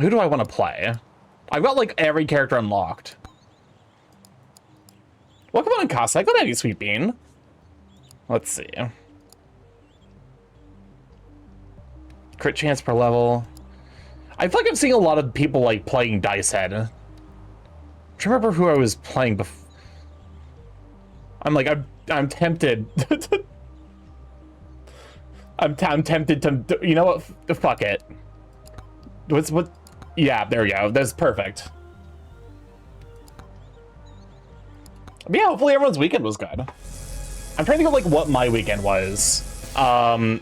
Who do I want to play? I've got like every character unlocked. Welcome on, Casa. I got any Sweet Bean. Let's see. Crit chance per level. I feel like I'm seeing a lot of people like playing Dice Head. I'm trying to remember who I was playing before. I'm like, I'm tempted. I'm tempted to, you know what? Fuck it. What? Yeah, there we go. That's perfect. But yeah, hopefully everyone's weekend was good. I'm trying to think of like what my weekend was. I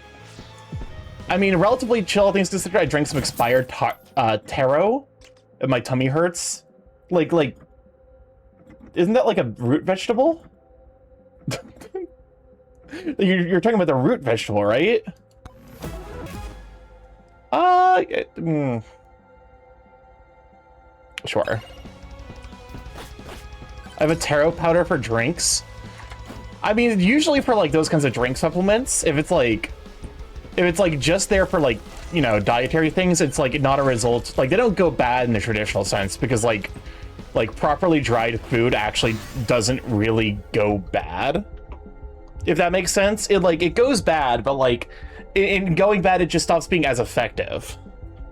mean, relatively chill things considered. I drank some expired taro, and my tummy hurts. Like, isn't that like a root vegetable? You're talking about the root vegetable, right? Sure. I have a taro powder for drinks. I mean, usually for like those kinds of drink supplements, if it's like just there for like, you know, dietary things, it's like not a result. Like they don't go bad in the traditional sense because like properly dried food actually doesn't really go bad. If that makes sense. It goes bad, but like in going bad, it just stops being as effective.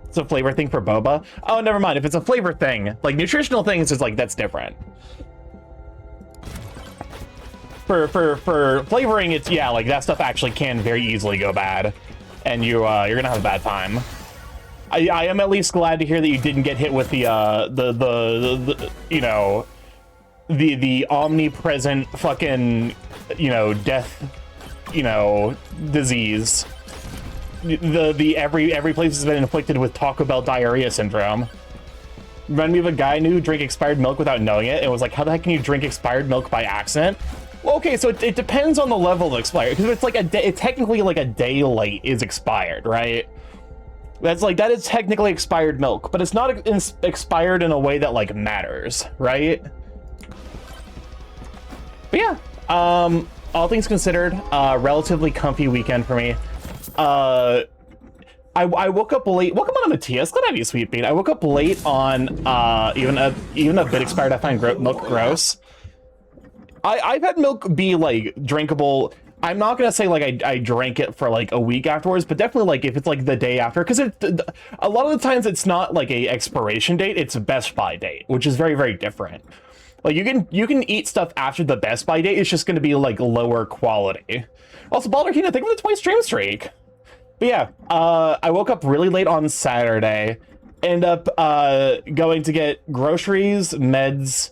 It's a flavor thing for boba. Oh, never mind. If it's a flavor thing, like nutritional things, is like that's different. For flavoring, it's yeah, like that stuff actually can very easily go bad, and you're gonna have a bad time. I am at least glad to hear that you didn't get hit with the you know, the omnipresent fucking, you know, death, you know, disease. The every place has been inflicted with Taco Bell diarrhea syndrome. Remind me of a guy I knew who drank expired milk without knowing it. It was like, how the heck can you drink expired milk by accident? Well, okay, so it depends on the level of expired, because it's like it's technically like a day late is expired, right? That is technically expired milk, but it's not expired in a way that like matters, right? But yeah, all things considered, relatively comfy weekend for me. I woke up late. Welcome on, Matthias. Glad to have you, Sweet Bean. I woke up late on even a bit expired. I find milk gross. I've had milk be like drinkable. I'm not gonna say like I drank it for like a week afterwards, but definitely like if it's like the day after, because a lot of the times it's not like a expiration date, it's a Best Buy date, which is very, very different. Like you can eat stuff after the Best Buy date, it's just gonna be like lower quality. Also, Baldur King, I think I'm the 20 stream streak. But yeah, I woke up really late on Saturday, end up going to get groceries, meds,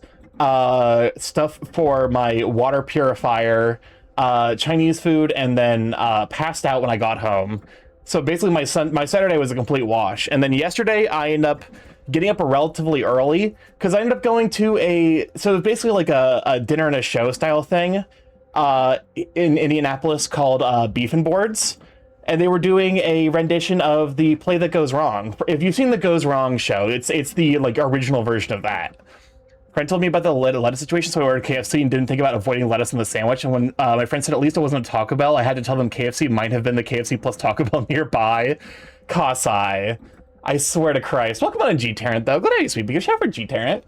stuff for my water purifier, Chinese food, and then passed out when I got home. So basically my Saturday was a complete wash. And then yesterday I ended up getting up relatively early because I ended up going to so basically like a dinner and a show style thing in Indianapolis called Beef and Boards. And they were doing a rendition of the Play That Goes Wrong. If you've seen the Goes Wrong show, it's the like original version of that. Friend told me about the lettuce situation, so I ordered KFC and didn't think about avoiding lettuce in the sandwich. And when my friend said at least it wasn't a Taco Bell, I had to tell them KFC might have been the KFC plus Taco Bell nearby. Kasai. I swear to Christ. Welcome on, G-Tarrant, though. Good day, sweet. Big shout for G-Tarrant.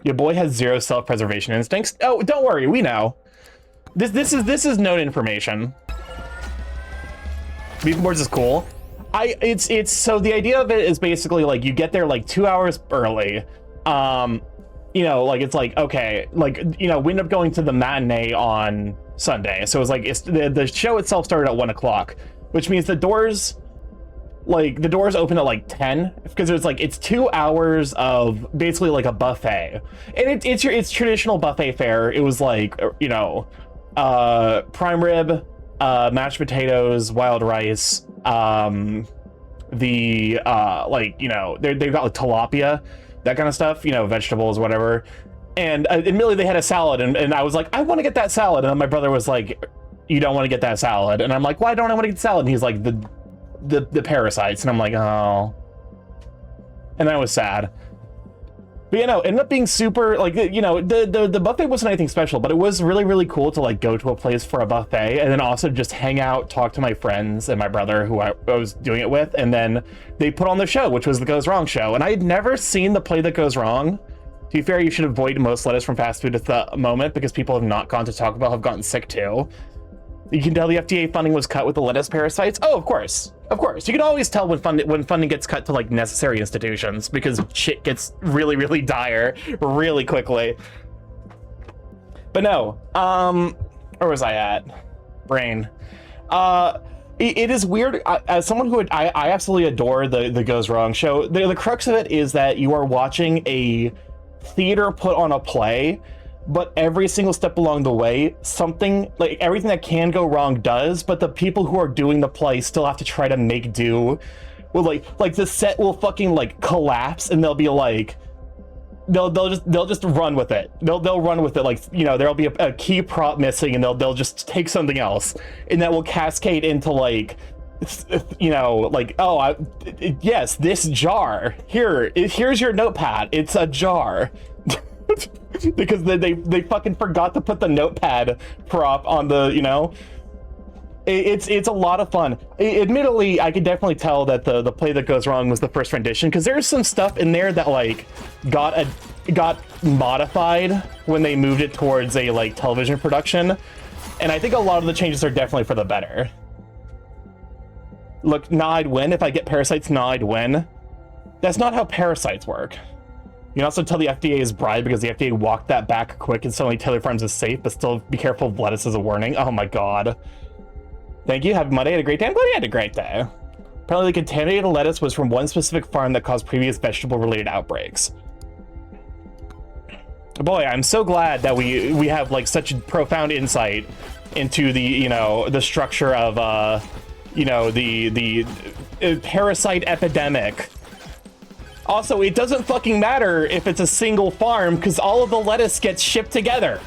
Your boy has zero self-preservation instincts. Oh, don't worry, we know. This is known information. Beef and Boards is cool. It's so the idea of it is basically like you get there like 2 hours early. You know, like it's like, okay, like, you know, we end up going to the matinee on Sunday. So it was like the show itself started at 1 o'clock, which means the doors open at like 10, because it's 2 hours of basically like a buffet. And it's traditional buffet fare. It was like, you know, prime rib, mashed potatoes, wild rice, like, you know, they've got like tilapia, that kind of stuff, you know, vegetables, whatever. And admittedly they had a salad, and I was like, I want to get that salad. And then my brother was like, you don't want to get that salad. And I'm like, why don't I want to get the salad? And he's like, the parasites. And I'm like, oh. And I was sad. But you know, ended up being super, like, you know, the buffet wasn't anything special, but it was really, really cool to like go to a place for a buffet and then also just hang out, talk to my friends and my brother who I was doing it with, and then they put on the show, which was the Goes Wrong show. And I had never seen the Play That Goes Wrong. To be fair, you should avoid most lettuce from fast food at the moment because people have not gone to Taco Bell have gotten sick too. You can tell the FDA funding was cut with the lettuce parasites. Oh, of course. Of course. You can always tell when funding gets cut to like necessary institutions because shit gets really, really dire really quickly. But no, where was I at? Brain. It is weird. As someone who I absolutely adore the Goes Wrong show, the crux of it is that you are watching a theater put on a play, but every single step along the way, something, like everything that can go wrong does, but the people who are doing the play still have to try to make do. Well, like the set will fucking like collapse and they'll be like, they'll just run with it. They'll run with it. Like, you know, there'll be a key prop missing and they'll just take something else, and that will cascade into like, you know, like, oh, yes, this jar here's your notepad. It's a jar. Because they fucking forgot to put the notepad prop on the, you know, it's a lot of fun. Admittedly, I could definitely tell that the Play That Goes Wrong was the first rendition, because there's some stuff in there that like got modified when they moved it towards a like television production, and I think a lot of the changes are definitely for the better. Look, nah, I'd win if I get parasites. Nah, I'd win. That's not how parasites work. You can also tell the FDA is bribed because the FDA walked that back quick and suddenly Taylor Farms is safe, but still be careful of lettuce as a warning. Oh my god. Thank you. Happy Monday. Had a great day. I'm glad you had a great day. Apparently the contaminated lettuce was from one specific farm that caused previous vegetable-related outbreaks. Boy, I'm so glad that we have like such profound insight into the, you know, the structure of, you know, the parasite epidemic. Also, it doesn't fucking matter if it's a single farm because all of the lettuce gets shipped together.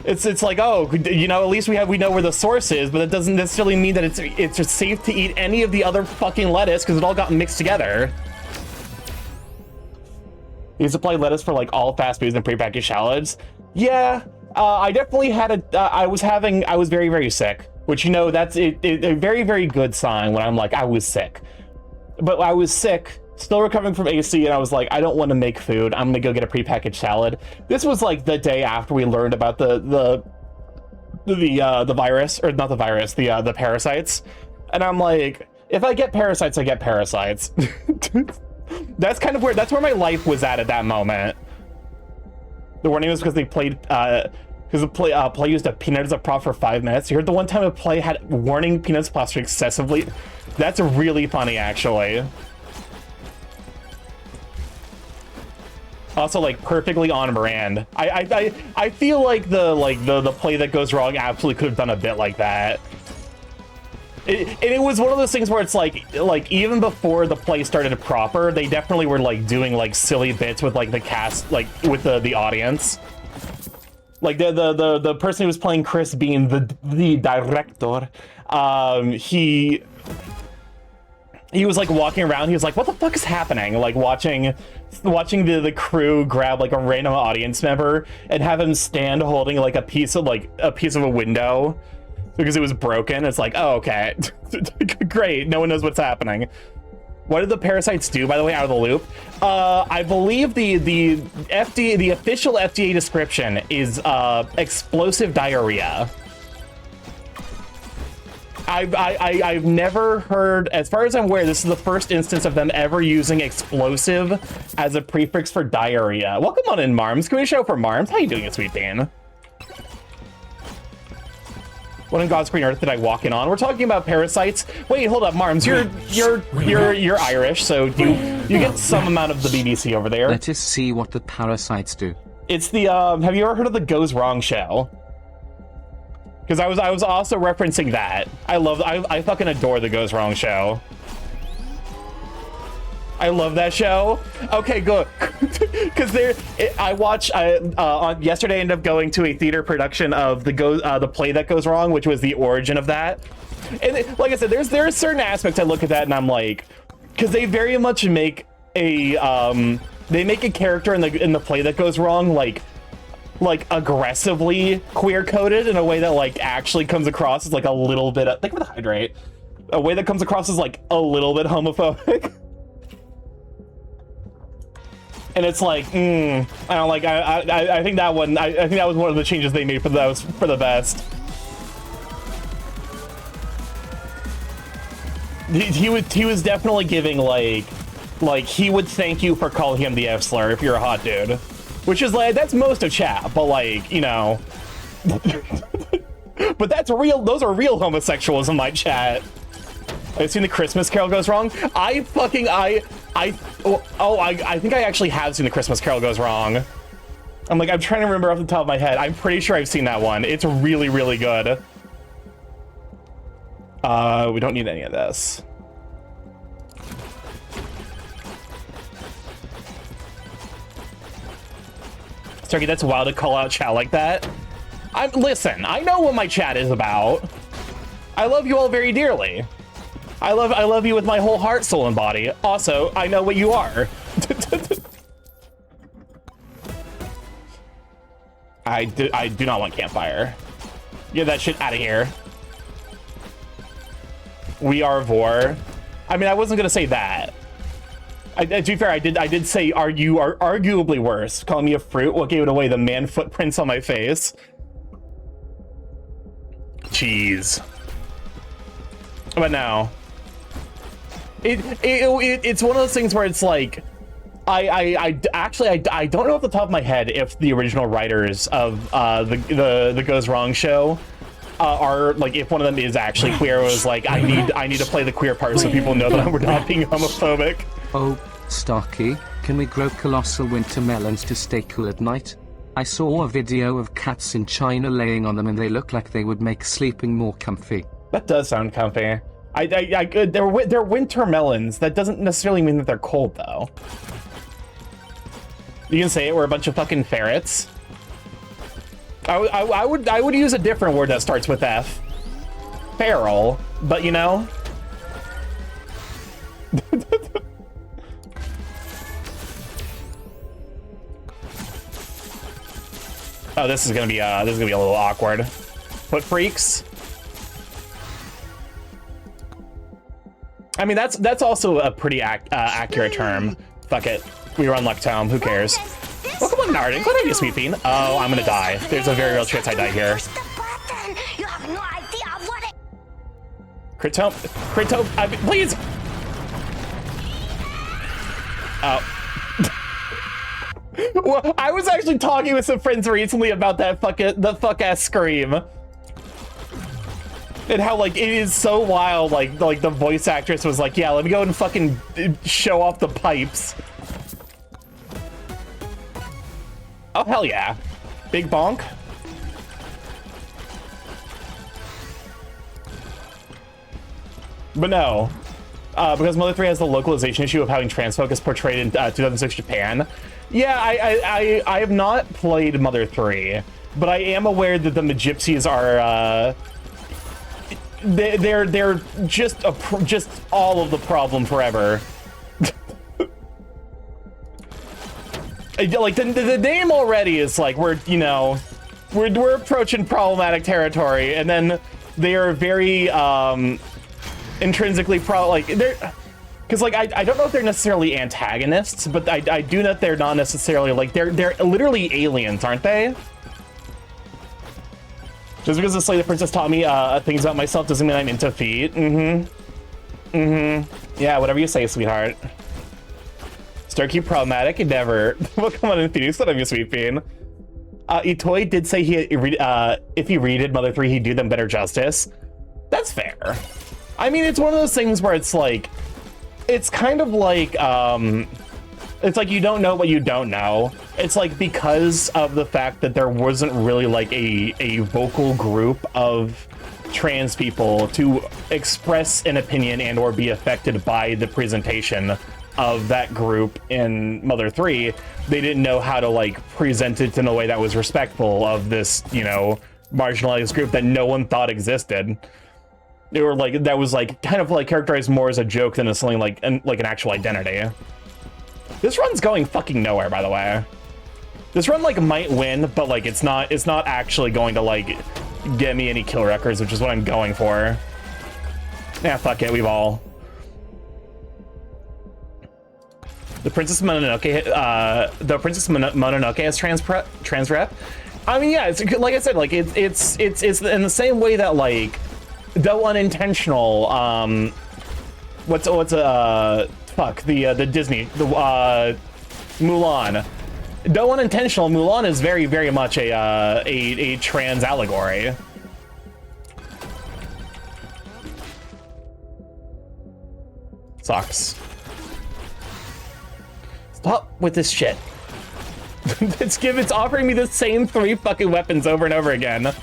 It's like, oh, you know, at least we know where the source is, but it doesn't necessarily mean that it's just safe to eat any of the other fucking lettuce because it all got mixed together. You supply lettuce for like all fast foods and prepackaged salads. Yeah, I definitely had I was very, very sick, which, you know, that's a very, very good sign when I'm like, I was sick. But I was sick, still recovering from AC, and I was like, I don't want to make food. I'm gonna go get a prepackaged salad. This was like the day after we learned about the virus, or not the virus, the parasites. And I'm like, if I get parasites, I get parasites. That's where my life was at that moment. The warning was because they played, because the play used a peanut as a prop for 5 minutes. You heard the one time a play had warning peanuts plastered excessively. That's really funny, actually. Also, like, perfectly on brand. I feel like the Play That Goes Wrong absolutely could have done a bit like that. It was one of those things where it's like even before the play started proper, they definitely were like doing like silly bits with like the cast, like with the audience. Like the person who was playing Chris Bean, the director, he was like walking around. He was like, "What the fuck is happening?" Like watching the crew grab like a random audience member and have him stand holding like a piece of a window because it was broken. It's like, oh, okay, great. No one knows what's happening. What did the parasites do, by the way, out of the loop? I believe the FDA, the official FDA description is explosive diarrhea. I've never heard, as far as I'm aware, this is the first instance of them ever using explosive as a prefix for diarrhea. Welcome on in, Marms. Can we show for Marms? How you doing, Sweet Bean? What in God's green earth did I walk in on? We're talking about parasites. Wait, hold up, Marms. You're Irish, so you get some amount of the BBC over there. Let us see what the parasites do. It's the have you ever heard of the Goes Wrong show? Because I was also referencing that. I fucking adore the Goes Wrong show. I love that show. Okay, good. Because on yesterday I ended up going to a theater production of the Play That Goes Wrong, which was the origin of that. And like I said, there are certain aspects I look at that and I'm like, because they very much make a they make a character in the play that goes wrong, like aggressively queer coded in a way that like actually comes across as like a little bit think of the hydrate, a way that comes across as like a little bit homophobic. And it's like, I don't like. I think that one. I think that was one of the changes they made for that was for the best. He was definitely giving like he would thank you for calling him the F slur if you're a hot dude, which is like that's most of chat, but like you know, but that's real. Those are real homosexuals in my chat. I've seen the Christmas Carol Goes Wrong. I think I actually have seen the Christmas Carol Goes Wrong. I'm trying to remember off the top of my head. I'm pretty sure I've seen that one. It's really, really good. We don't need any of this. Starky, that's wild to call out chat like that. Listen, I know what my chat is about. I love you all very dearly. I love you with my whole heart, soul, and body. Also, I know what you are. I do not want campfire. Get that shit out of here. We are vor. I mean, I wasn't gonna say that. To be fair, I did say you are arguably worse. Calling me a fruit. What gave it away? The man footprints on my face. Jeez. But no. It's one of those things where it's like I don't know off the top of my head if the original writers of the Goes Wrong show are like if one of them is actually queer. Was like I need to play the queer part so people know that we're not being homophobic. Oh, Starky, can we grow colossal winter melons to stay cool at night? I saw a video of cats in China laying on them and they look like they would make sleeping more comfy. That does sound comfy. They're winter melons. That doesn't necessarily mean that they're cold, though. You can say it. We're a bunch of fucking ferrets. I would use a different word that starts with F. Feral, but you know. Oh, this is gonna be a little awkward. Foot freaks. I mean, that's also a pretty accurate term. Fuck it. We run Lucktome. Who cares? Welcome on, Narden. Glad to be a sweet bean. Oh, I'm gonna die. There's a very real chance I die here. Crit-tome, please. Oh. Well, I was actually talking with some friends recently about that fuck-ass scream. And how, like, it is so wild, like the voice actress was like, yeah, let me go and fucking show off the pipes. Oh, hell yeah. Big bonk. But no. Because Mother 3 has the localization issue of having trans focus portrayed in 2006 Japan. Yeah, I have not played Mother 3, but I am aware that the Magypsies are, they're just all of the problem forever. Like the name already is like we're approaching problematic territory, and then they are very intrinsically because like I don't know if they're necessarily antagonists, but I do know that they're not necessarily like they're literally aliens, aren't they? Just because the Slay the Princess taught me things about myself doesn't mean I'm into feet. Yeah, whatever you say, sweetheart. Starky problematic endeavor. Welcome on in Phoenix. Let me sweet bean. Itoi did say if he redid Mother 3, he'd do them better justice. That's fair. I mean, it's one of those things where it's like, it's kind of like, it's like you don't know what you don't know. It's like because of the fact that there wasn't really like a vocal group of trans people to express an opinion and or be affected by the presentation of that group in Mother 3, they didn't know how to like present it in a way that was respectful of this, you know, marginalized group that no one thought existed. They were like, that was like kind of like characterized more as a joke than as something like an actual identity. This run's going fucking nowhere, by the way. This run, like, might win, but, like, it's not actually going to, like, get me any kill records, which is what I'm going for. Yeah, fuck it, we've all. The Princess Mononoke, has trans rep. I mean, yeah, it's like I said, like it's in the same way that, like, though unintentional, what's fuck, the Disney, Mulan. Though unintentional, Mulan is very, very much a trans allegory. Sucks. Stop with this shit. It's offering me the same 3 fucking weapons over and over again.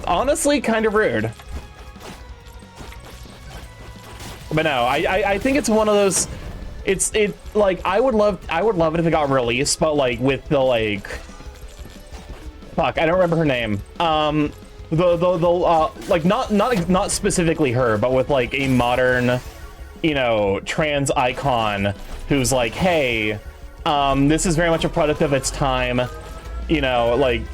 Honestly, kind of rude. But no, I think it's one of those. It's like I would love it if it got released, but like with the like. Fuck, I don't remember her name. Like not specifically her, but with like a modern, you know, trans icon who's like, hey, this is very much a product of its time, you know,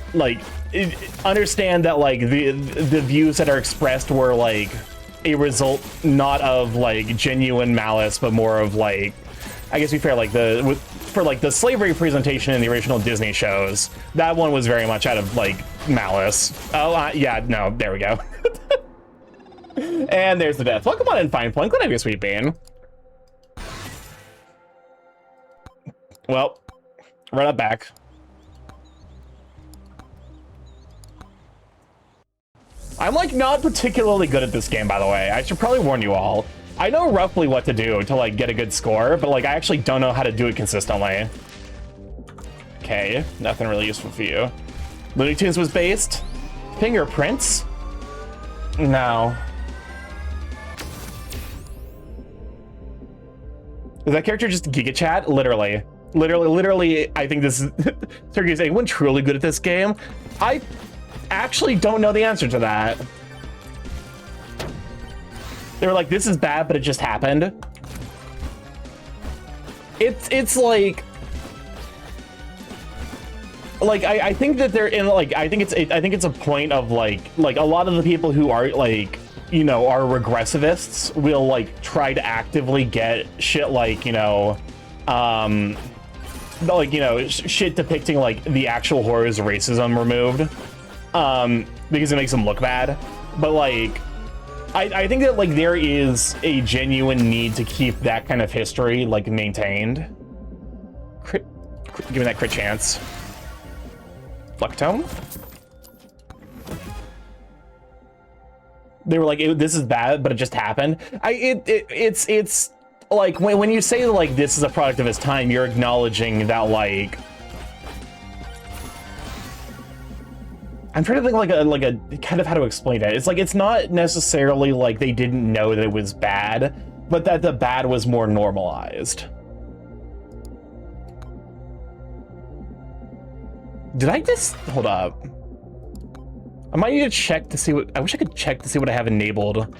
understand that like the views that are expressed were like a result not of like genuine malice, but more of like, I guess to be fair, like for like the slavery presentation in the original Disney shows, that one was very much out of like malice. Oh yeah, no, there we go. And there's the death. Welcome on in, Fine Point. Glad to have you, Sweet Bean. Well, run up back. I'm like not particularly good at this game, by the way. I should probably warn you all. I know roughly what to do to like get a good score, but like I actually don't know how to do it consistently. Okay, nothing really useful for you. Looney Tunes was based. Fingerprints? No. Is that character just Giga Chat? Literally, I think this is... Sergey is anyone truly good at this game? I actually don't know the answer to that. They were like, this is bad, but it just happened. It's like I think that they're in like, I think it's a point of like a lot of the people who are like, you know, are regressivists will like try to actively get shit like, you know, like, you know, shit depicting like the actual horrors of racism removed, because it makes them look bad. But like, I think that like there is a genuine need to keep that kind of history like maintained. Give me that crit chance. Flectome? They were like, this is bad, but it just happened. It's like when you say like this is a product of its time, you're acknowledging that like, I'm trying to think like a kind of how to explain it. It's like it's not necessarily like they didn't know that it was bad, but that the bad was more normalized. Did I just hold up? I might need to check to see what I wish I could check to see what I have enabled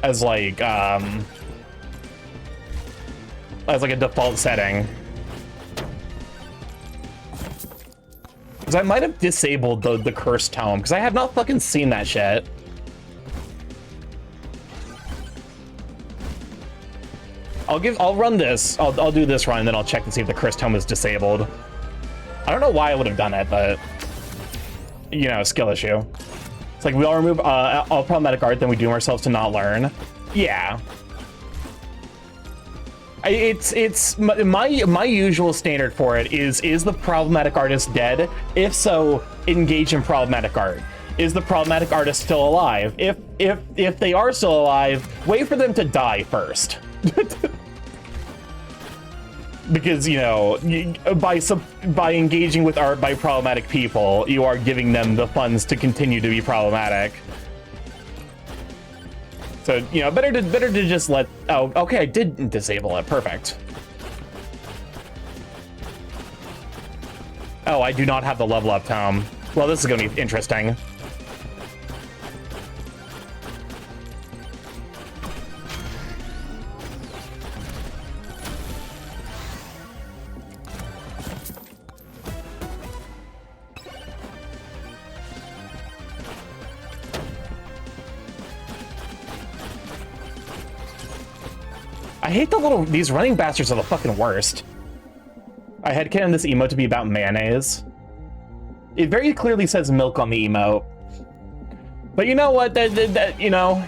as like a default setting. Because I might have disabled the cursed tome, because I have not fucking seen that shit. I'll run this. I'll do this run, and then I'll check to see if the cursed tome is disabled. I don't know why I would have done it, but you know, skill issue. It's like we all remove all problematic art, then we doom ourselves to not learn. Yeah. It's my usual standard for it is the problematic artist dead? If so, engage in problematic art. Is the problematic artist still alive? If they are still alive, wait for them to die first. Because, you know, by engaging with art by problematic people, you are giving them the funds to continue to be problematic. So, you know, better to just let... Oh, okay, I did disable it. Perfect. Oh, I do not have the level up tome. Well, this is going to be interesting. I hate these running bastards are the fucking worst. I headcanon this emote to be about mayonnaise. It very clearly says milk on the emote. But you know what, you know,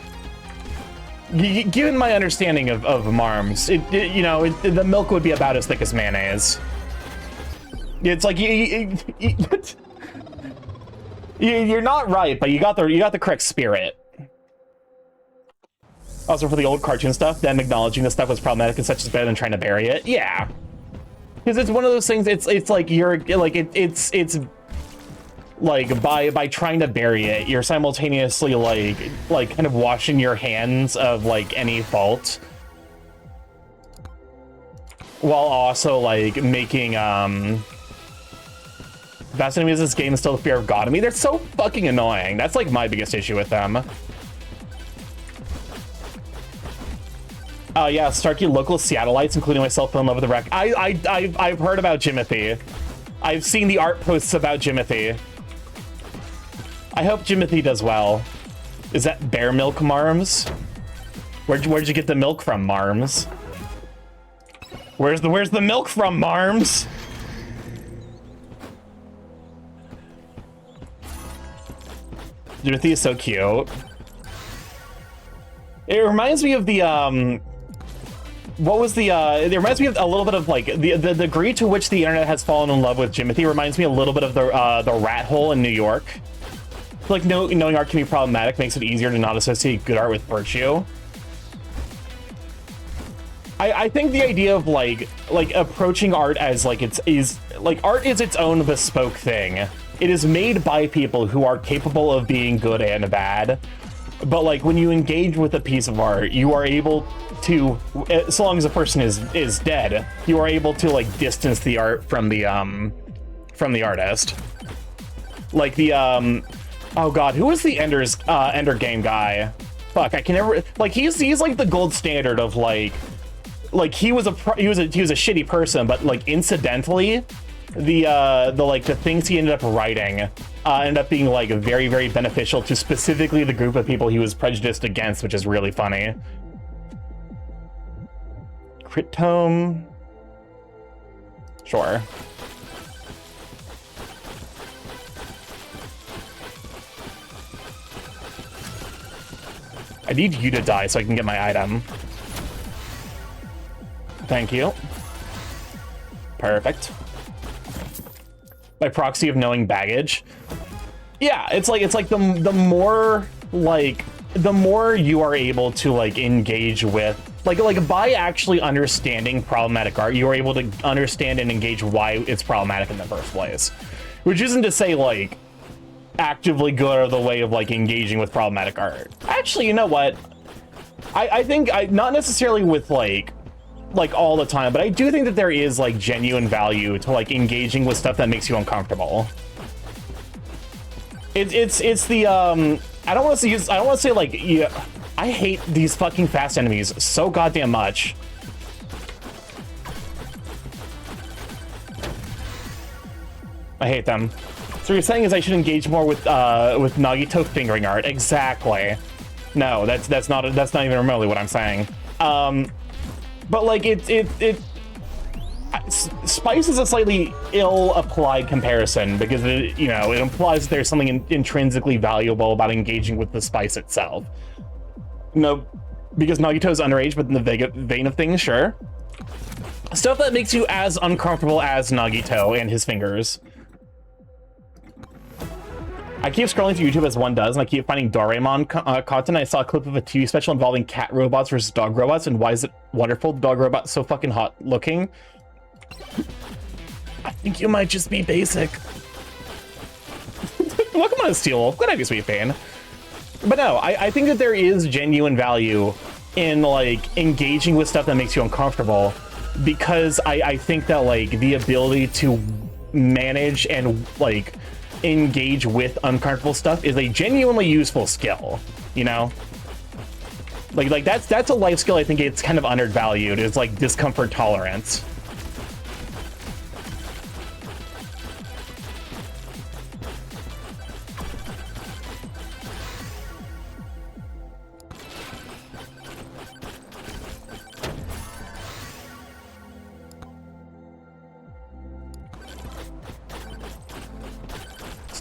given my understanding of Marms, you know, the milk would be about as thick as mayonnaise. It's like, you're not right, but you got the correct spirit. Also, for the old cartoon stuff, them acknowledging this stuff was problematic and such is better than trying to bury it. Yeah, because it's one of those things. It's like you're like it's like by trying to bury it, you're simultaneously like kind of washing your hands of like any fault, while also like making best enemies of this game instill the fear of God in me. They're so fucking annoying. That's like my biggest issue with them. Yeah, Starky local Seattleites, including myself, fell in love with the wreck. I've heard about Jimothy. I've seen the art posts about Jimothy. I hope Jimothy does well. Is that bear milk, Marms? Where'd you get the milk from, Marms? Where's the milk from, Marms? Jimothy is so cute. It reminds me of the what was the it reminds me of a little bit of like the degree to which the internet has fallen in love with Jimothy reminds me a little bit of the rat hole in New York. Like knowing art can be problematic makes it easier to not associate good art with virtue. I think the idea of like approaching art as like art is its own bespoke thing. It is made by people who are capable of being good and bad. But like when you engage with a piece of art, you are able to, so long as the person is dead, you are able to like distance the art from the artist. Like the oh god, who was the Ender Game guy? Fuck, I can never like he's like the gold standard of like he was a shitty person, but like incidentally, the things he ended up writing ended up being like very, very beneficial to specifically the group of people he was prejudiced against, which is really funny. Crit tome, sure. I need you to die so I can get my item. Thank you. Perfect. By proxy of knowing baggage. Yeah, it's like the more you are able to like engage with like by actually understanding problematic art, you are able to understand and engage why it's problematic in the first place. Which isn't to say like actively go out of the way of like engaging with problematic art. Actually, you know what? I think not necessarily with like all the time, but I do think that there is like genuine value to like engaging with stuff that makes you uncomfortable. It's the I don't want to say like, yeah, I hate these fucking fast enemies so goddamn much. I hate them. So what you're saying is I should engage more with Nagito fingering art. Exactly. No, that's not even remotely what I'm saying. But like spice is a slightly ill-applied comparison because it implies that there's something intrinsically valuable about engaging with the spice itself. No, because Nagito's underage, but in the vein of things, sure. Stuff that makes you as uncomfortable as Nagito and his fingers. I keep scrolling through YouTube as one does, and I keep finding Doraemon content. I saw a clip of a TV special involving cat robots versus dog robots, and why is it wonderful? The dog robot's so fucking hot looking. I think you might just be basic. Welcome on a Steel Wolf. Glad to have you, Sweet Pain. But no, I think that there is genuine value in like engaging with stuff that makes you uncomfortable, because I think that like the ability to manage and like engage with uncomfortable stuff is a genuinely useful skill, you know? Like that's a life skill I think it's kind of undervalued, is like discomfort tolerance.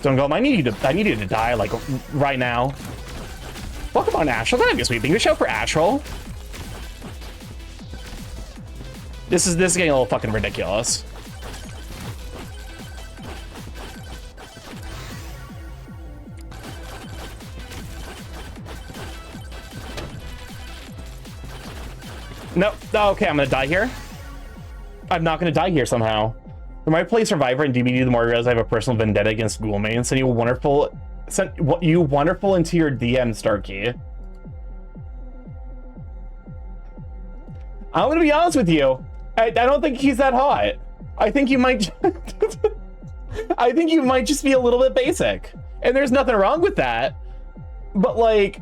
Stone Golem, I need you to die, like, right now. Welcome on, Astral. That'd be sweet. Being a show for Astral. This is getting a little fucking ridiculous. No, okay, I'm gonna die here. I'm not gonna die here somehow. The more I play Survivor and DBD, the more I realize I have a personal vendetta against Ghoul Main. Send you wonderful into your DM, Starky. I'm gonna be honest with you. I don't think he's that hot. I think you might. I think you might just be a little bit basic, and there's nothing wrong with that. But like,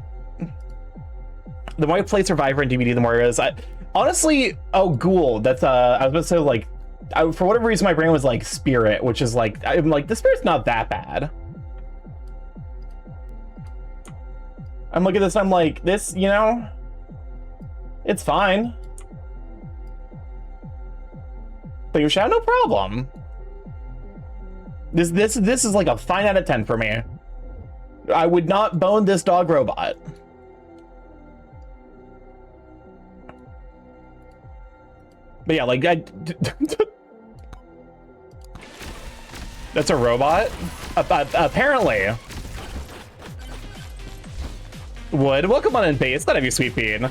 the more I play Survivor and DBD, the more I realize honestly, oh, Ghoul. That's I was about to say, like, for whatever reason, my brain was like Spirit, which is like, I'm like, the Spirit's not that bad. I'm looking at this, I'm like, this, you know, it's fine. But you shout, no problem. This is like a 5 out of 10 for me. I would not bone this dog robot. But yeah, like, that's a robot? Apparently. Would. Welcome on in base. That'd be Sweet Bean.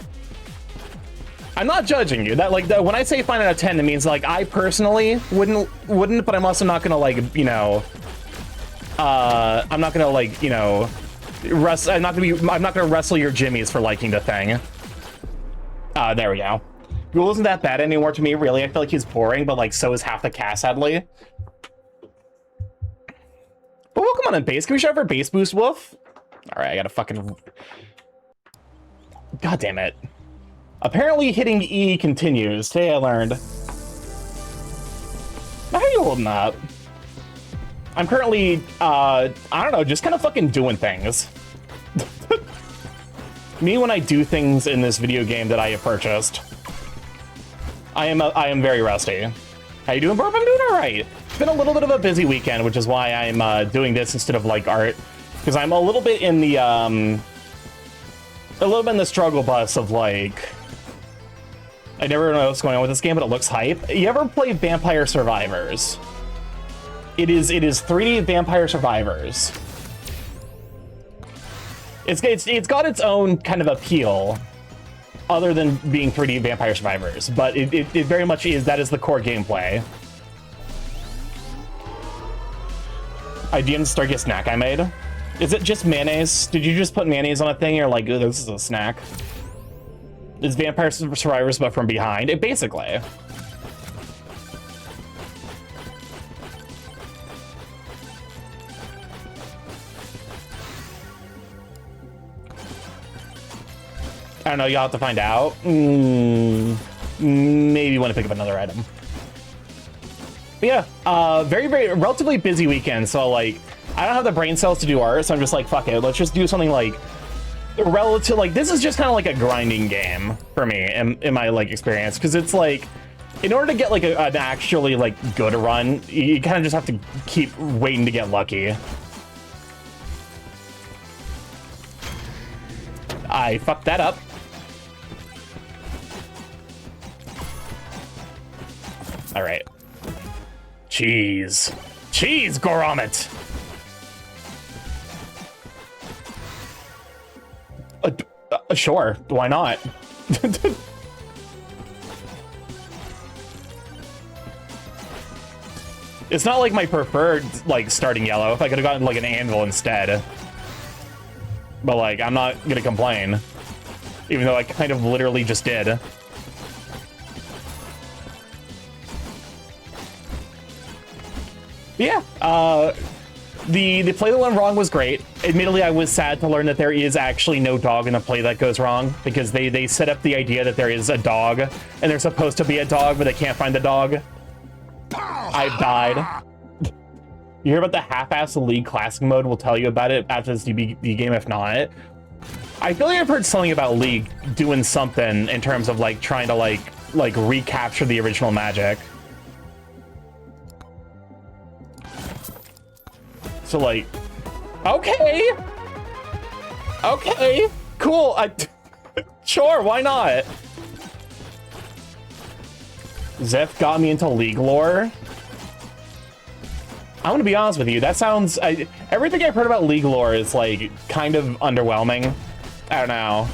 I'm not judging you. That, like, when I say 5 out of 10, it means, like, I personally wouldn't, but I'm also not gonna, like, you know, I'm not gonna, like, you know, I'm not gonna wrestle your jimmies for liking the thing. There we go. Ghoul isn't that bad anymore to me, really. I feel like he's boring, but, like, so is half the cast, sadly. But welcome on in base. Can we show for base boost, Wolf? All right, I gotta fucking... God damn it. Apparently hitting E continues. Today I learned. How are you holding up? I'm currently, I don't know, just kind of fucking doing things. Me when I do things in this video game that I have purchased. I am very rusty. How you doing, Burp? I'm doing all right. It's been a little bit of a busy weekend, which is why I'm doing this instead of like art, because I'm a little bit in the struggle bus of like, I never know what's going on with this game, but it looks hype. You ever play Vampire Survivors? It is 3D Vampire Survivors. It's got its own kind of appeal, other than being 3D Vampire Survivors, but it very much is, that is the core gameplay. I DM'd Starky a snack I made. Is it just mayonnaise? Did you just put mayonnaise on a thing? You're like, ooh, this is a snack. It's Vampire Survivors, but from behind. It basically. I don't know, you'll have to find out. Maybe you want to pick up another item. But yeah, relatively busy weekend, so like, I don't have the brain cells to do art, so I'm just like, fuck it, let's just do something like, this is just kind of like a grinding game for me, in my like experience, because it's like, in order to get like an actually like good run, you kind of just have to keep waiting to get lucky. I fucked that up. All right. Cheese, Goromit. Sure, why not? It's not like my preferred like starting yellow. If I could have gotten like an anvil instead, but like I'm not gonna complain, even though I kind of literally just did. Yeah, the play that went wrong was great. Admittedly, I was sad to learn that there is actually no dog in the play that goes wrong, because they set up the idea that there is a dog, and there's supposed to be a dog, but they can't find the dog. I've died. You hear about the half-ass League Classic mode? We'll tell you about it after this DB game, if not. I feel like I've heard something about League doing something in terms of like trying to like recapture the original magic. So like, okay, cool. Sure, why not? Zeph got me into League lore. I'm gonna be honest with you. That sounds. Everything I've heard about League lore is like kind of underwhelming. I don't know.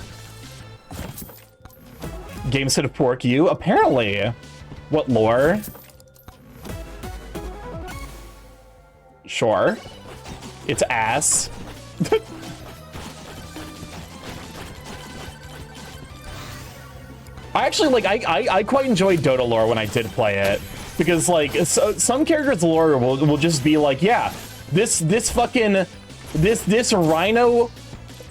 Game set of pork you apparently. What lore? Sure. It's ass. I actually like. I quite enjoyed Dota lore when I did play it. Because like some characters' lore will just be like, yeah, this rhino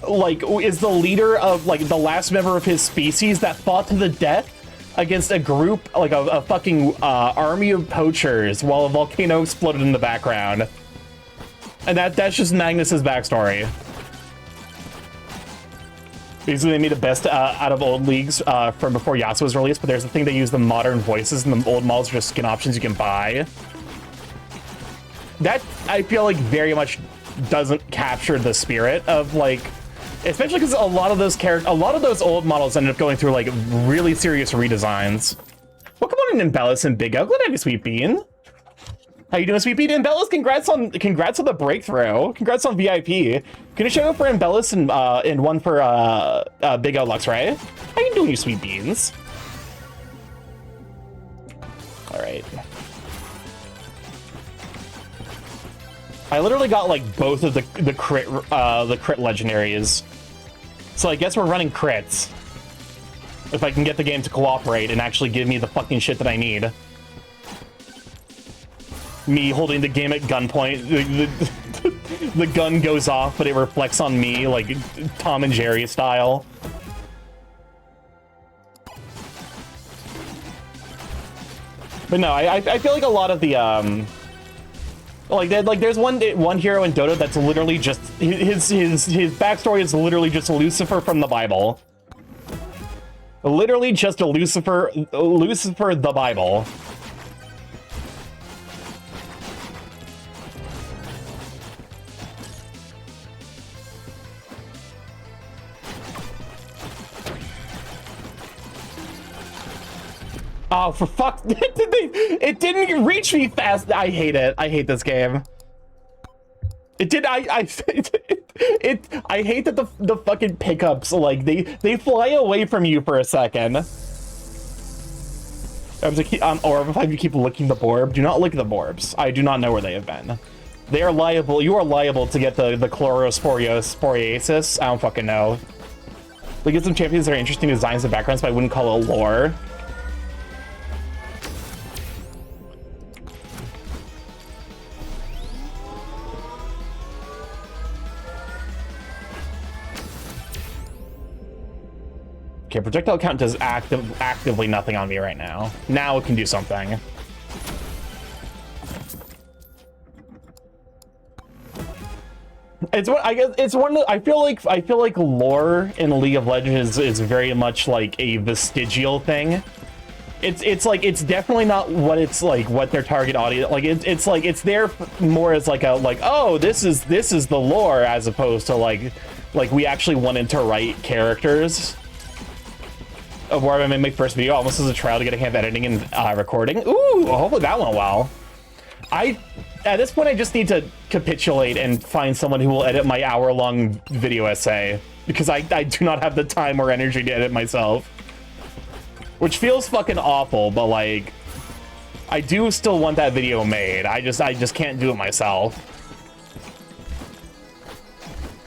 like is the leader of like the last member of his species that fought to the death against a group like a fucking army of poachers while a volcano exploded in the background, and that's just Magnus's backstory. Basically, they made the best out of old leagues from before Yasuo was released, but there's a thing they use the modern voices, and the old models are just skin options you can buy. That, I feel like, very much doesn't capture the spirit of, like... Especially because a lot of those old models ended up going through, like, really serious redesigns. Welcome on in, Embellis and Big O. Glad to have you, Sweet Bean. How you doing, Sweet Bean? Embellis, congrats on the breakthrough. Congrats on VIP. Gonna show up for Embellis and one for Big O Luxray. How you doing, you Sweet Beans? All right. I literally got like both of the crit legendaries, so I guess we're running crits. If I can get the game to cooperate and actually give me the fucking shit that I need. Me holding the game at gunpoint, the gun goes off, but it reflects on me, like Tom and Jerry style. But no, I feel like a lot of the there's one hero in Dota that's literally just his backstory is literally just Lucifer from the Bible. Literally just a Lucifer the Bible. Oh, for fuck! It didn't reach me fast. I hate it. I hate this game. It did. I hate that the fucking pickups like they fly away from you for a second. Or if you keep licking the Borb, do not lick the Borbs. I do not know where they have been. They are liable. You are liable to get the chlorosporiasis. I don't fucking know. Like, some champions that are interesting designs and backgrounds, but I wouldn't call it lore. Okay, projectile count does actively nothing on me right now. Now it can do something. It's what I guess it's one. I feel like lore in League of Legends is very much like a vestigial thing. It's definitely not what it's like what their target audience like. It's like it's there more as like oh this is the lore, as opposed to like we actually wanted to write characters. Of where I made my first video almost as a trial to get a hand of editing and recording. Ooh, hopefully that went well. At this point, I just need to capitulate and find someone who will edit my hour-long video essay, because I do not have the time or energy to edit myself. Which feels fucking awful, but like, I do still want that video made. I just can't do it myself.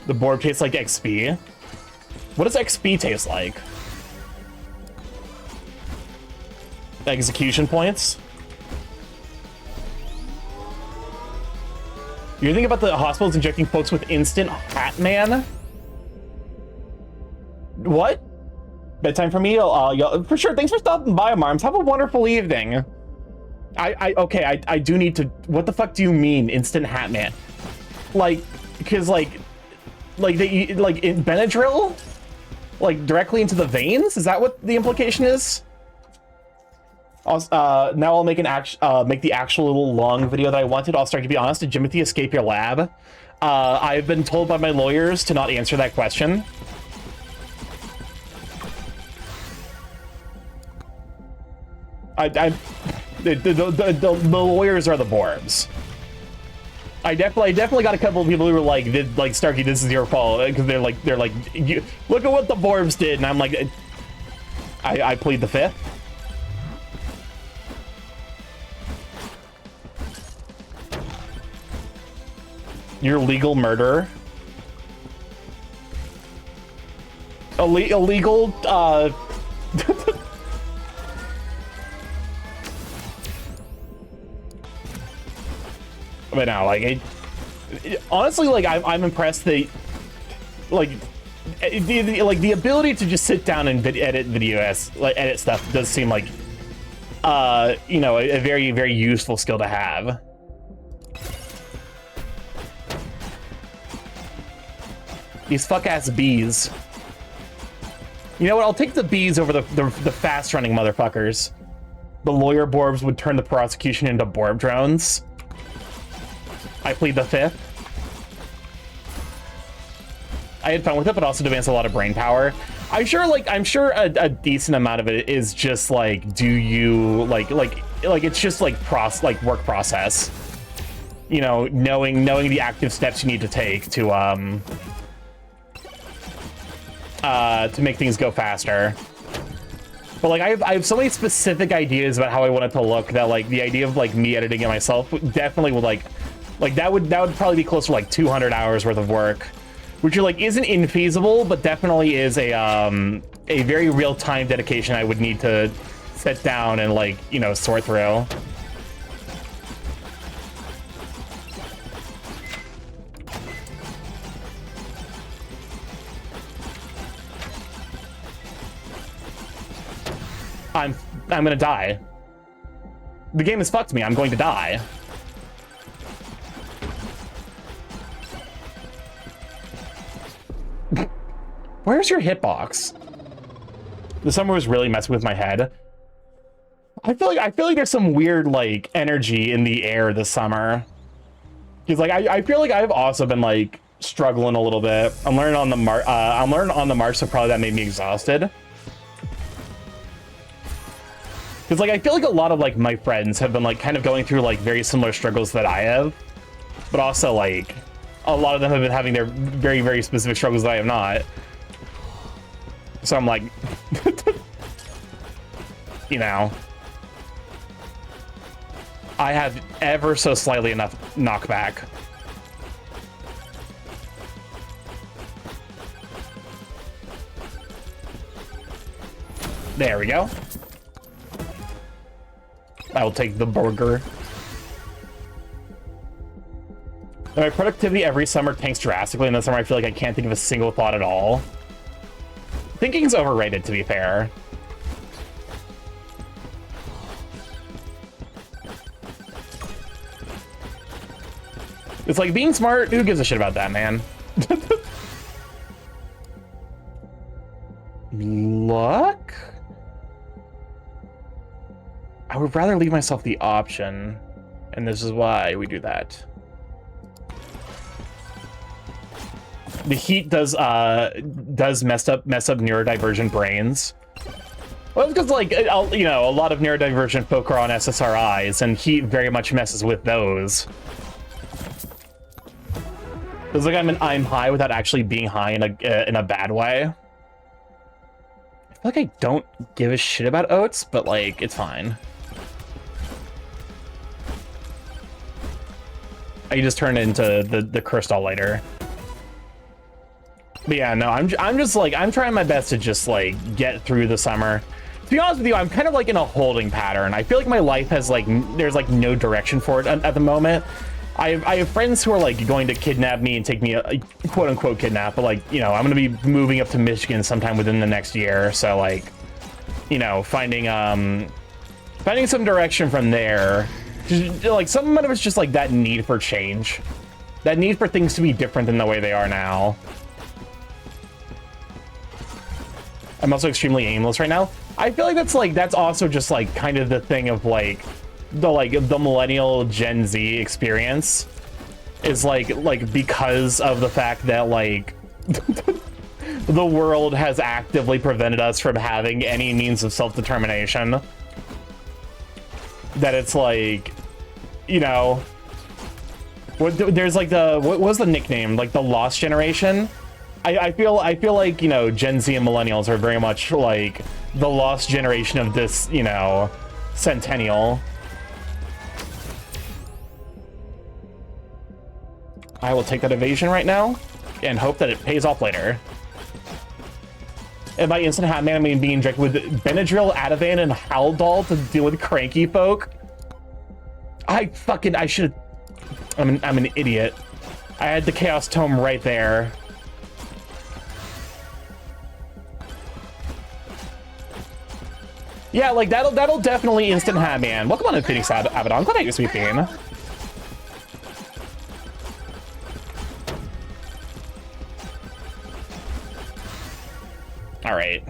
The board tastes like XP. What does XP taste like? Execution points. You're thinking about the hospitals injecting folks with instant Hat Man? What? Bedtime for me? For sure. Thanks for stopping by, Marms. Have a wonderful evening. Okay, I do need to... What the fuck do you mean, instant Hat Man? Like, because like in Benadryl? Like, directly into the veins? Is that what the implication is? Now I'll make make the actual long video that I wanted. I'll start to be honest. Did Jimothy escape your lab? I've been told by my lawyers to not answer that question. The lawyers are the Borbs. I definitely got a couple of people who were like, Starky, this is your fault, because they're like, look at what the Borbs did, and I'm like, I plead the fifth. Your legal murderer. Illegal, But now, like, honestly, like, I'm impressed that, like, the ability to just sit down and edit stuff does seem like, you know, a very, very useful skill to have. These fuck-ass bees. You know what? I'll take the bees over the fast-running motherfuckers. The lawyer Borbs would turn the prosecution into Borb drones. I plead the fifth. I had fun with it, but also demands a lot of brain power. I'm sure a decent amount of it is just like, do you like it's just like work process. You know, knowing the active steps you need to take to make things go faster. But like I have so many specific ideas about how I want it to look that like the idea of like me editing it myself definitely would like that would probably be close to like 200 hours worth of work, which you're like isn't infeasible, but definitely is a very real time dedication I would need to sit down and like, you know, sort through. I'm gonna die. The game has fucked me. I'm going to die. Where's your hitbox? The summer was really messing with my head. I feel like there's some weird like energy in the air this summer. Cause like I feel like I've also been like struggling a little bit. I'm learning on the march, so probably that made me exhausted. Cause like I feel like a lot of like my friends have been like kind of going through like very similar struggles that I have, but also like a lot of them have been having their very, very specific struggles that I have not. So I'm like, you know, I have ever so slightly enough knockback. There we go. I will take the burger. My productivity every summer tanks drastically, and this summer I feel like I can't think of a single thought at all. Thinking's overrated, to be fair. It's like being smart, who gives a shit about that, man? Luck? I would rather leave myself the option, and this is why we do that. The heat does mess up neurodivergent brains. Well, it's because like you know, a lot of neurodivergent folk are on SSRIs, and heat very much messes with those. It's like I'm high without actually being high in a bad way. I feel like I don't give a shit about oats, but like it's fine. I just turned into the crystal later. But yeah, no, I'm just like, I'm trying my best to just like get through the summer. To be honest with you, I'm kind of like in a holding pattern. I feel like my life has like, there's like no direction for it at the moment. I have friends who are like going to kidnap me and take me, quote unquote kidnap, but like, you know, I'm going to be moving up to Michigan sometime within the next year. So like, you know, finding some direction from there. Just, like some of it's just like that need for change, that need for things to be different than the way they are now. I'm also extremely aimless right now. I feel like that's also just like kind of the thing of like the millennial Gen Z experience is like because of the fact that like the world has actively prevented us from having any means of self-determination. That it's like, you know, there's like what was the nickname? Like the Lost Generation? I feel like, you know, Gen Z and millennials are very much like the lost generation of this, you know, centennial. I will take that evasion right now and hope that it pays off later. And by instant hat man, I mean being injected with Benadryl, Ativan, and Haldol to deal with cranky folk. I should. I'm an idiot. I had the Chaos Tome right there. Yeah, like that'll definitely instant hat man. Welcome on in Phoenix Abaddon. Glad I you sweet bean. All right.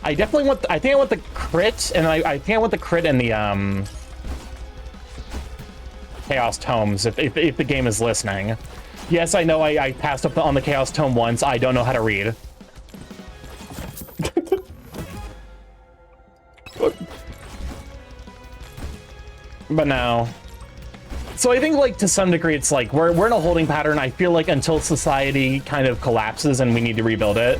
I definitely want. I think I want the crit, and I think I want the crit and the Chaos Tomes if the game is listening. Yes, I know I passed up on the Chaos Tome once. I don't know how to read. But no. So I think, like, to some degree, it's like we're in a holding pattern. I feel like until society kind of collapses and we need to rebuild it.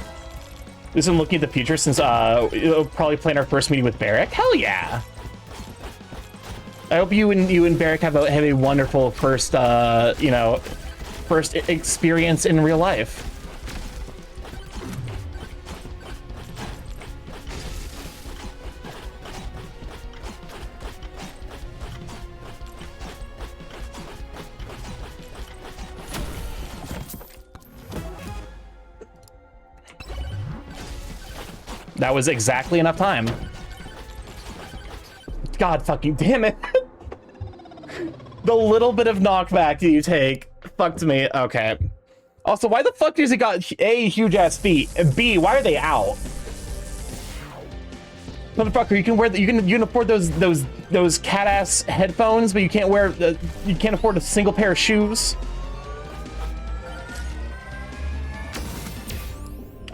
This is looking at the future since we'll probably plan our first meeting with Barrick. Hell yeah! I hope you and Barrick have a wonderful first you know, first experience in real life. That was exactly enough time. God fucking damn it. The little bit of knockback that you take fucked me. Okay. Also, why the fuck does it got A, huge ass feet, and B, why are they out? Motherfucker, you can wear you can afford those cat ass headphones, but you can't wear you can't afford a single pair of shoes.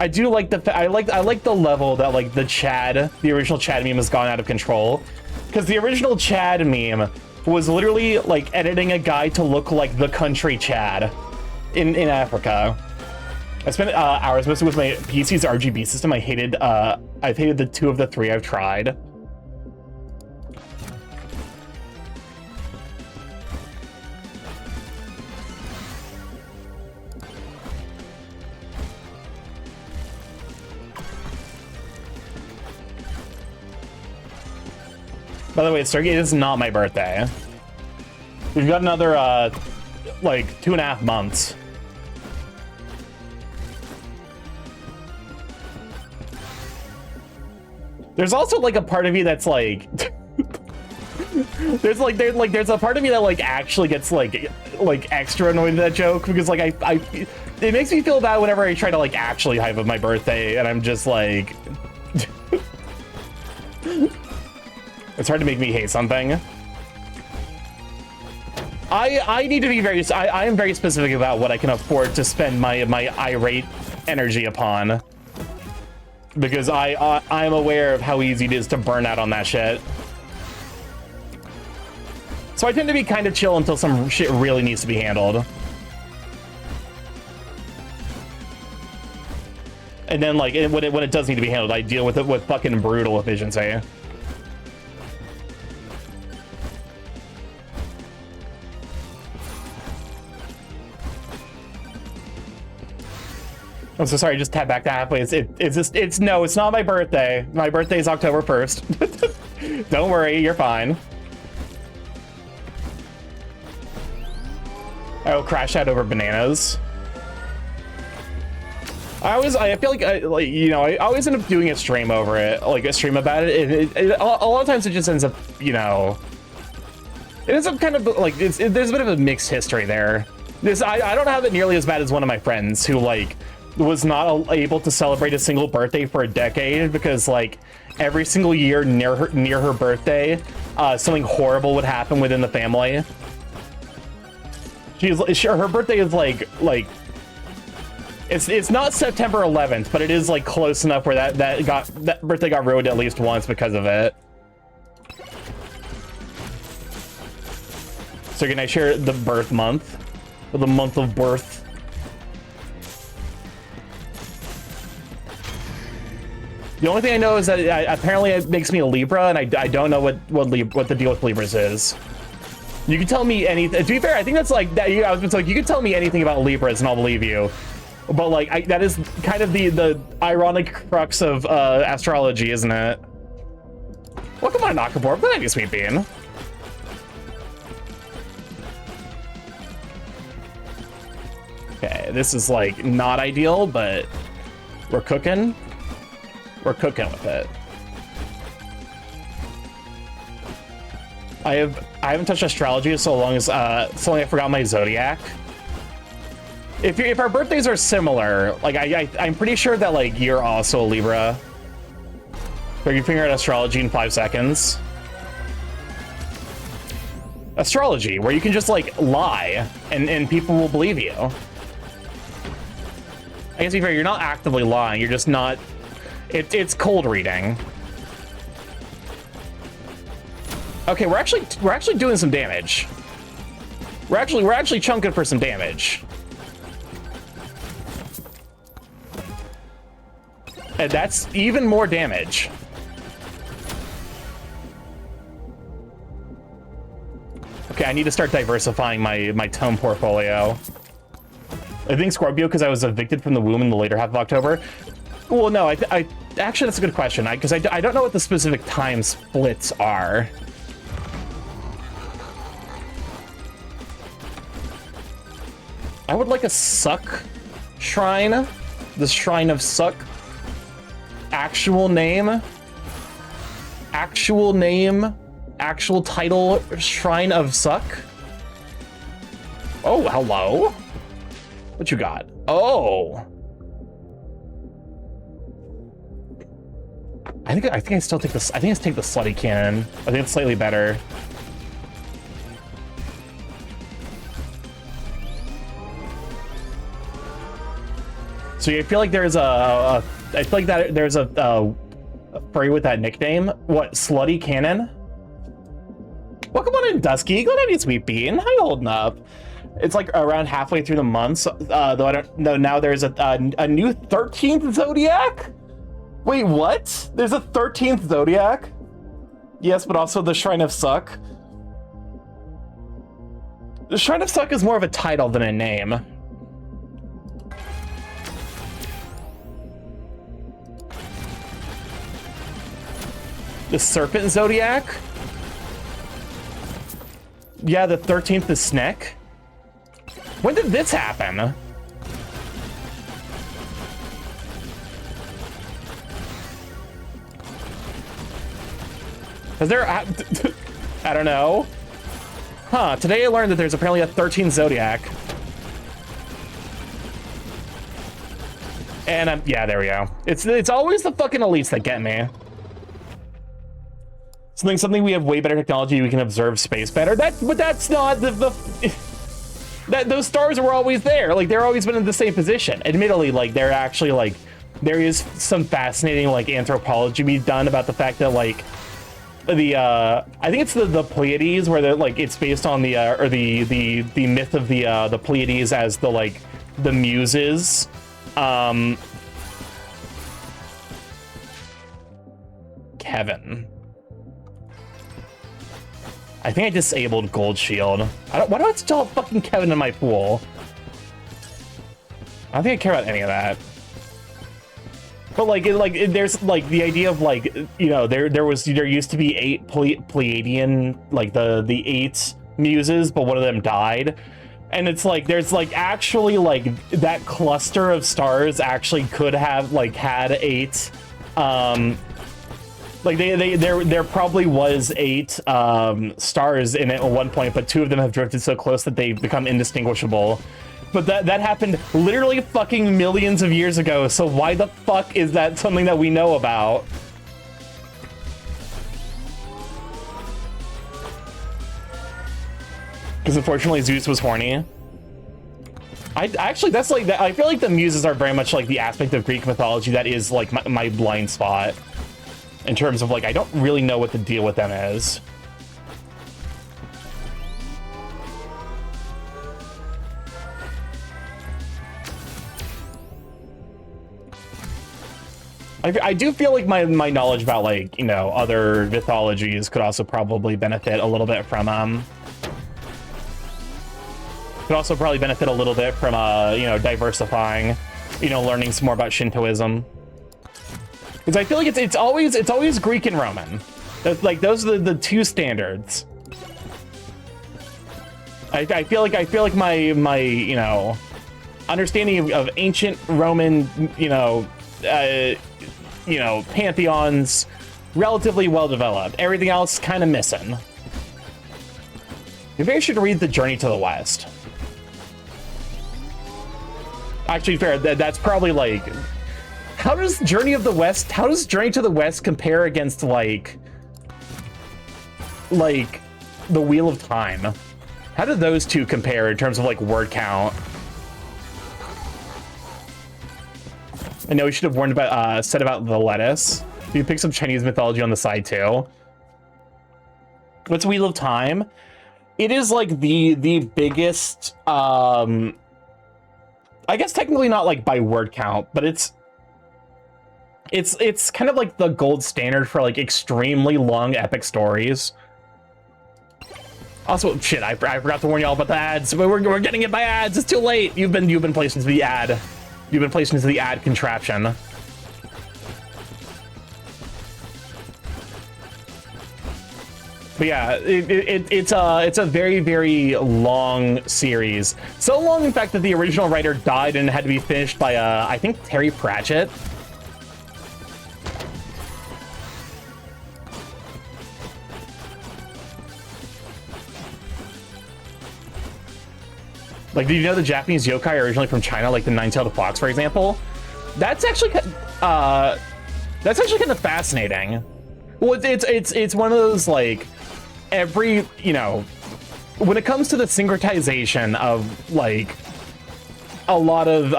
I do like I like the level that like the original Chad meme has gone out of control, because the original Chad meme was literally like editing a guy to look like the country Chad in Africa. I spent hours mostly with my PC's RGB system. I've hated the 2 of the 3 I've tried. By the way, Stargate is not my birthday. We've got another, like, 2.5 months. There's also, like, a part of you that's, like... there's a part of me that, like, actually gets, like extra annoyed at that joke, because, like, it makes me feel bad whenever I try to, like, actually hype up my birthday, and I'm just, like... It's hard to make me hate something. I need to be I am very specific about what I can afford to spend my irate energy upon, because I'm aware of how easy it is to burn out on that shit. So I tend to be kind of chill until some shit really needs to be handled. And then, like, when it does need to be handled, I deal with it with fucking brutal efficiency. I'm so sorry, just tap back to halfway. No, it's not my birthday. My birthday is October 1st. Don't worry, you're fine. I will crash out over bananas. I feel like, you know, I always end up doing a stream over it, like a stream about it. A lot of times it just ends up, you know, it ends up kind of like, there's a bit of a mixed history there. I don't have it nearly as bad as one of my friends who, like, was not able to celebrate a single birthday for a decade because like every single year near her birthday, something horrible would happen within the family. Her birthday is like it's not September 11th, but it is like close enough where that birthday got ruined at least once because of it. So can I share the birth month? Or the month of birth? The only thing I know is that apparently it makes me a Libra, and I don't know what the deal with Libras is. You can tell me anything. To be fair, I think that's like that. I was like, you can tell me anything about Libras, and I'll believe you. But like, that is kind of the ironic crux of astrology, isn't it? Welcome on, Nakamura. Good idea, sweet bean. Okay, this is like not ideal, but we're cooking. We're cooking with it. I haven't touched astrology so long as I forgot my zodiac. If our birthdays are similar, like I'm pretty sure that like you're also a Libra. So you can figure out astrology in 5 seconds. Astrology, where you can just like lie and people will believe you. I guess to be fair, you're not actively lying. You're just not. It's cold reading. Okay, we're actually doing some damage. We're actually chunking for some damage. And that's even more damage. Okay, I need to start diversifying my tome portfolio. I think Scorpio because I was evicted from the womb in the later half of October. Well, no, I actually that's a good question because I don't know what the specific time splits are. I would like a suck shrine. The Shrine of Suck. Actual name. Actual name. Actual title. Shrine of Suck. Oh, hello. What you got? Oh. I think I still take this. I think I take the Slutty Cannon. I think it's slightly better. So I feel like there's I feel like that there's a furry with that nickname. What, Slutty Cannon? Welcome on in, Dusky. Glad to have you, sweet bean. How you holding up? It's like around halfway through the month, though I don't know. Now there's a new 13th Zodiac. Wait, what? There's a 13th Zodiac? Yes, but also the Shrine of Suck. The Shrine of Suck is more of a title than a name. The Serpent Zodiac? Yeah, the 13th is Sneck. When did this happen? Is there... I don't know. Huh, today I learned that there's apparently a 13th Zodiac. And, yeah, there we go. It's always the fucking elites that get me. Something we have way better technology, we can observe space better. But that's not those stars were always there. Like, they're always been in the same position. Admittedly, like, they're actually, like, there is some fascinating, like, anthropology be done about the fact that, like, I think it's the Pleiades, where like it's based on the or the myth of the Pleiades as the like the muses. Kevin. I think I disabled Gold Shield. Why do I still have fucking Kevin in my pool? I don't think I care about any of that. But there's like the idea of like, you know, there used to be 8 Pleiadian, like the 8 muses, but one of them died. And it's like there's like actually like that cluster of stars actually could have like had 8 like there probably was 8 stars in it at one point, but 2 of them have drifted so close that they become indistinguishable. But that happened literally fucking millions of years ago, so why the fuck is that something that we know about? Because unfortunately Zeus was horny. I actually, that's like, I feel like the muses are very much like the aspect of Greek mythology that is like my blind spot. In terms of like, I don't really know what the deal with them is. I do feel like my knowledge about like, you know, other mythologies could also probably benefit a little bit from could also probably benefit a little bit from you know, diversifying, you know, learning some more about Shintoism. Because I feel like it's always Greek and Roman. That's like, those are the two standards. I feel like my you know, understanding of ancient Roman, you know, pantheons relatively well developed. Everything else kind of missing. Maybe I should read The Journey to the West. Actually, fair. That's probably like, how does Journey to the West compare against like the Wheel of Time? How do those two compare in terms of like word count? I know we should have warned about said about the lettuce. You pick some Chinese mythology on the side too. What's Wheel of Time? It is like the biggest, I guess technically not like by word count, but it's kind of like the gold standard for like extremely long epic stories. Also, shit, I forgot to warn y'all about the ads. We're getting it by ads. It's too late. You've been placed into the ad. You've been placed into the ad contraption. But yeah, it's a very, very long series. So long, in fact, that the original writer died and had to be finished by I think Terry Pratchett. Like, did you know the Japanese yokai are originally from China, like the nine-tailed fox, for example? That's actually kind of fascinating. Well, it's one of those like every, you know, when it comes to the syncretization of like a lot of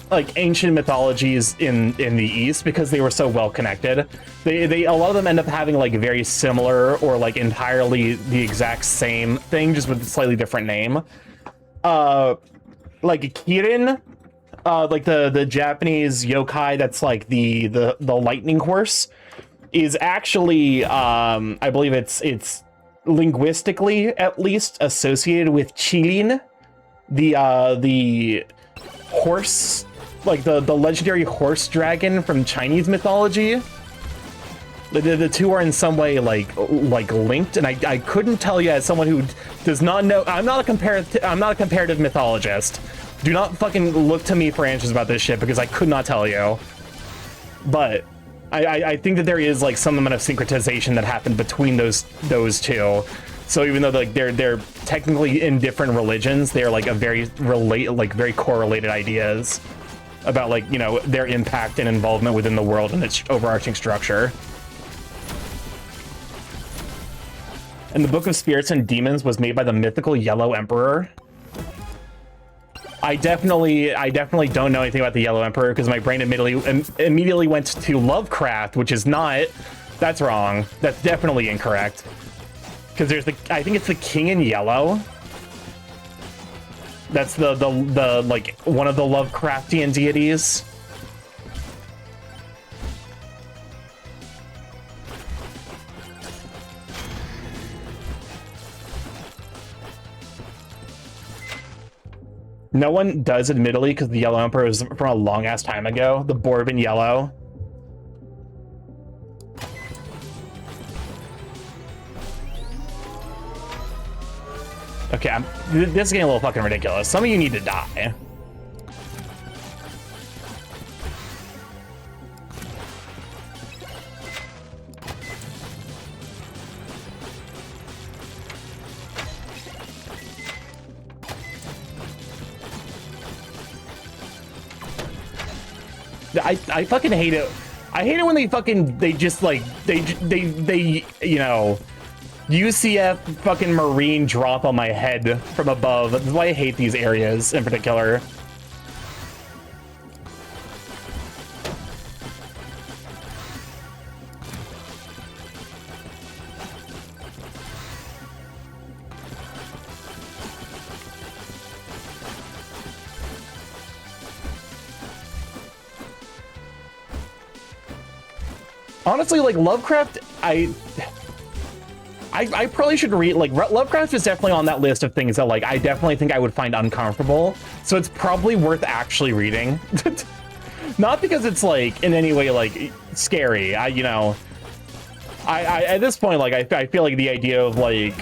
like ancient mythologies in the East, because they were so well connected, they a lot of them end up having like very similar or like entirely the exact same thing, just with a slightly different name. Like Kirin, like the Japanese yokai that's like the lightning horse, is actually I believe it's linguistically at least associated with Qilin, the horse, like the legendary horse dragon from Chinese mythology. The two are in some way like linked, and I couldn't tell you, as someone who does not know. I'm not a comparative mythologist. Do not fucking look to me for answers about this shit, because I could not tell you. But I think that there is like some amount of syncretization that happened between those two. So even though like they're technically in different religions, they're like very correlated ideas about, like, you know, their impact and involvement within the world and its overarching structure. And the Book of Spirits and Demons was made by the mythical Yellow Emperor. I definitely don't know anything about the Yellow Emperor, because my brain immediately went to Lovecraft, which is not. That's wrong. That's definitely incorrect. Because there's I think it's the King in Yellow. That's the like one of the Lovecraftian deities. No one does, admittedly, because the Yellow Emperor is from a long-ass time ago. The Bourbon Yellow. Okay, this is getting a little fucking ridiculous. Some of you need to die. I fucking hate it. I hate it when they just like they you know, UCF fucking Marine drop on my head from above. That's why I hate these areas in particular. Honestly, like Lovecraft, I probably should read, like, Lovecraft is definitely on that list of things that, like, I definitely think I would find uncomfortable. So it's probably worth actually reading. Not because it's, like, in any way, like, scary. You know, at this point, like, I feel like the idea of, like,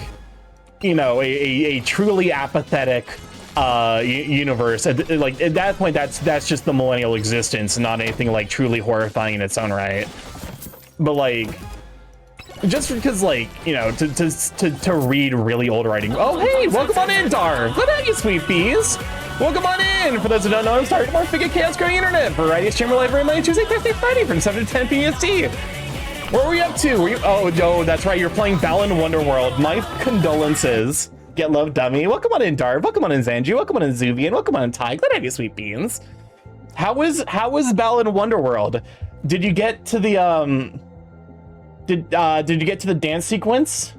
you know, a truly apathetic universe, like, at that point, that's just the millennial existence, not anything, like, truly horrifying in its own right. But, like, just because, like, you know, to read really old writing. Oh, hey, welcome on in, Dar. Good on you, sweet peas. Welcome on in. For those who don't know, I'm StarkyMorph, big chaos growing internet. Variety streamer live every Monday, Tuesday, Thursday, Friday from 7 to 10 PST. Where were you up to? Were you? Oh, no, that's right. You're playing Balan Wonderworld. My condolences. Get love, dummy. Welcome on in, Dar. Welcome on in, Zanju. Welcome on in, Zuvian. Welcome on in, Ty. Glad to have you, sweet beans. How was Balan Wonderworld? Did you get to the Did you get to the dance sequence?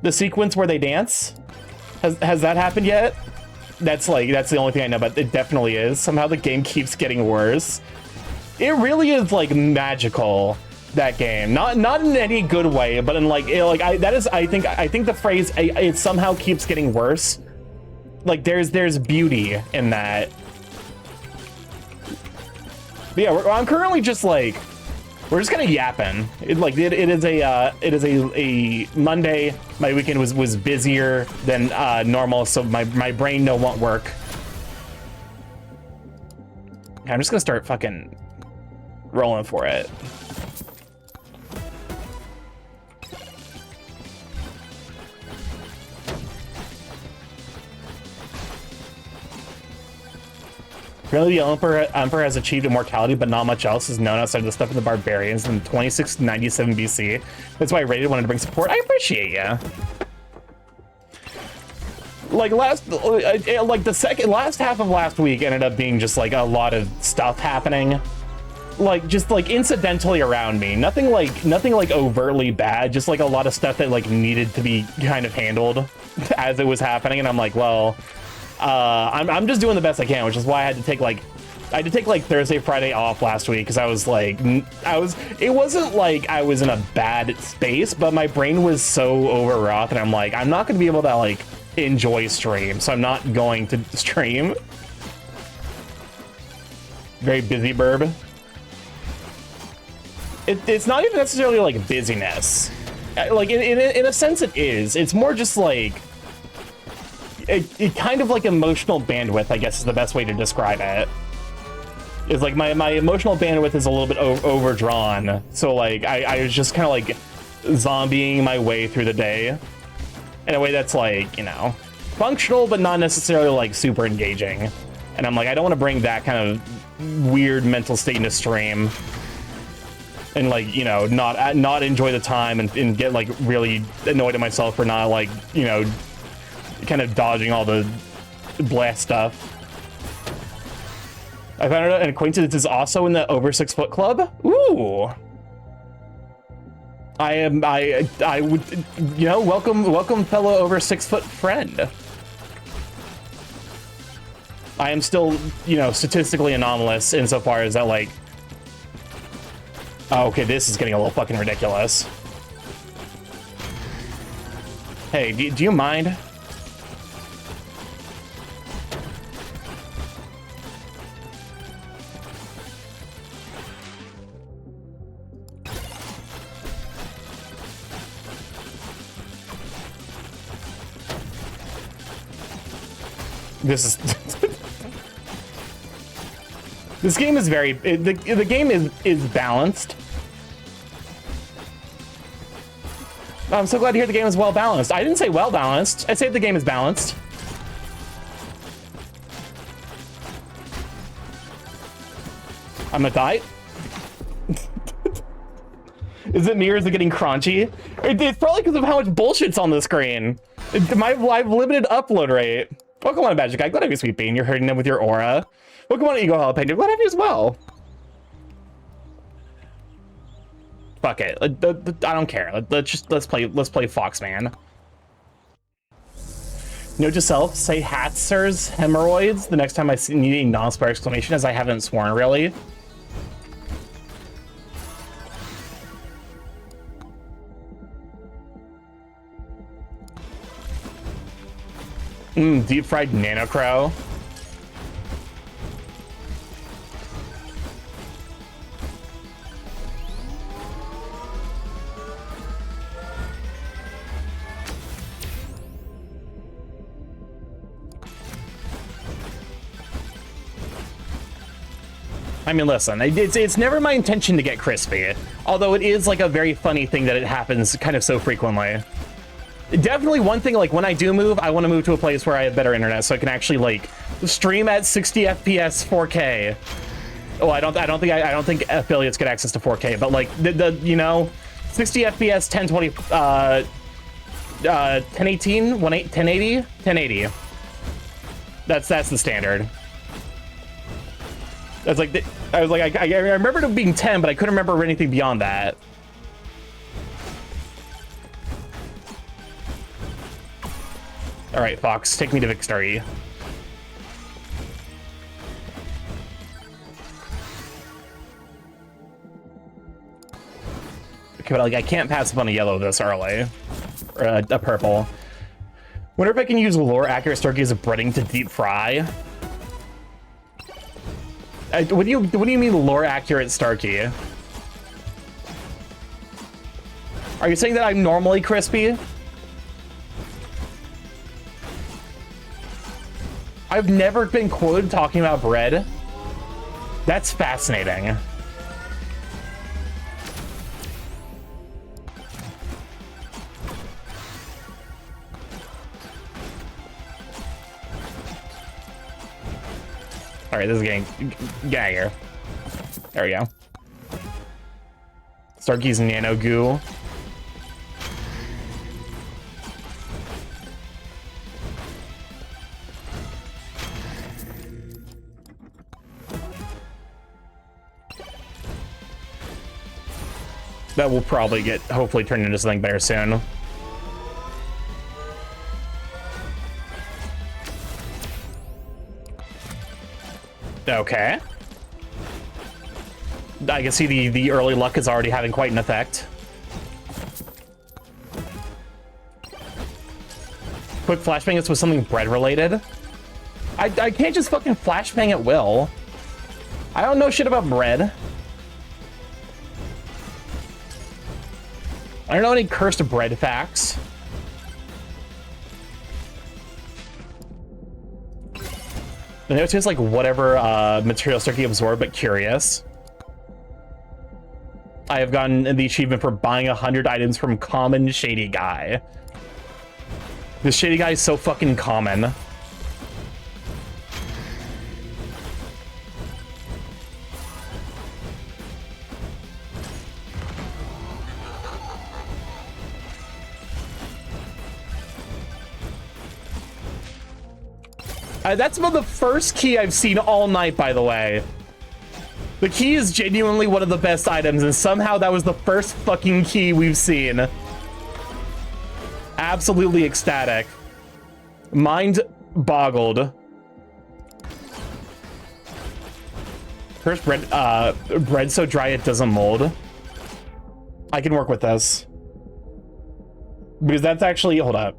The sequence where they dance? Has that happened yet? That's the only thing I know, but it definitely is. Somehow the game keeps getting worse. It really is like magical, that game. Not in any good way, but in like I think the phrase it somehow keeps getting worse. Like there's beauty in that. But yeah, I'm currently just like, we're just kind of yapping. It is a Monday. My weekend was busier than normal, so my brain won't work. I'm just gonna start fucking rolling for it. Apparently the Emperor has achieved immortality, but not much else is known outside of the stuff of the barbarians in 2697 BC. That's why I rated, wanted to bring support. I appreciate ya. Like last half of last week ended up being just like a lot of stuff happening. Like just like incidentally around me. Nothing like overtly bad, just like a lot of stuff that like needed to be kind of handled as it was happening, and I'm like, well, I'm just doing the best I can, which is why I had to take like Thursday, Friday off last week, because I was like, it wasn't like I was in a bad space, but my brain was so overwrought, and I'm like, I'm not going to be able to like enjoy stream, so I'm not going to stream. Very busy, burb. It's not even necessarily like busyness. Like in a sense it is. It's more just like, it kind of like emotional bandwidth, I guess is the best way to describe it. It's like my emotional bandwidth is a little bit overdrawn. So like I was just kind of like zombieing my way through the day in a way that's like, you know, functional, but not necessarily like super engaging. And I'm like, I don't want to bring that kind of weird mental state into stream and like, you know, not enjoy the time and get like really annoyed at myself for not like, you know, kind of dodging all the blast stuff. I found out an acquaintance is also in the over 6 foot club. Ooh. I would, you know, welcome fellow over 6 foot friend. I am still, you know, statistically anomalous insofar as that, like, oh, okay, this is getting a little fucking ridiculous. Hey, do you mind? This is this game is very the game is balanced. I'm so glad to hear the game is well balanced. I didn't say well balanced. I said the game is balanced. I'm gonna die. Is it me or is it getting crunchy? It's probably because of how much bullshit's on the screen. My limited upload rate. Welcome on, Magic Guy. Glad to have you, Sweet Bean. You're hurting them with your aura. Welcome on, Ego Jalapeno. Glad to have you as well. Fuck it. I don't care. Let's play Foxman. Note to self: say Hatzer's hemorrhoids the next time I need a non-spare exclamation, as I haven't sworn really. Deep fried nano crow. I mean, listen, it's never my intention to get crispy, although it is like a very funny thing that it happens kind of so frequently. Definitely one thing, like when I do move, I want to move to a place where I have better internet so I can actually like stream at 60 FPS 4K. Oh, I don't think affiliates get access to 4K, but like the you know, 60 FPS 1020 1018 1080. That's the standard. That's like I was like I remembered it being 10, but I couldn't remember anything beyond that. All right, Fox, take me to victory. Okay, but like I can't pass up on a yellow this early, or a purple. Wonder if I can use lore accurate Starky as a breading to deep fry. What do you mean lore accurate Starky? Are you saying that I'm normally crispy? I've never been quoted talking about bread. That's fascinating. All right, this is getting get out of here. There we go. Starky's nano goo. That will probably get hopefully turned into something better soon. Okay. I can see the early luck is already having quite an effect. Quick flashbang this with something bread related. I can't just fucking flashbang at will. I don't know shit about bread. I don't know any cursed bread facts. And it tastes like whatever material Starky absorbed, but curious. I have gotten the achievement for buying 100 items from common shady guy. This shady guy is so fucking common. That's about the first key I've seen all night, by the way. The key is genuinely one of the best items, and somehow that was the first fucking key we've seen. Absolutely ecstatic. Mind boggled. First bread so dry it doesn't mold. I can work with this. Because that's actually, hold up.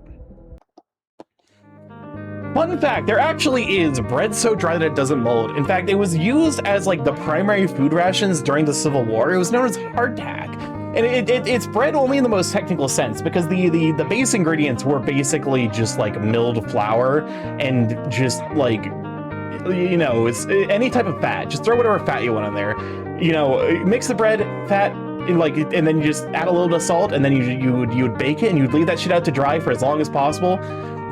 Fun fact, there actually is bread so dry that it doesn't mold. In fact, it was used as like the primary food rations during the Civil War. It was known as hardtack. And it's bread only in the most technical sense, because the base ingredients were basically just like milled flour and just like, you know, it's any type of fat. Just throw whatever fat you want in there. You know, mix the bread, fat, and then you just add a little bit of salt, and then you would bake it, and you'd leave that shit out to dry for as long as possible.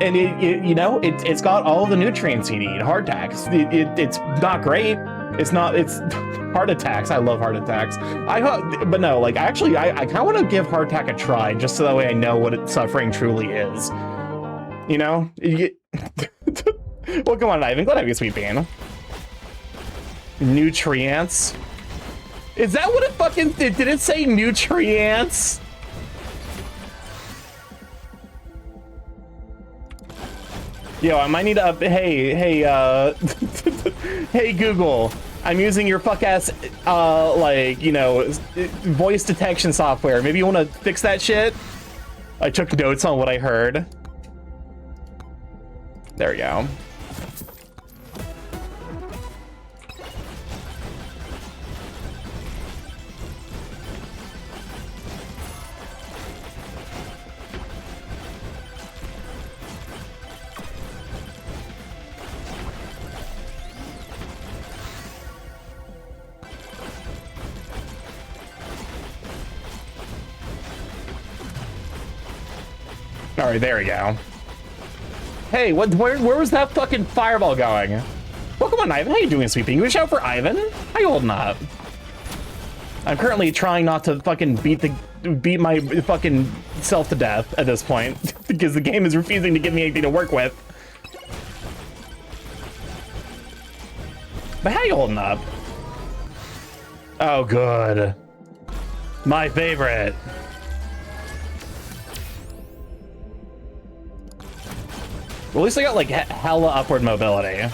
And you know, it's got all the nutrients you need. Hardtack. It's not great, It's not, it's heart attacks. I love heart attacks. But no, like, actually, I kind of want to give heart attack a try, just so that way I know what suffering truly is. You know? Well, come on, Ivan. Glad to have you, sweet bean. Nutrients. Is that what it fucking did? Did it say nutrients? Yo, I might need to hey, hey Google, I'm using your fuck-ass, like, you know, voice detection software. Maybe you want to fix that shit? I took notes on what I heard. There we go. All right, there we go. Hey, where was that fucking fireball going? Welcome on, Ivan. How you doing, sweeping? You wish out for Ivan? How you holding up? I'm currently trying not to fucking beat my fucking self to death at this point because the game is refusing to give me anything to work with. But how you holding up? Oh, good. My favorite. Well, at least I got, like, hella upward mobility.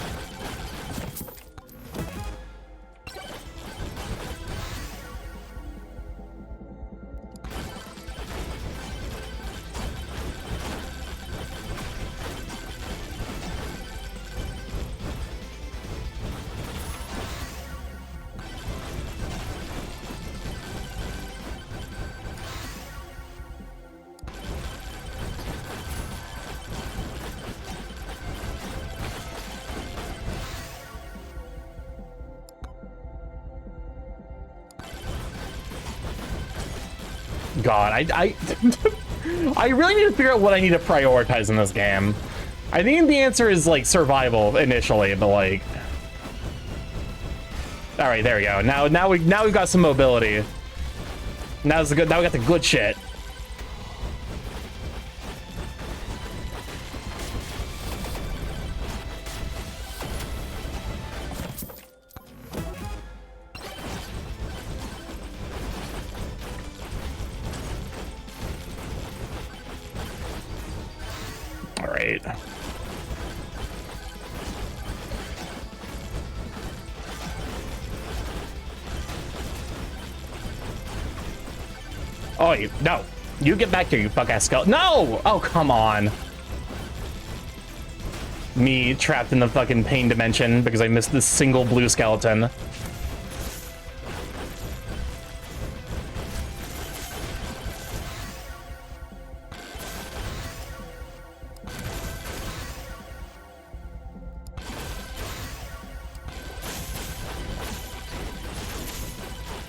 God, I really need to figure out what I need to prioritize in this game. I think the answer is like survival initially, but like, all right, there we go. Now we've got some mobility. Now we got the good shit. Oh, no. You get back here, you fuck-ass skeleton. No! Oh, come on. Me trapped in the fucking pain dimension because I missed this single blue skeleton.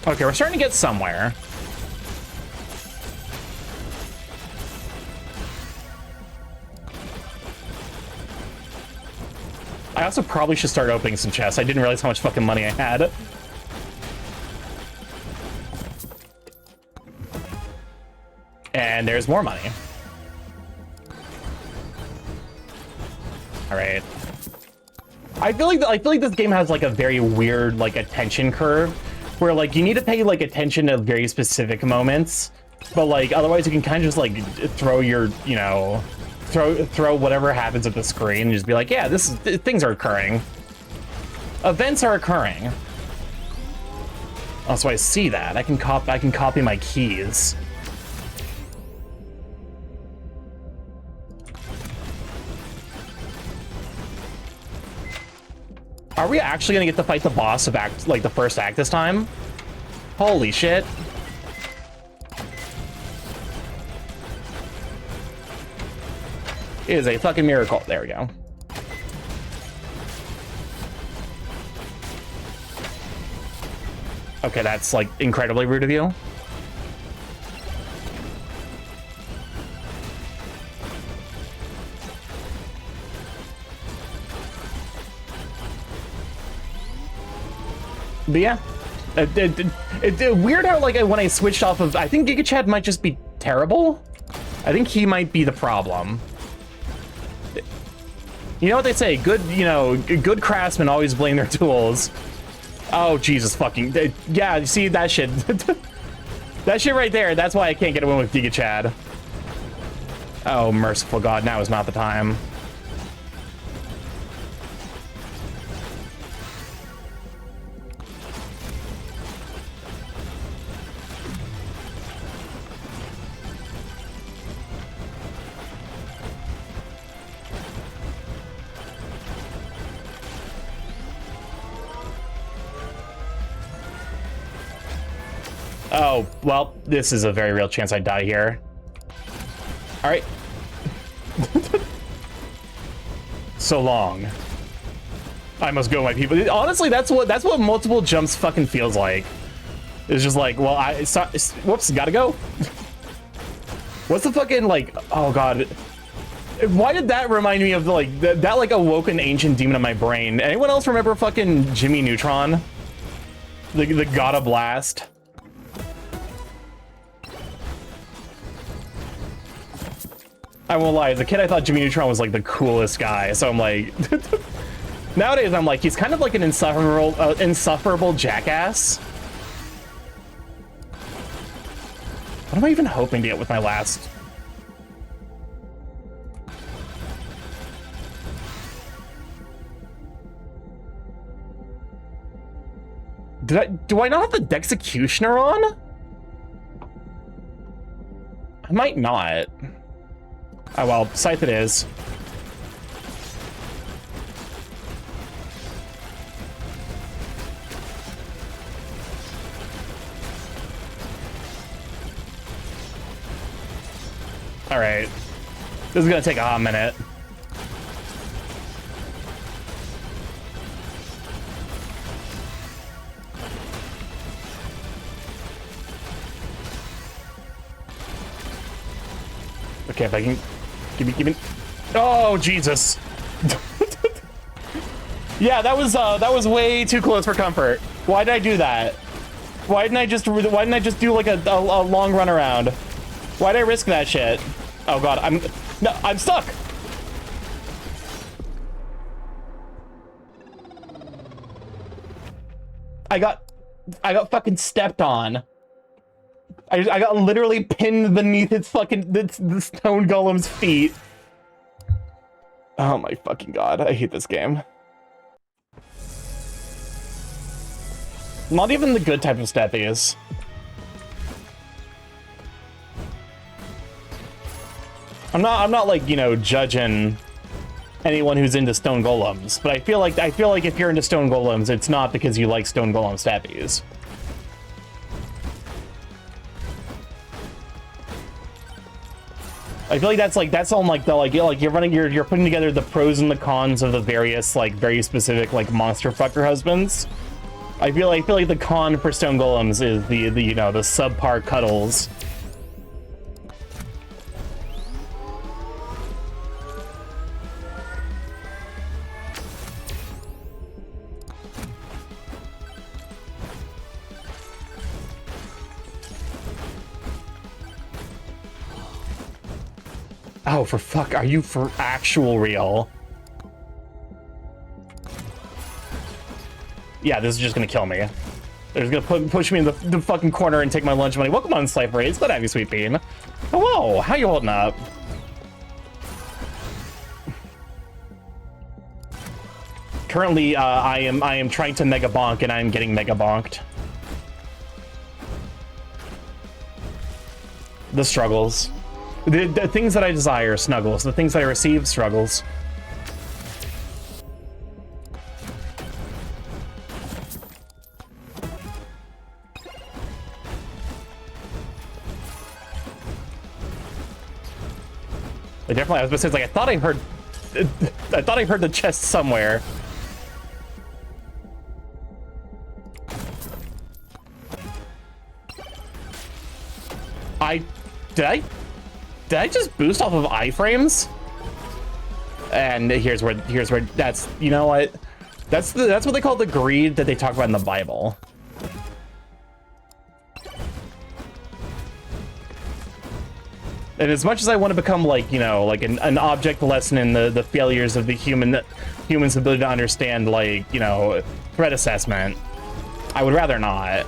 Okay, we're starting to get somewhere. I also probably should start opening some chests. I didn't realize how much fucking money I had. And there's more money. All right. I feel like this game has like a very weird like attention curve, where like you need to pay like attention to very specific moments, but like otherwise you can kind of just like throw your, you know, throw whatever happens at the screen and just be like, yeah, things are occurring. Events are occurring. Oh, so I see that. I can copy my keys. Are we actually gonna get to fight the boss of the first act this time? Holy shit. It is a fucking miracle. There we go. Okay, that's like incredibly rude of you. But yeah, it's weird how like when I switched off of, I think Giga Chad might just be terrible. I think he might be the problem. You know what they say? Good, good craftsmen always blame their tools. Oh Jesus fucking yeah! You see that shit? That shit right there. That's why I can't get a win with Giga Chad. Oh merciful God! Now is not the time. Oh, well, this is a very real chance I die here. All right. So long. I must go, my people. Honestly, that's what multiple jumps fucking feels like. It's just like, well, whoops, gotta go. What's the fucking, like, oh God. Why did that remind me of, like, that like, awoken ancient demon in my brain? Anyone else remember fucking Jimmy Neutron? The God of Blast? I won't lie, as a kid I thought Jimmy Neutron was like the coolest guy, so I'm like... Nowadays I'm like, he's kind of like an insufferable jackass. What am I even hoping to get with my last... Do I not have the Dexecutioner on? I might not. Oh well, Scythe it is. All right, this is gonna take a hot minute. Okay, if I can give me. Oh Jesus! Yeah, that was way too close for comfort. Why did I do that? Why didn't I just do like a long run around? Why did I risk that shit? Oh God, I'm stuck. I got fucking stepped on. I got literally pinned beneath its fucking the stone golem's feet. Oh my fucking God, I hate this game. Not even the good type of steppies. I'm not like, judging anyone who's into stone golems, but I feel like if you're into stone golems, it's not because you like stone golem steppies. I feel like that's on like you're putting together the pros and the cons of the various like very specific like monster fucker husbands. I feel like the con for stone golems is the the subpar cuddles. Oh, for fuck, are you for actual real? Yeah, this is just gonna kill me. They're just gonna push me in the fucking corner and take my lunch money. Welcome on, Slifer. It's glad to have you, Sweet Bean. Hello, how you holding up? Currently, I am trying to MegaBonk and I am getting MegaBonked. The struggles. The things that I desire, snuggles. The things that I receive, struggles. Definitely, I was gonna say, it's like, I thought I heard the chest somewhere. Did I just boost off of iframes? And here's where that's, you know what? That's what they call the greed that they talk about in the Bible. And as much as I want to become like, you know, like an object lesson in the failures of the human's ability to understand, like, you know, threat assessment, I would rather not.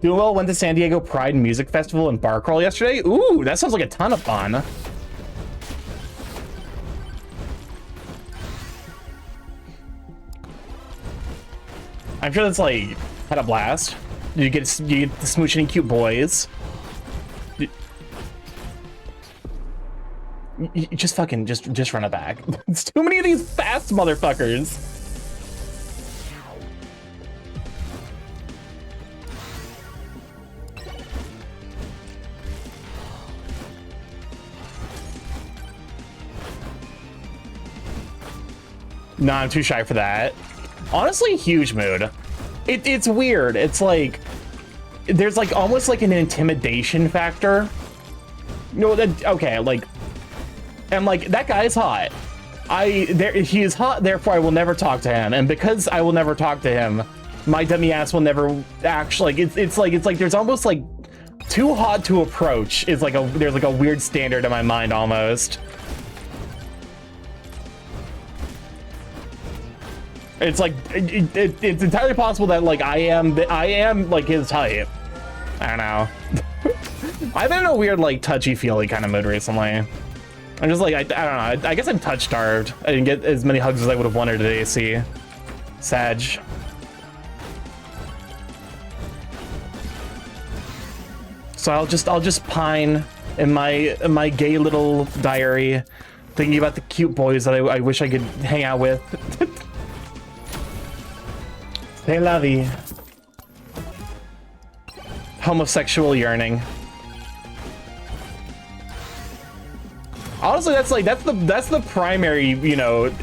Doing well, went to San Diego Pride Music Festival and bar crawl yesterday. Ooh, that sounds like a ton of fun. I'm sure that's like had a blast. You get to smooch any cute boys. You just fucking just run it back. It's too many of these fast motherfuckers. No, I'm too shy for that. Honestly, huge mood. It's weird. It's like there's like almost like an intimidation factor. No, that okay, like, and like that guy is hot. He is hot, therefore I will never talk to him. And because I will never talk to him, my dummy ass will never actually. Like, it's like there's almost like too hot to approach. Is like there's like a weird standard in my mind almost. It's like it's entirely possible that like I am like his type. I don't know. I've been in a weird like touchy-feely kind of mood recently. I'm just like I don't know. I guess I'm touch starved. I didn't get as many hugs as I would have wanted at AC. Sag. So I'll just pine in my gay little diary, thinking about the cute boys that I wish I could hang out with. C'est la vie. Homosexual yearning. Honestly, that's the primary, you know,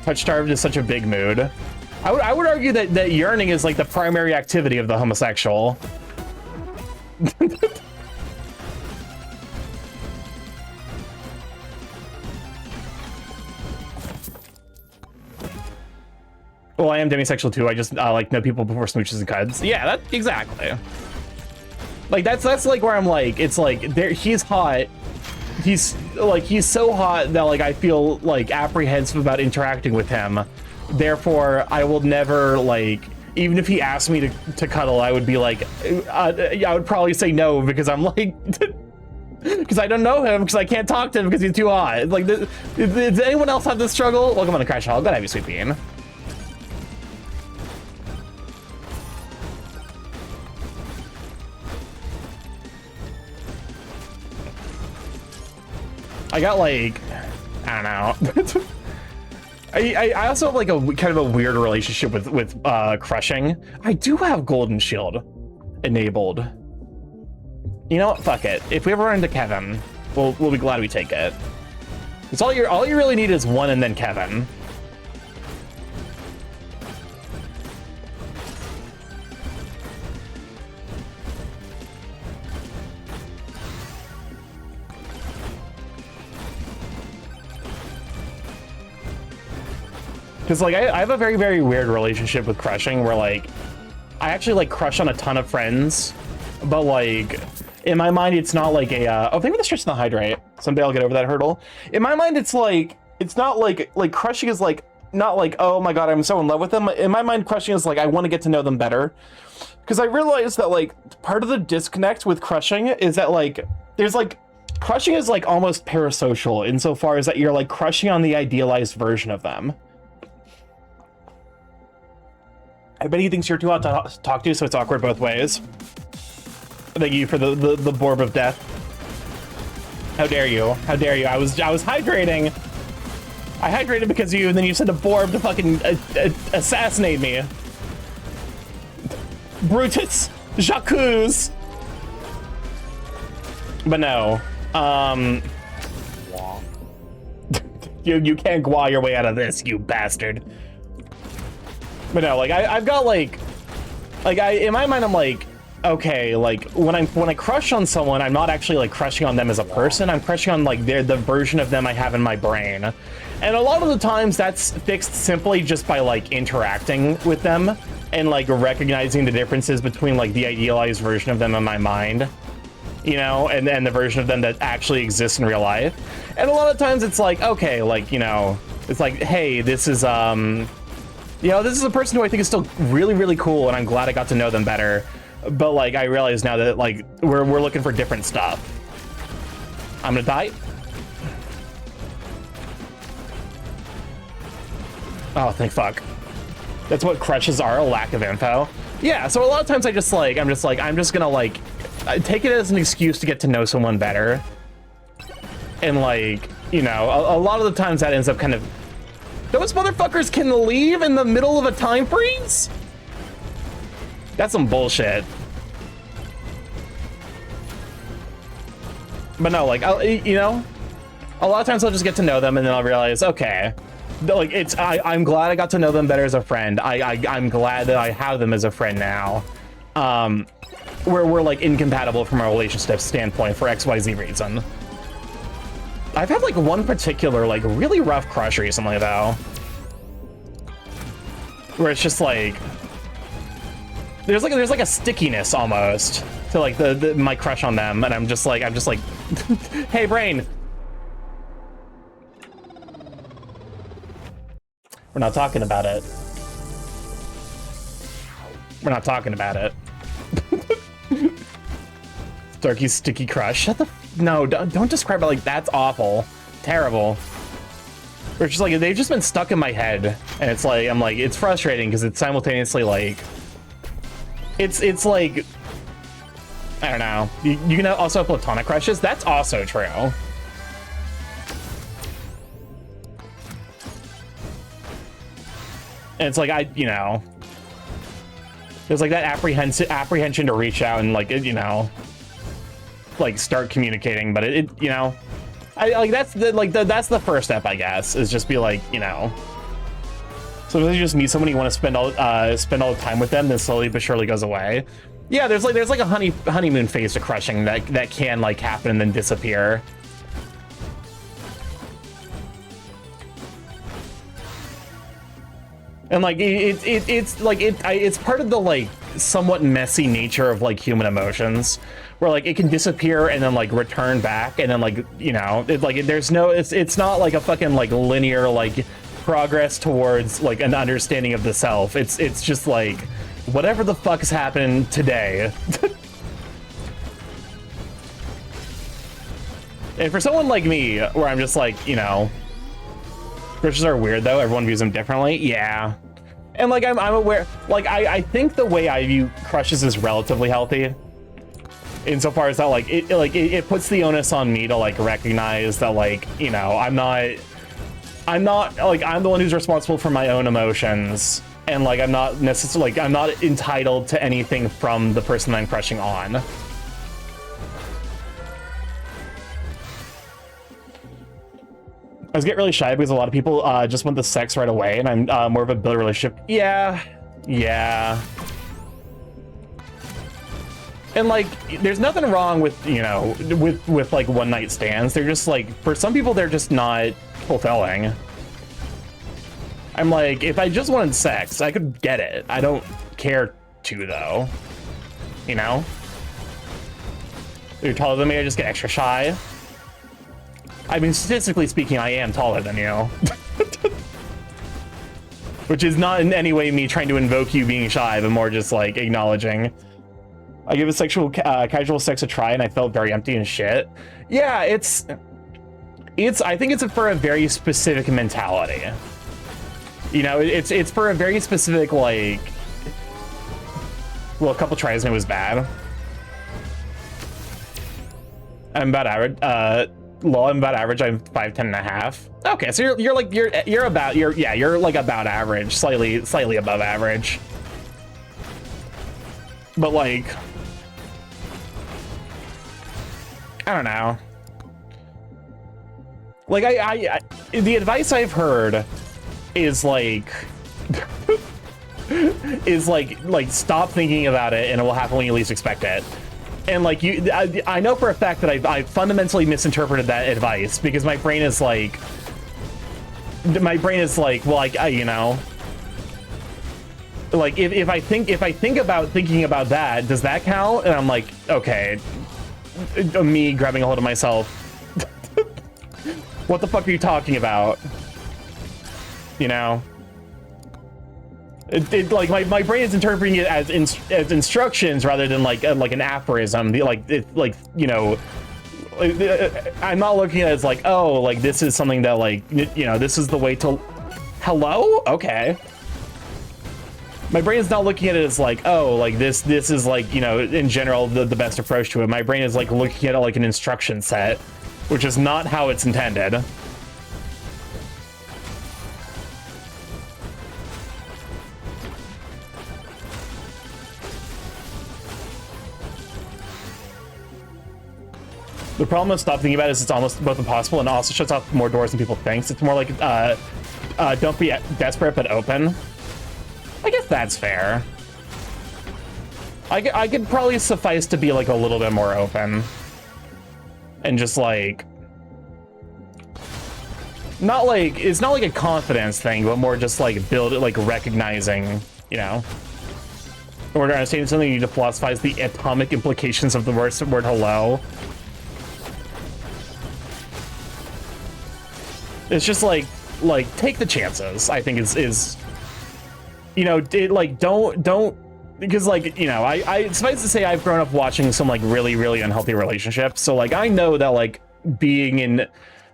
touch starved is such a big mood. I would argue that yearning is like the primary activity of the homosexual. Well, I am demisexual too. I just like know people before smooches and cuds. Yeah, that exactly. Like that's like where I'm like, it's like there he's hot. He's so hot that like I feel like apprehensive about interacting with him. Therefore, I will never like, even if he asked me to cuddle, I would be like, I would probably say no because I'm like, because I don't know him, because I can't talk to him because he's too hot. Like, does anyone else have this struggle? Welcome on the Crash Hall. Glad to have you, Sweet Bean. I got like, I don't know. I also have like a kind of a weird relationship with crushing. I do have Golden Shield enabled. You know what? Fuck it. If we ever run into Kevin, we'll be glad we take it. It's all you really need is one and then Kevin. Because like I have a very, very weird relationship with crushing where like I actually like crush on a ton of friends, but like in my mind it's not like a oh, maybe that's just not hydrate. Someday I'll get over that hurdle. In my mind it's like it's not like crushing is like not like, oh my god, I'm so in love with them. In my mind, crushing is like I want to get to know them better. Because I realized that like part of the disconnect with crushing is that like there's like crushing is like almost parasocial insofar as that you're like crushing on the idealized version of them. I bet he thinks you're too hot to talk to, so it's awkward both ways. Thank you for the Borb of Death. How dare you? How dare you? I was hydrating. I hydrated because of you, and then you sent a Borb to fucking assassinate me. Brutus, Jacques. But no, you can't gua your way out of this, you bastard. But no, like I've got like in my mind I'm like okay, like when I crush on someone, I'm not actually like crushing on them as a person. I'm crushing on like the version of them I have in my brain. And a lot of the times that's fixed simply just by like interacting with them and like recognizing the differences between like the idealized version of them in my mind, you know, and the version of them that actually exists in real life. And a lot of times it's like, okay, like, you know, it's like, hey, this is you know, this is a person who I think is still really, really cool, and I'm glad I got to know them better. But like, I realize now that like we're looking for different stuff. I'm gonna die. Oh, thank fuck. That's what crushes are, a lack of info. Yeah, so a lot of times I'm just gonna like take it as an excuse to get to know someone better. And like, you know, a lot of the times that ends up kind of, those motherfuckers can leave in the middle of a time freeze? That's some bullshit. But no, like, you know, a lot of times I'll just get to know them and then I'll realize, okay, like I'm glad I got to know them better as a friend. I'm glad that I have them as a friend now. We're like incompatible from a relationship standpoint for XYZ reason. I've had like one particular like really rough crush recently though, where it's just like there's like a stickiness almost to like my crush on them, and I'm just like hey brain, we're not talking about it. We're not talking about it. Starky's sticky crush. Shut the no, don't describe it like that's awful, terrible. We're just like, they've just been stuck in my head, and it's like, I'm like, it's frustrating because it's simultaneously like, it's like, I don't know. You can also have platonic crushes. That's also true. And it's like, you know, there's like that apprehension to reach out and like, you know, like start communicating, but it you know, I like that's the first step, I guess, is just be like, you know, so if you just meet someone you want to spend all the time with them, then slowly but surely goes away. Yeah, there's like a honeymoon phase to crushing that can like happen and then disappear. And like it's part of the like somewhat messy nature of like human emotions, where like it can disappear and then like return back, and then like, you know, it's not like a fucking like linear like progress towards like an understanding of the self. It's just like whatever the fuck is happening today. And for someone like me, where I'm just like, you know, crushes are weird though, everyone views them differently. Yeah. And like I'm aware, like I think the way I view crushes is relatively healthy, insofar as that like it puts the onus on me to like recognize that, like, you know, I'm not like, I'm the one who's responsible for my own emotions, and like I'm not necessarily like, I'm not entitled to anything from the person that I'm crushing on. I just get really shy because a lot of people just want the sex right away, and I'm more of a build relationship. Yeah. And like, there's nothing wrong with, you know, with like one night stands. They're just like, for some people, they're just not fulfilling. I'm like, if I just wanted sex, I could get it. I don't care to though, you know? You're taller than me, I just get extra shy. I mean, statistically speaking, I am taller than you. Which is not in any way me trying to invoke you being shy, but more just like acknowledging. I give a casual sex a try and I felt very empty and shit. Yeah, I think it's for a very specific mentality. You know, it's for a very specific, like, well, a couple tries and it was bad. I'm about average. I'm about average. I'm 5'10" and a half. Okay, so you're like about average, slightly above average. But like, I don't know. Like the advice I've heard is like is like stop thinking about it and it will happen when you least expect it. And like I know for a fact that I fundamentally misinterpreted that advice because my brain is like, well, like you know, like if I think about thinking about that, does that count? And I'm like, okay, me grabbing a hold of myself. What the fuck are you talking about? You know, it like my brain is interpreting it as instructions rather than like an aphorism. Like you know, I'm not looking at it as like, oh, like this is something that like you know, this is the way to. Hello? Okay. My brain is not looking at it as like, oh, like this is like, you know, in general the best approach to it. My brain is like looking at it like an instruction set, which is not how it's intended. The problem with stop thinking about it is it's almost both impossible and also shuts off more doors than people think. It's more like, don't be desperate, but open. I guess that's fair. I could probably suffice to be like a little bit more open. And just like... Not like, it's not like a confidence thing, but more just like build it, like recognizing, you know. In order to understand something, you need to philosophize the atomic implications of the word hello. It's just like take the chances. I think is you know, like don't because like, you know, I suffice to say I've grown up watching some like really unhealthy relationships. So like I know that like being in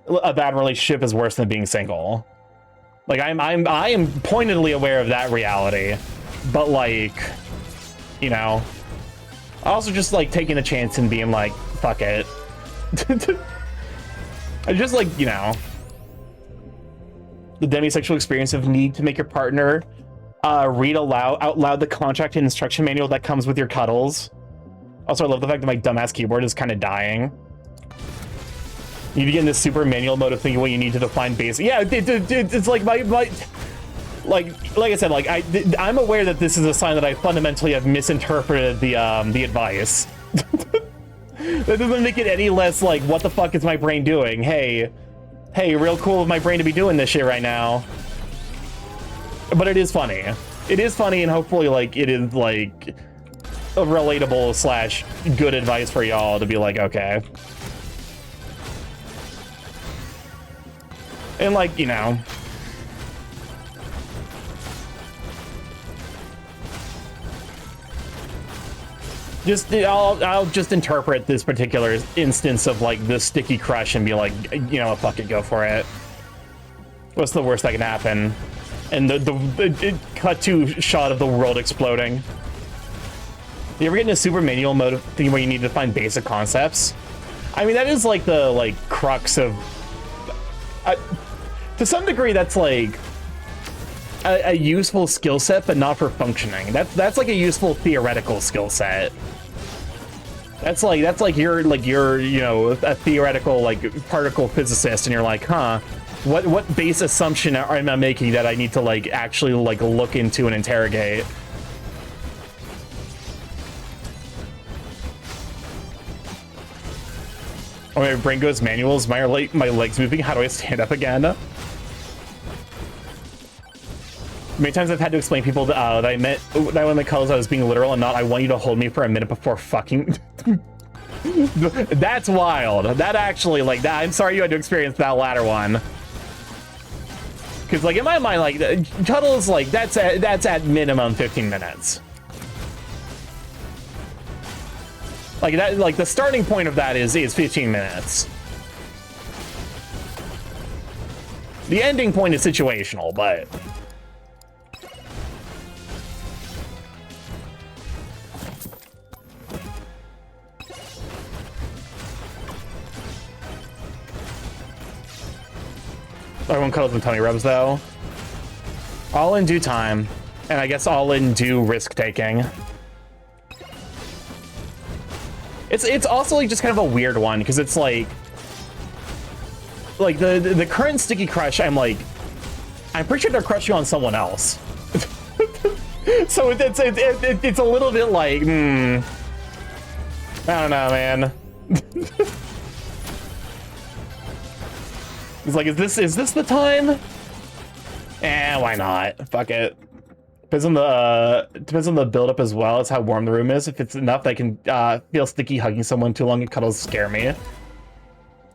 a bad relationship is worse than being single. Like I am pointedly aware of that reality. But like, you know, also just like taking a chance and being like, fuck it. I just like, you know, the demisexual experience of need to make your partner read out loud the contract and instruction manual that comes with your cuddles. Also, I love the fact that my dumbass keyboard is kind of dying. You need to get in this super manual mode of thinking what you need to define basic. Yeah, it's like my like I said, like I'm aware that this is a sign that I fundamentally have misinterpreted the advice. That doesn't make it any less like, what the fuck is my brain doing? Hey, real cool of my brain to be doing this shit right now. But it is funny. It is funny, and hopefully, like, it is, like, a relatable / good advice for y'all to be like, okay. And, like, you know. I'll just interpret this particular instance of, like, the sticky crush and be like, you know, fuck it, go for it. What's the worst that can happen? And the cut to shot of the world exploding. You ever get in a super manual mode of thing where you need to find basic concepts? I mean, that is like the like crux of... to some degree, that's like a useful skill set, but not for functioning. That's like a useful theoretical skill set. That's like you're you know, a theoretical like particle physicist, and you're like, huh, what base assumption am I making that I need to like actually like look into and interrogate? Oh, my brain goes manuals. My legs moving. How do I stand up again? Many times I've had to explain to people that I meant that when the colors I was being literal and not I want you to hold me for a minute before fucking. That's wild. That actually, like, that, I'm sorry you had to experience that latter one. Because, like, in my mind, like, cuddles, like, that's at minimum 15 minutes. Like, that, like, the starting point of that is 15 minutes. The ending point is situational, but... Everyone cuddles and tummy rubs, though. All in due time, and I guess all in due risk-taking. It's also like just kind of a weird one, because it's like the current sticky crush, I'm pretty sure they're crushing on someone else. So it's a little bit like, I don't know, man. It's like, is this the time? Why not? Fuck it. Depends on the build-up as well as how warm the room is. If it's enough that I can feel sticky hugging someone too long and cuddles scare me.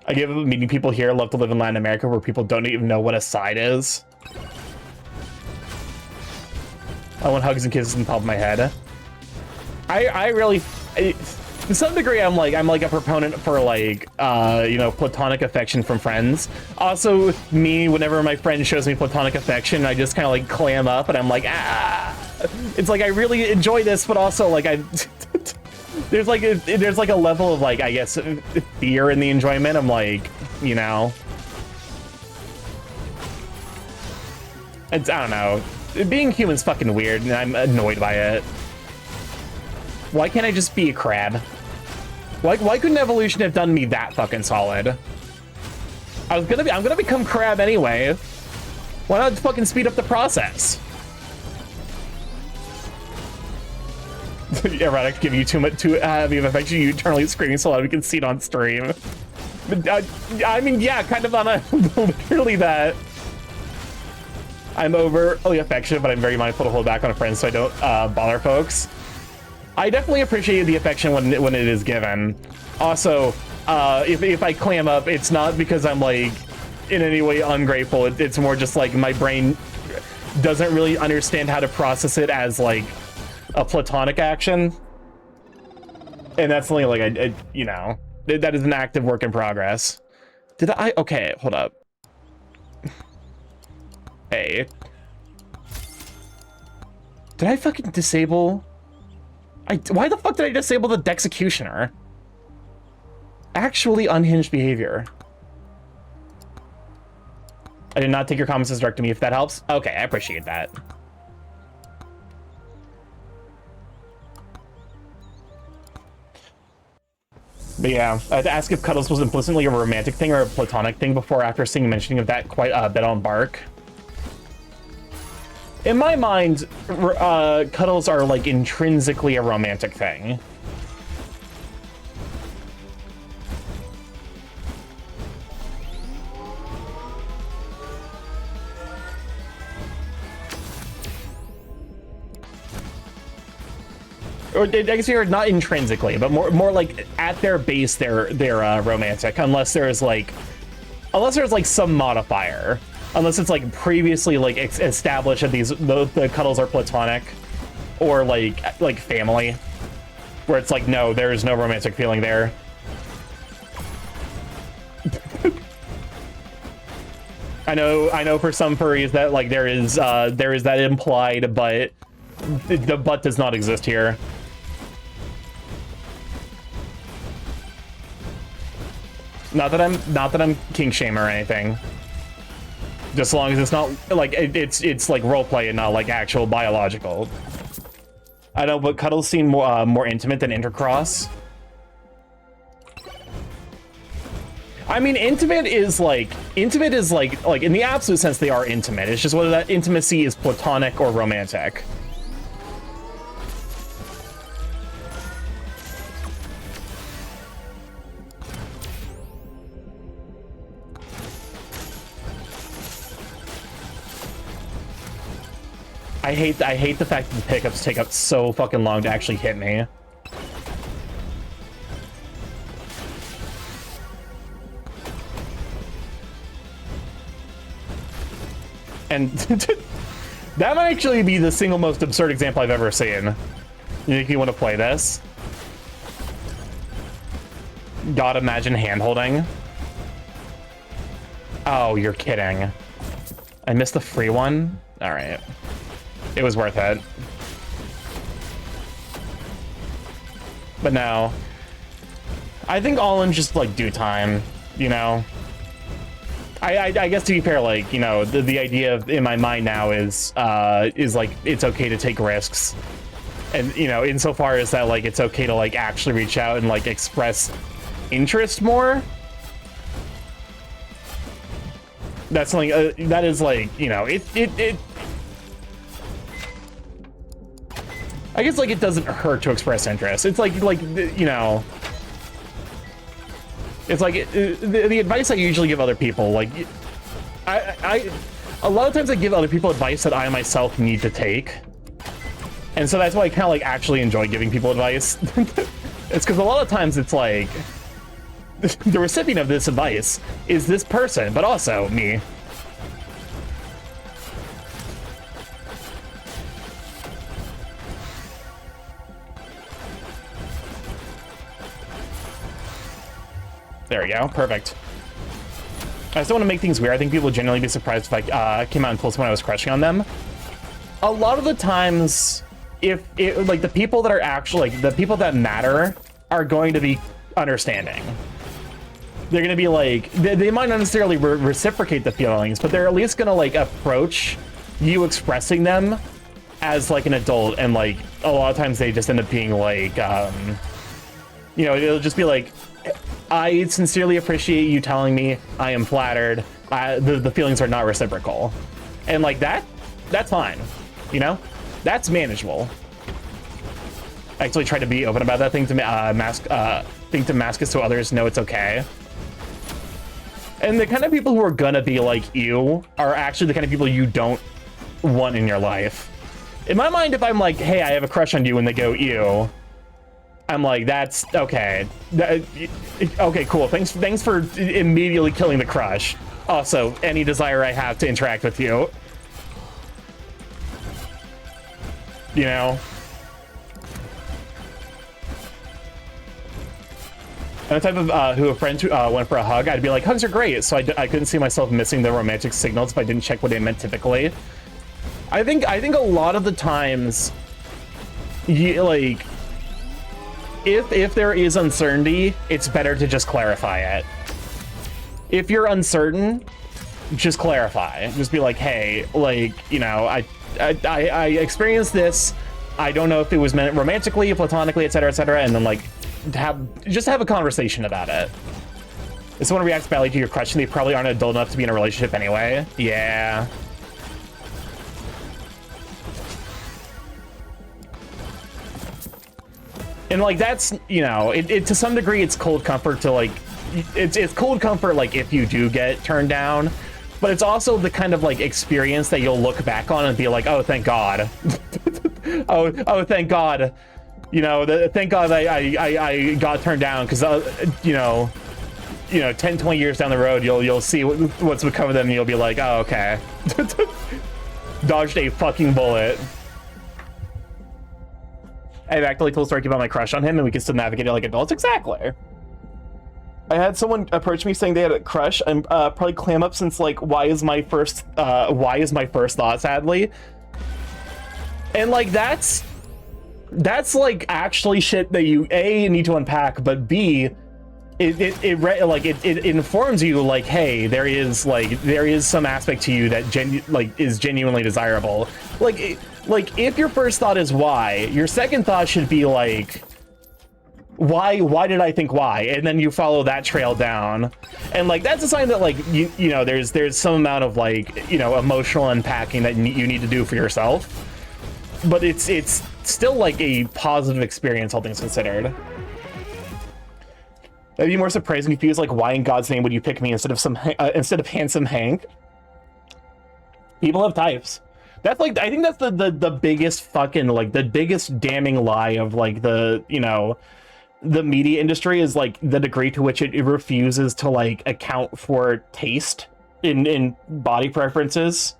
I give meeting people here. Love to live in Latin America where people don't even know what a side is. I want hugs and kisses on top of my head. I really, to some degree, I'm like a proponent for like, you know, platonic affection from friends. Also, me, whenever my friend shows me platonic affection, I just kind of like clam up and I'm like, ah. It's like I really enjoy this, but also like there's like a level of like, I guess, fear in the enjoyment. I'm like, you know, I don't know. Being human's fucking weird, and I'm annoyed by it. Why can't I just be a crab? Why couldn't evolution have done me that fucking solid? I'm gonna become crab anyway. Why not fucking speed up the process? Erotic, give you too heavy of affection, you eternally screaming so loud we can see it on stream. I mean, yeah, kind of on a literally that. I'm overly affectionate, but I'm very mindful to hold back on friends so I don't bother folks. I definitely appreciate the affection when it is given. Also, if I clam up, it's not because I'm like in any way ungrateful. It's more just like my brain doesn't really understand how to process it as like a platonic action, and that's something like I you know, that is an active work in progress. Did I? Okay, hold up. Hey, did I fucking disable? Why the fuck did I disable the Dexecutioner? Actually unhinged behavior. I did not take your comments as direct to me, if that helps. Okay, I appreciate that. But yeah, I had to ask if cuddles was implicitly a romantic thing or a platonic thing before after seeing mentioning of that quite a bit on Bark. In my mind, cuddles are like intrinsically a romantic thing. Or I guess you're not intrinsically, but more like at their base, they're romantic, unless there's like some modifier. Unless it's like previously like established that the cuddles are platonic, or like family, where it's like no, there is no romantic feeling there. I know for some furries that like there is that implied, but the but does not exist here. Not that I'm kink shamer or anything. Just as long as it's not like it's like roleplay and not like actual biological. I know, but cuddles seem more intimate than intercross. I mean, intimate is like in the absolute sense they are intimate. It's just whether that intimacy is platonic or romantic. I hate the fact that the pickups take up so fucking long to actually hit me. And that might actually be the single most absurd example I've ever seen. You think you want to play this? God, imagine hand-holding. Oh, you're kidding. I missed the free one? Alright. It was worth it. But no. I think all in just like due time, you know? I guess to be fair, like, you know, the idea in my mind now is like it's okay to take risks. And, you know, insofar as that, like, it's okay to like actually reach out and like express interest more. That's something that is like, you know, I guess like it doesn't hurt to express interest. It's like you know, it's like the advice I usually give other people. Like, I a lot of times I give other people advice that I myself need to take, and so that's why I kind of like actually enjoy giving people advice. It's because a lot of times it's like the recipient of this advice is this person, but also me. There we go. Perfect. I just don't want to make things weird. I think people would genuinely be surprised if I came out and told someone I was crushing on them. A lot of the times, if like the people that are actually like the people that matter are going to be understanding. They're going to be like they might not necessarily reciprocate the feelings, but they're at least going to like approach you expressing them as like an adult, and like a lot of times they just end up being like you know, it'll just be like, I sincerely appreciate you telling me. I am flattered. The feelings are not reciprocal, and like that's fine. You know, that's manageable. I actually try to be open about that thing to mask it so others know it's okay. And the kind of people who are gonna be like you are actually the kind of people you don't want in your life. In my mind, if I'm like, hey, I have a crush on you, and they go, ew, I'm like, that's okay. Okay, cool. Thanks for immediately killing the crush. Also, any desire I have to interact with you. You know? And the type of who a friend who went for a hug, I'd be like, hugs are great. So I couldn't see myself missing the romantic signals if I didn't check what it meant typically. I think a lot of the times, like, if there is uncertainty, it's better to just clarify it. If you're uncertain, just clarify. Just be like, hey, like, you know, I experienced this. I don't know if it was meant romantically, platonically, etc., etc., and then like just have a conversation about it. If someone reacts badly to your crush, and they probably aren't adult enough to be in a relationship anyway. Yeah. And like that's, you know, it to some degree it's cold comfort to like it's cold comfort like if you do get turned down, but it's also the kind of like experience that you'll look back on and be like, oh, thank God. oh thank God, you know, thank God I got turned down, because you know 10-20 years down the road you'll see what's become of them, and you'll be like, oh, okay. Dodged a fucking bullet. I've actually told Starky about my crush on him, and we can still navigate it like adults. Exactly. I had someone approach me saying they had a crush. I'm probably clam up since like why is my first thought, sadly. And like that's like actually shit that you A, need to unpack, but B, it informs you like, hey, there is some aspect to you that is genuinely desirable. Like if your first thought is why, your second thought should be like, why did I think why? And then you follow that trail down. And like that's a sign that like you know there's some amount of like, you know, emotional unpacking that you need to do for yourself. But it's still like a positive experience, all things considered. I'd be more surprised and confused, like, why in God's name would you pick me instead of handsome Hank? People have types. That's like, I think that's the biggest fucking, like, the biggest damning lie of like the, you know, the media industry is like the degree to which it refuses to like account for taste in body preferences.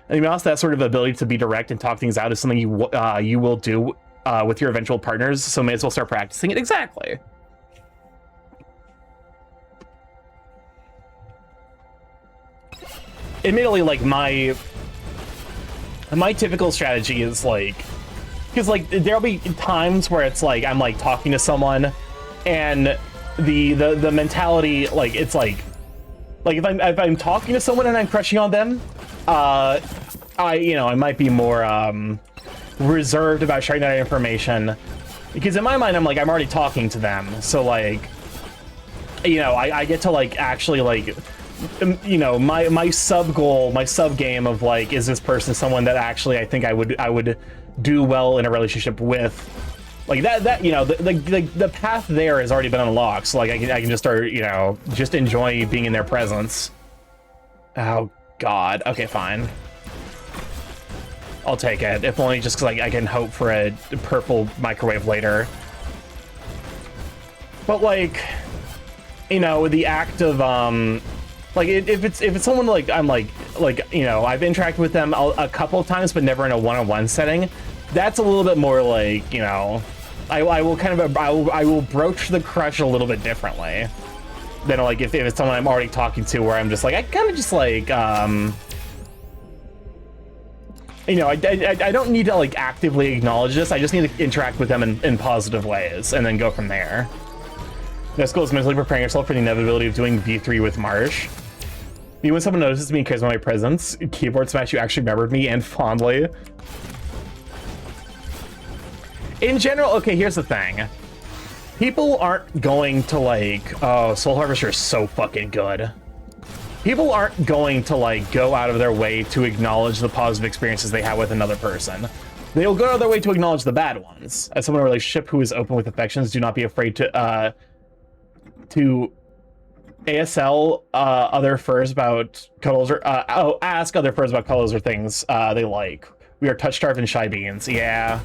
And to be honest, that sort of ability to be direct and talk things out is something you will do with your eventual partners. So may as well start practicing it. Exactly. Admittedly, like my typical strategy is like, because like there'll be times where it's like I'm like talking to someone, and the mentality, like it's like if I'm talking to someone and I'm crushing on them, I might be more reserved about sharing that information, because in my mind I'm already talking to them, so like, you know, I get to like actually like, you know, my sub goal, my sub game of like, is this person someone that actually I think I would do well in a relationship with, like that you know, the path there has already been unlocked. So like I can just start, you know, just enjoy being in their presence. Oh God. Okay, fine. I'll take it, if only just because I can hope for a purple microwave later. But like, you know, the act of like if it's someone like I'm like you know, I've interacted with them a couple of times, but never in a one-on-one setting. That's a little bit more like, you know, I will kind of I will broach the crush a little bit differently than like if it's someone I'm already talking to, where I'm just like I kind of just like you know, I don't need to like actively acknowledge this. I just need to interact with them in positive ways and then go from there. This goal is mentally preparing yourself for the inevitability of doing V3 with Marsh. Me when someone notices me and cares about my presence. Keyboard smash, you actually remembered me, and fondly. In general, okay, here's the thing. People aren't going to like, oh, Soul Harvester is so fucking good. People aren't going to like go out of their way to acknowledge the positive experiences they have with another person. They'll go out of their way to acknowledge the bad ones. As someone in a relationship who is open with affections, do not be afraid to ASL other furs about cuddles, or ask other furs about cuddles or things they like. We are touch starved and shy beans. Yeah.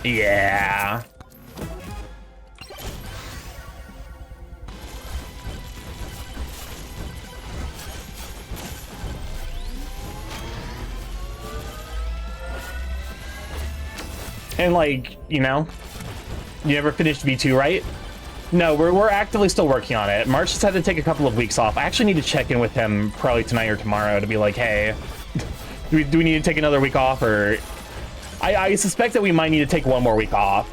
Yeah. And like, you know, you never finished V2, right? No, we're actively still working on it. March just had to take a couple of weeks off. I actually need to check in with him probably tonight or tomorrow to be like, hey, do we need to take another week off? Or I suspect that we might need to take one more week off.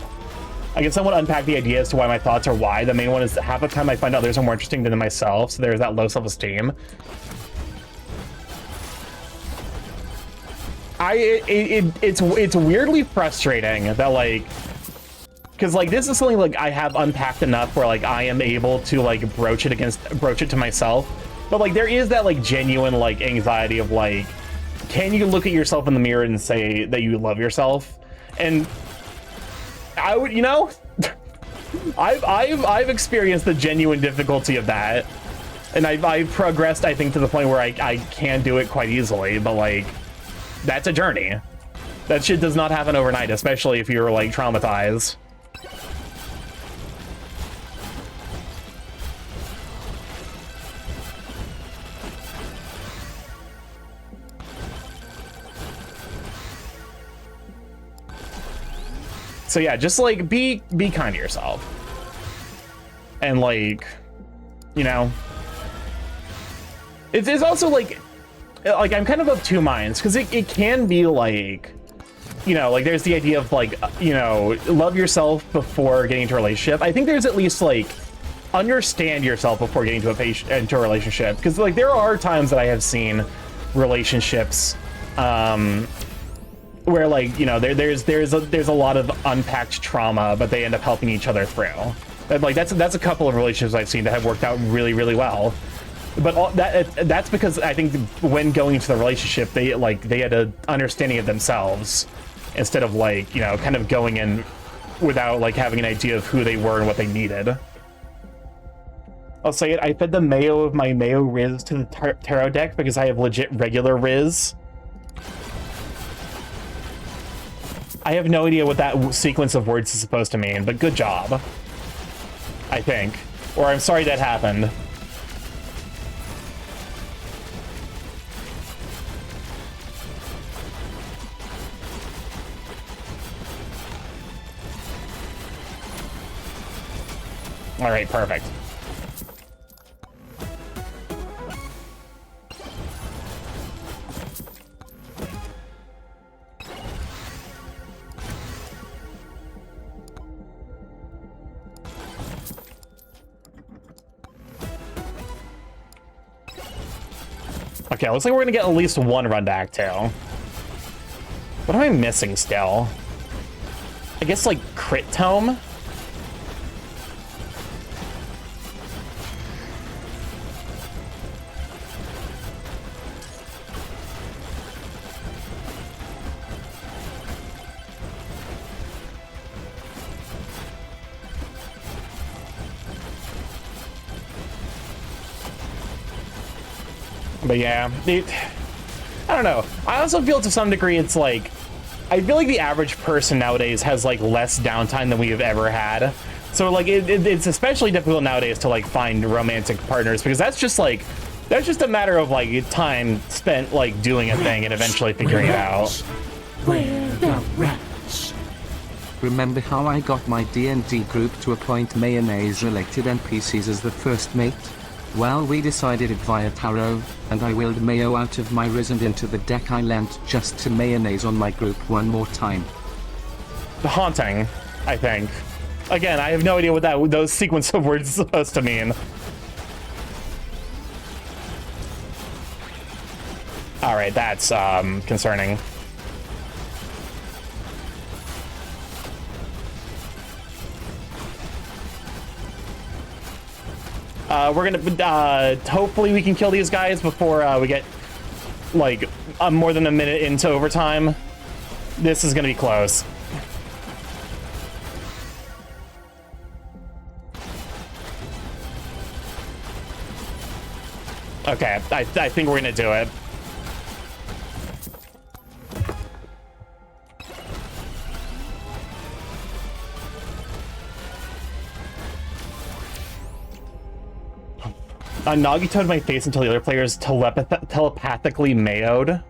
I can somewhat unpack the idea as to why my thoughts are why. The main one is half the time I find others are more interesting than myself, so there's that low self-esteem. It's weirdly frustrating that like, because like this is something like I have unpacked enough where like I am able to like broach it to myself, but like there is that like genuine like anxiety of like, can you look at yourself in the mirror and say that you love yourself? And I would, you know, I've experienced the genuine difficulty of that, and I've progressed, I think, to the point where I can do it quite easily, but like that's a journey. That shit does not happen overnight, especially if you're like traumatized. So yeah, just like be kind to yourself. And like, you know, it's also like I'm kind of two minds, because it can be like, you know, like there's the idea of like, you know, love yourself before getting into a relationship. I think there's at least like understand yourself before getting into a relationship, because like there are times that I have seen relationships where like, you know, there's a lot of unpacked trauma, but they end up helping each other through. Like that's a couple of relationships I've seen that have worked out really, really well. But that's because I think when going into the relationship, they had an understanding of themselves instead of like, you know, kind of going in without like having an idea of who they were and what they needed. I'll say it, I fed the mayo of my mayo Riz to the tarot deck because I have legit regular Riz. I have no idea what that sequence of words is supposed to mean, but good job. I think. Or I'm sorry that happened. All right, perfect. Okay, looks like we're gonna get at least one run to Act 2. What am I missing still? I guess like Crit Tome? But yeah, I don't know. I also feel to some degree it's like, I feel like the average person nowadays has like less downtime than we have ever had. So like it's especially difficult nowadays to like find romantic partners, because that's just a matter of like time spent like doing a thing and eventually figuring it out. Where the rats? Remember how I got my D&D group to appoint mayonnaise-related NPCs as the first mate? Well, we decided it via tarot, and I willed mayo out of my wrist and into the deck I lent just to mayonnaise on my group one more time. Haunting, I think. Again, I have no idea what those sequence of words is supposed to mean. All right, that's concerning. We're gonna hopefully we can kill these guys before we get like more than a minute into overtime. This is gonna be close. Okay, I think we're gonna do it. Nagitoed my face until the other players telepathically mayoed.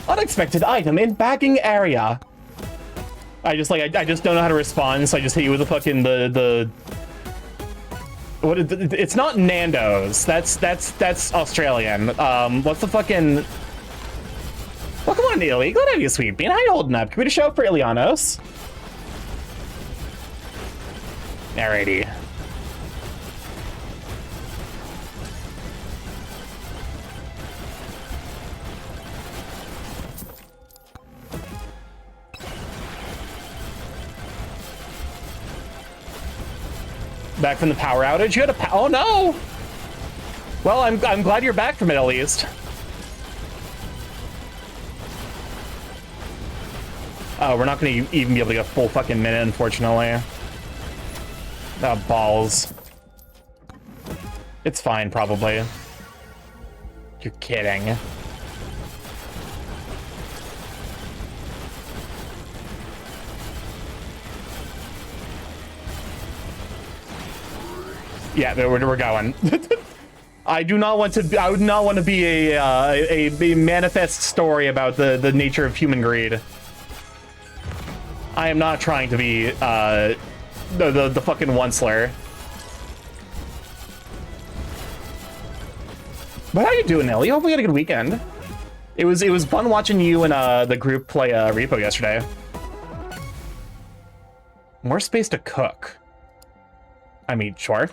Unexpected item in bagging area. I just don't know how to respond, so I just hit you with the fucking it's not Nando's. That's Australian. What's the fucking? Well, come on, Neely. Glad to have you, sweet bean. How you holding up? Can we just show up for Ilianos? Alrighty. Back from the power outage? You had a oh no! Well, I'm glad you're back from it at least. Oh, we're not gonna even be able to get a full fucking minute, unfortunately. Balls. It's fine, probably. You're kidding. Yeah, we're going. I do not want to. I would not want to be a manifest story about the nature of human greed. I am not trying to be the fucking onceler. But how you doing, Ellie? Hopefully you had a good weekend. It was fun watching you and the group play Repo yesterday. More space to cook. I mean, sure.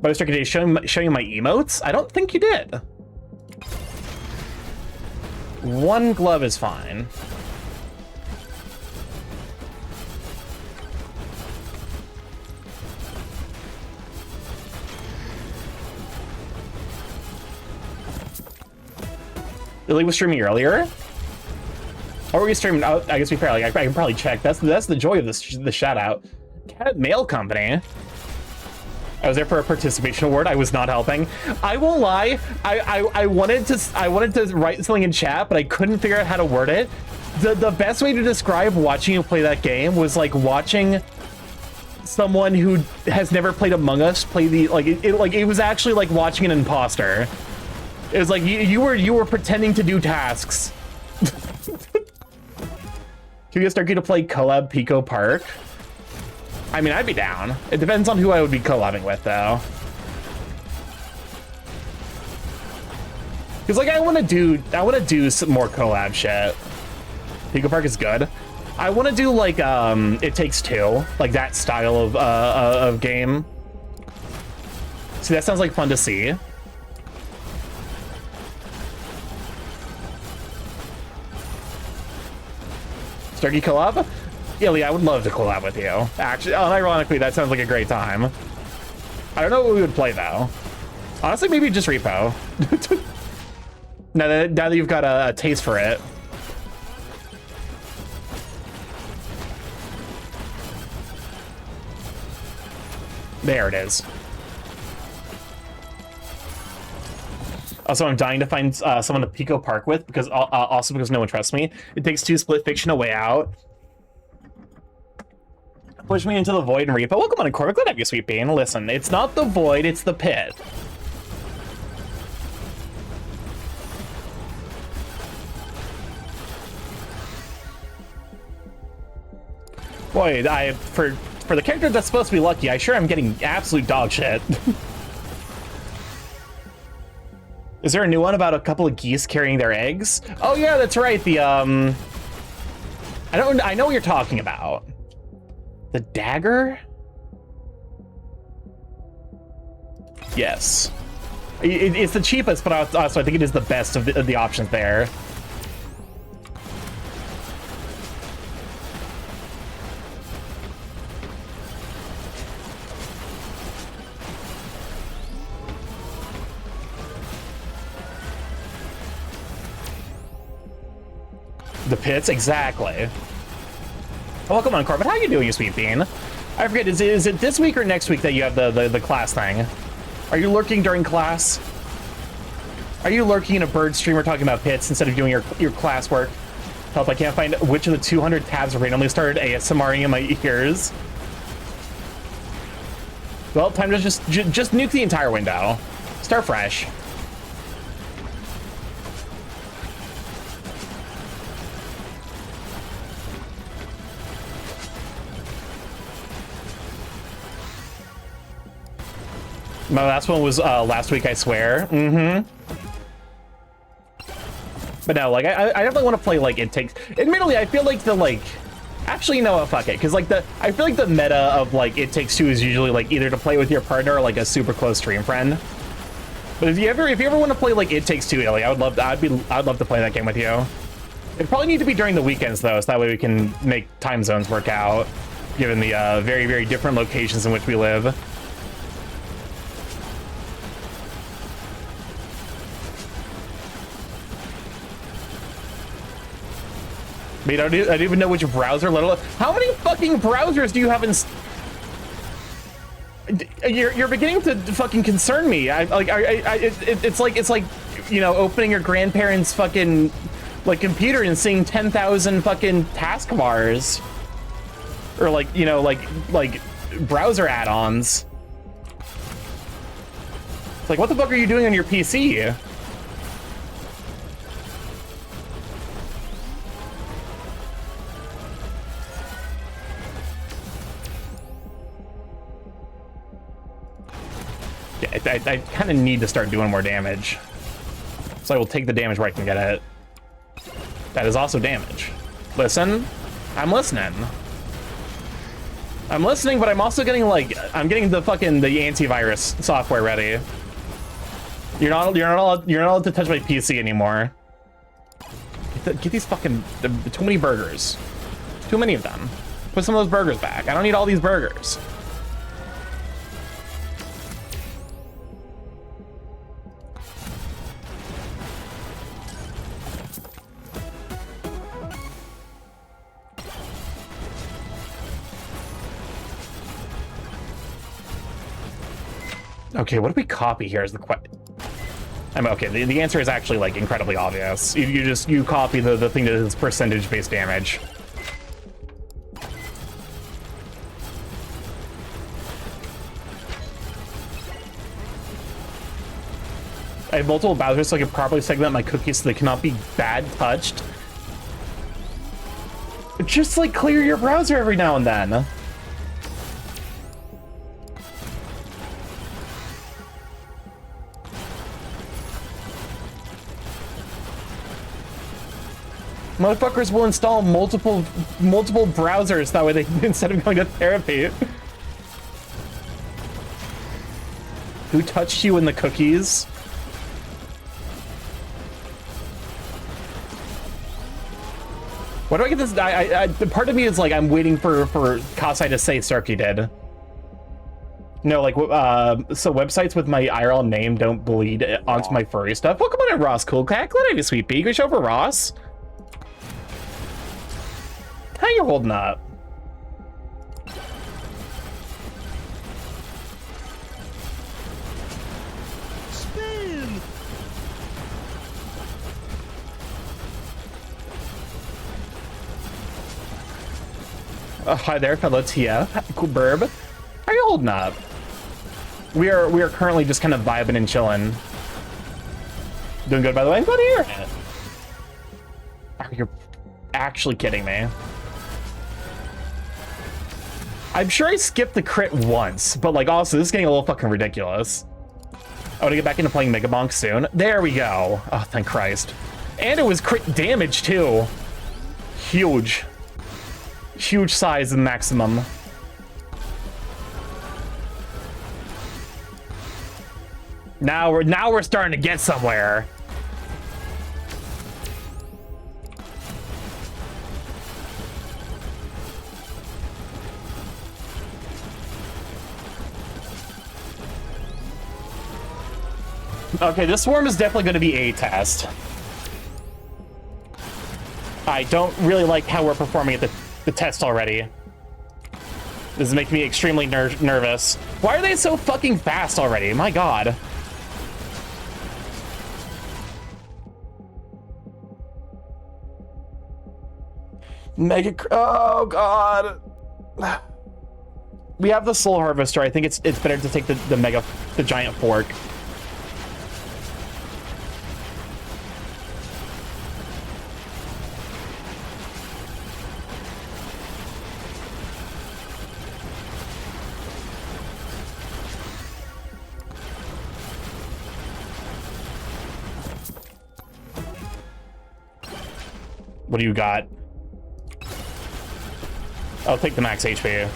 But Starky, did I show you my emotes? I don't think you did. One glove is fine. Lily was streaming earlier. Or were you streaming? Oh, I guess we probably. I can probably check. That's the joy of this. The shout out. Cat Mail Company. I was there for a participation award. I was not helping. I won't lie. I wanted to write something in chat, but I couldn't figure out how to word it. The best way to describe watching you play that game was like watching someone who has never played Among Us play the it was actually like watching an imposter. It was like you were pretending to do tasks. Can we get Starkey to play collab Pico Park? I mean, I'd be down. It depends on who I would be collabing with, though. Because, like, I want to do some more collab shit. Pico Park is good. I want to do, like, It Takes Two. Like, that style of game. See, that sounds like fun to see. Starkey collab? Illy, I would love to collab with you. Actually, unironically, that sounds like a great time. I don't know what we would play, though. Honestly, maybe just Repo. now that you've got a taste for it. There it is. Also, I'm dying to find someone to Pico Park with, because also because no one trusts me. It takes two, split fiction a way out. Push me into the void and repo. Welcome on, Corvette. Glad to have you, Sweet Bean. Listen, it's not the void, it's the pit. Boy, for the character that's supposed to be lucky, I sure am getting absolute dog shit. Is there a new one about a couple of geese carrying their eggs? Oh yeah, that's right. The I know what you're talking about. The dagger? Yes. It's the cheapest, but also I think it is the best of the options there. The pits, exactly. Welcome on, Corbin. How you doing, you sweet bean? I forget, is it this week or next week that you have the class thing? Are you lurking during class? Are you lurking in a bird streamer talking about pits instead of doing your classwork? Help, I can't find which of the 200 tabs randomly started ASMRing in my ears. Well, time to just nuke the entire window. Start fresh. My last one was last week, I swear. Mm-hmm. But no, like, I definitely want to play, like, It Takes... Admittedly, I feel like the, like... Actually, you know what, fuck it. Because, like, I feel like the meta of, like, It Takes Two is usually, like, either to play with your partner or, like, a super close stream friend. But if you ever want to play, like, It Takes Two, Illy, I'd love to play that game with you. It'd probably need to be during the weekends, though, so that way we can make time zones work out, given the very, very different locations in which we live. I don't even know which browser, let alone... How many fucking browsers do you have in... You're beginning to fucking concern me. It's like, you know, opening your grandparents' fucking, like, computer and seeing 10,000 fucking taskbars. Or, like, you know, like browser add-ons. It's like, what the fuck are you doing on your PC? I kind of need to start doing more damage. So I will take the damage where I can get it. That is also damage. Listen. I'm listening. I'm listening, but I'm also getting, like, I'm getting the antivirus software ready. You're not allowed to touch my PC anymore. Get these fucking... Too many burgers. Too many of them. Put some of those burgers back. I don't need all these burgers. Okay, what do we copy here is the question. I mean, okay, the answer is actually, like, incredibly obvious. You copy the thing that is percentage-based damage. I have multiple browsers so I can properly segment my cookies so they cannot be bad touched. Just, like, clear your browser every now and then. Motherfuckers will install multiple browsers that way they instead of going to therapy. Who touched you in the cookies? What do I get this? Part of me is like, I'm waiting for Kasai to say Starky did. No, like, so websites with my IRL name don't bleed onto my furry stuff. Welcome on in, Ross Cool Cat. Glad I have you, sweet pea. Good show for Ross. How you holding up? Hi there, fellow Tia. Cool burb. How are you holding up? We are currently just kind of vibing and chilling. Doing good, by the way. I'm glad to hear it. You're actually kidding me. I'm sure I skipped the crit once, but like also this is getting a little fucking ridiculous. I want to get back into playing MegaBonk soon. There we go. Oh, thank Christ. And it was crit damage too. Huge. Huge size and maximum. Now we're starting to get somewhere. Okay, this swarm is definitely going to be a test. I don't really like how we're performing at the test already. This is making me extremely nervous. Why are they so fucking fast already? My god. Oh god. We have the soul harvester. I think it's better to take the giant fork. What do you got? I'll take the max HP.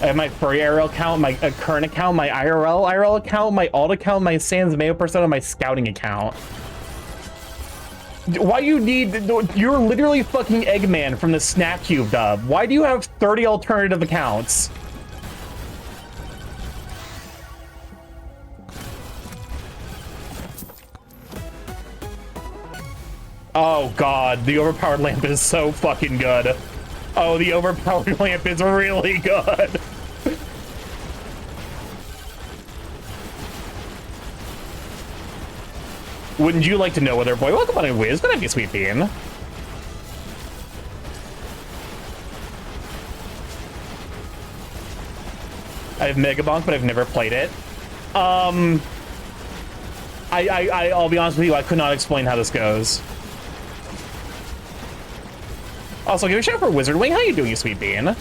I have my furry IRL account, my current account, my IRL account, my alt account, my Sans Mayo persona, my scouting account. Why you need... You're literally fucking Eggman from the Snap Cube dub. Why do you have 30 alternative accounts? Oh god, the overpowered lamp is so fucking good. Oh, the overpowered lamp is really good. Wouldn't you like to know, Wither Boy? Welcome on in, Wiz. Good to have you, Sweet Bean. I have MegaBonk, but I've never played it. I'll be honest with you, I could not explain how this goes. Also, give a shout out for Wizard Wing. How you doing, you sweet bean? Oh,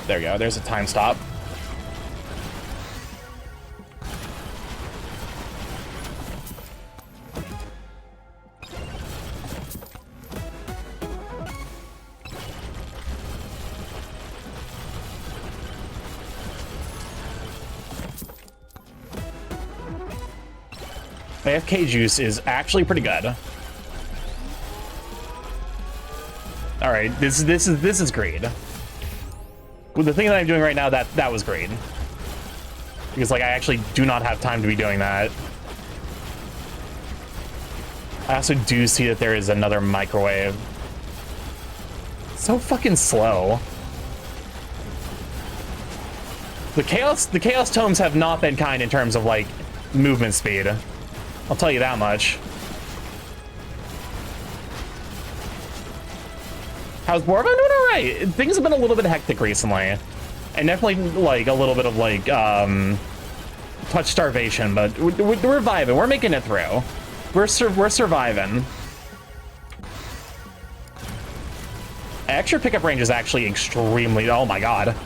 there you go. There's a time stop. AFK juice is actually pretty good. All right, this is greed. Well, the thing that I'm doing right now, that was greed. Because like I actually do not have time to be doing that. I also do see that there is another microwave. So fucking slow. The chaos tomes have not been kind in terms of like movement speed. I'll tell you that much. How's Borv? I'm doing all right. Things have been a little bit hectic recently, and definitely like a little bit of like touch starvation. But we're vibing. We're making it through. We're surviving. Extra pickup range is actually extremely. Oh my god.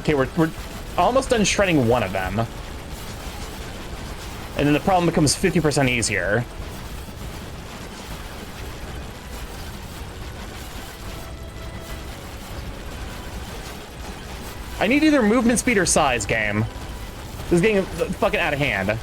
Okay, we're almost done shredding one of them. And then the problem becomes 50% easier. I need either movement speed or size, game. This is getting fucking out of hand.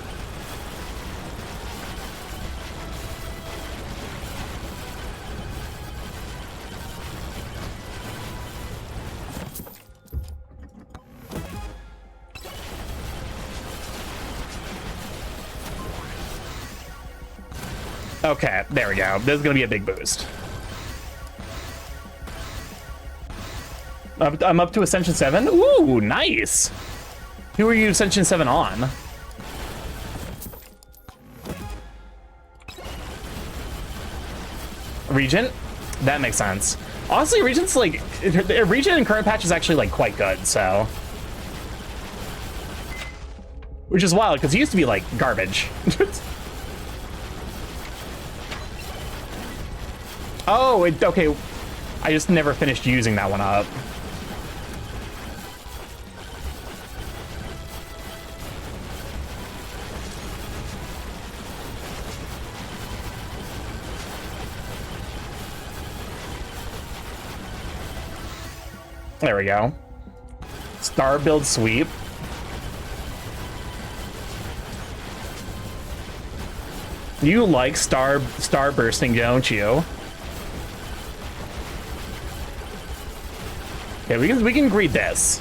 Okay, there we go. This is gonna be a big boost. I'm up to Ascension 7. Ooh, nice. Who are you Ascension 7 on? Regent? That makes sense. Honestly, Regent's like, Regent in current patch is actually like quite good, so. Which is wild, because he used to be like garbage. Oh, okay. I just never finished using that one up. There we go. Star build sweep. You like star bursting, don't you? Okay, we can read this.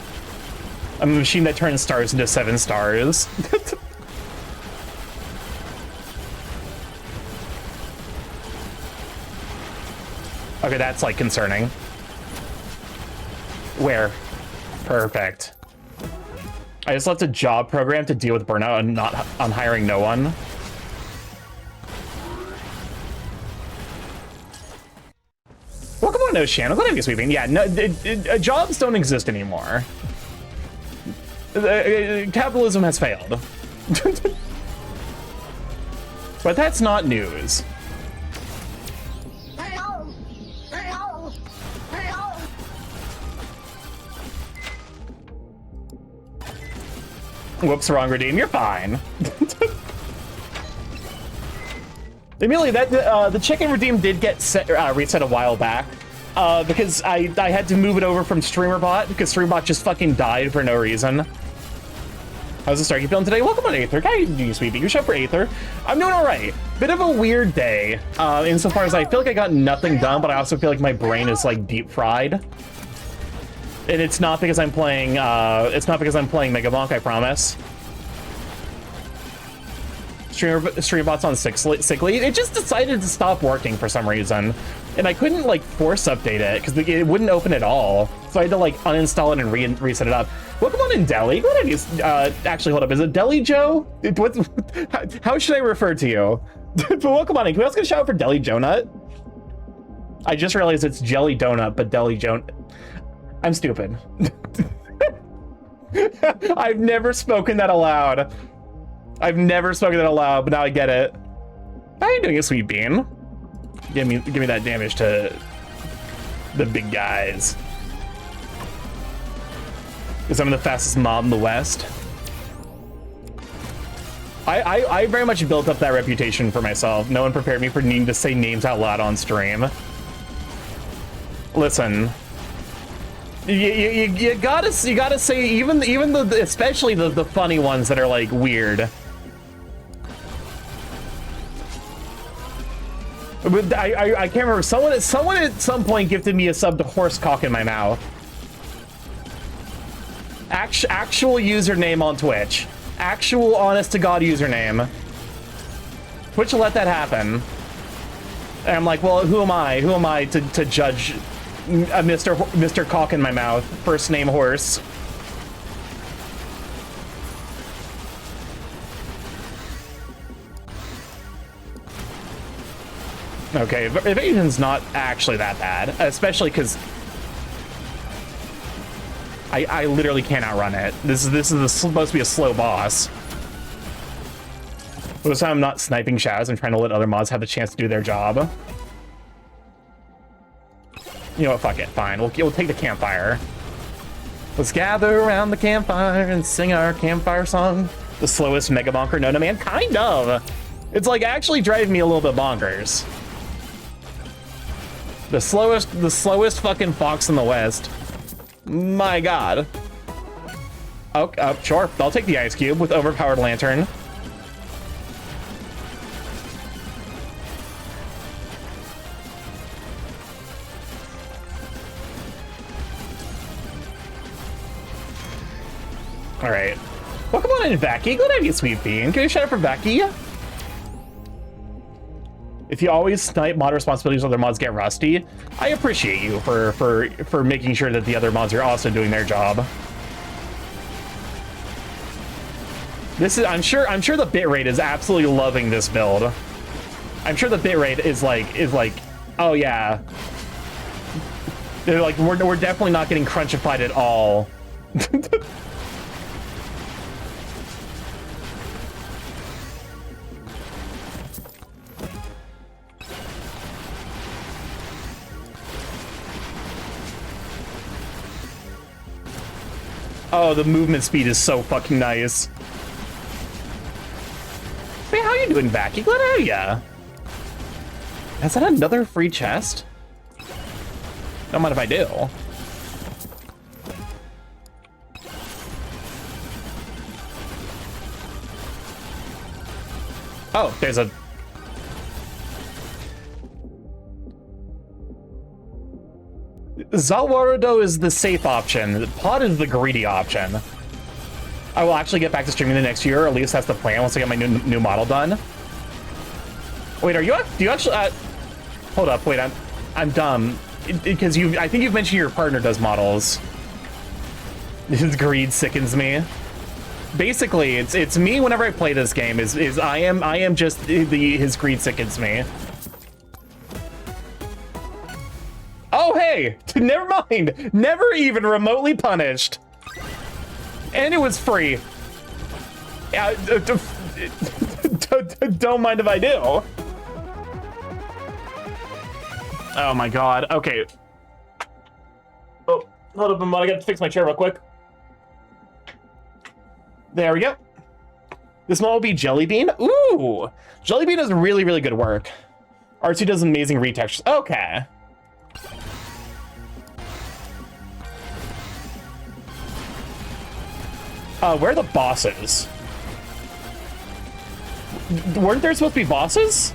I'm a machine that turns stars into 7 stars. Okay, that's like concerning. Where? Perfect. I just left a job program to deal with burnout and not on hiring no one. Welcome on, no channel. Glad to be sweeping. Yeah, no, jobs don't exist anymore. Capitalism has failed. But that's not news. Whoops, wrong redeem. You're fine. Immediately, that the chicken redeem did get reset a while back because I had to move it over from StreamerBot because StreamerBot just fucking died for no reason. How's the Starky feeling today? Welcome on Aether. How you doing, sweetie? You show for Aether. I'm doing all right. Bit of a weird day insofar as I feel like I got nothing done, but I also feel like my brain is like deep fried. And it's not because I'm playing. It's not because I'm playing MegaBonk. I promise. StreamBot's on sick leave. It just decided to stop working for some reason, and I couldn't like force update it because it wouldn't open at all. So I had to like uninstall it and reset it up. Welcome on in Deli. What is actually hold up? Is it Deli Joe? How should I refer to you? But welcome on in. Can we also get a shout out for Deli Donut? I just realized it's Jelly Donut, but Deli Joe. I'm stupid. I've never spoken that aloud. I've never spoken that aloud, but now I get it. How are you doing, a sweet bean? Give me that damage to the big guys. Because I'm the fastest mob in the West. I very much built up that reputation for myself. No one prepared me for needing to say names out loud on stream. Listen. You gotta say even the especially the funny ones that are like weird. But I can't remember. Someone at some point gifted me a sub to horse cock in my mouth. Actual username on Twitch. Actual honest to God username. Twitch let that happen. And I'm like, well, who am I? Who am I to judge a Mr. Cock in my mouth? First name horse. Okay, evasion's not actually that bad, especially because I literally can't outrun it. This is supposed to be a slow boss. But this time I'm not sniping shadows. I'm trying to let other mods have the chance to do their job. You know what? Fuck it. Fine. We'll take the campfire. Let's gather around the campfire and sing our campfire song. The slowest mega bonker known to man. Kind of. It's like actually driving me a little bit bonkers. The slowest fucking fox in the West. My God. Oh, sure. I'll take the ice cube with overpowered lantern. All right. Welcome on in, Vacky. Good to have you, sweet bean. Can you shout out for Vacky? If you always snipe mod responsibilities, other mods get rusty. I appreciate you for making sure that the other mods are also doing their job. This is I'm sure the bitrate is absolutely loving this build. I'm sure the bitrate is like, oh yeah. They're like, we're definitely not getting crunchified at all. Oh, the movement speed is so fucking nice. Hey, how you doing, Vacky? Glad to have ya. Is that another free chest? Don't mind if I do. Oh, there's a... Zalwarudo is the safe option. Pod is the greedy option. I will actually get back to streaming the next year, or at least that's the plan once I get my new model done. Wait, do you actually... hold up, wait, I'm dumb. Because I think you've mentioned your partner does models. His greed sickens me. Basically, it's me whenever I play this game, I am just his greed sickens me. Oh, hey! Never mind! Never even remotely punished. And it was free. Don't mind if I do. Oh my god. Okay. Oh, hold up a moment. I gotta fix my chair real quick. There we go. This one will be Jellybean. Ooh! Jellybean does really, really good work. R2 does amazing retextures. Okay. Where are the bosses? Weren't there supposed to be bosses?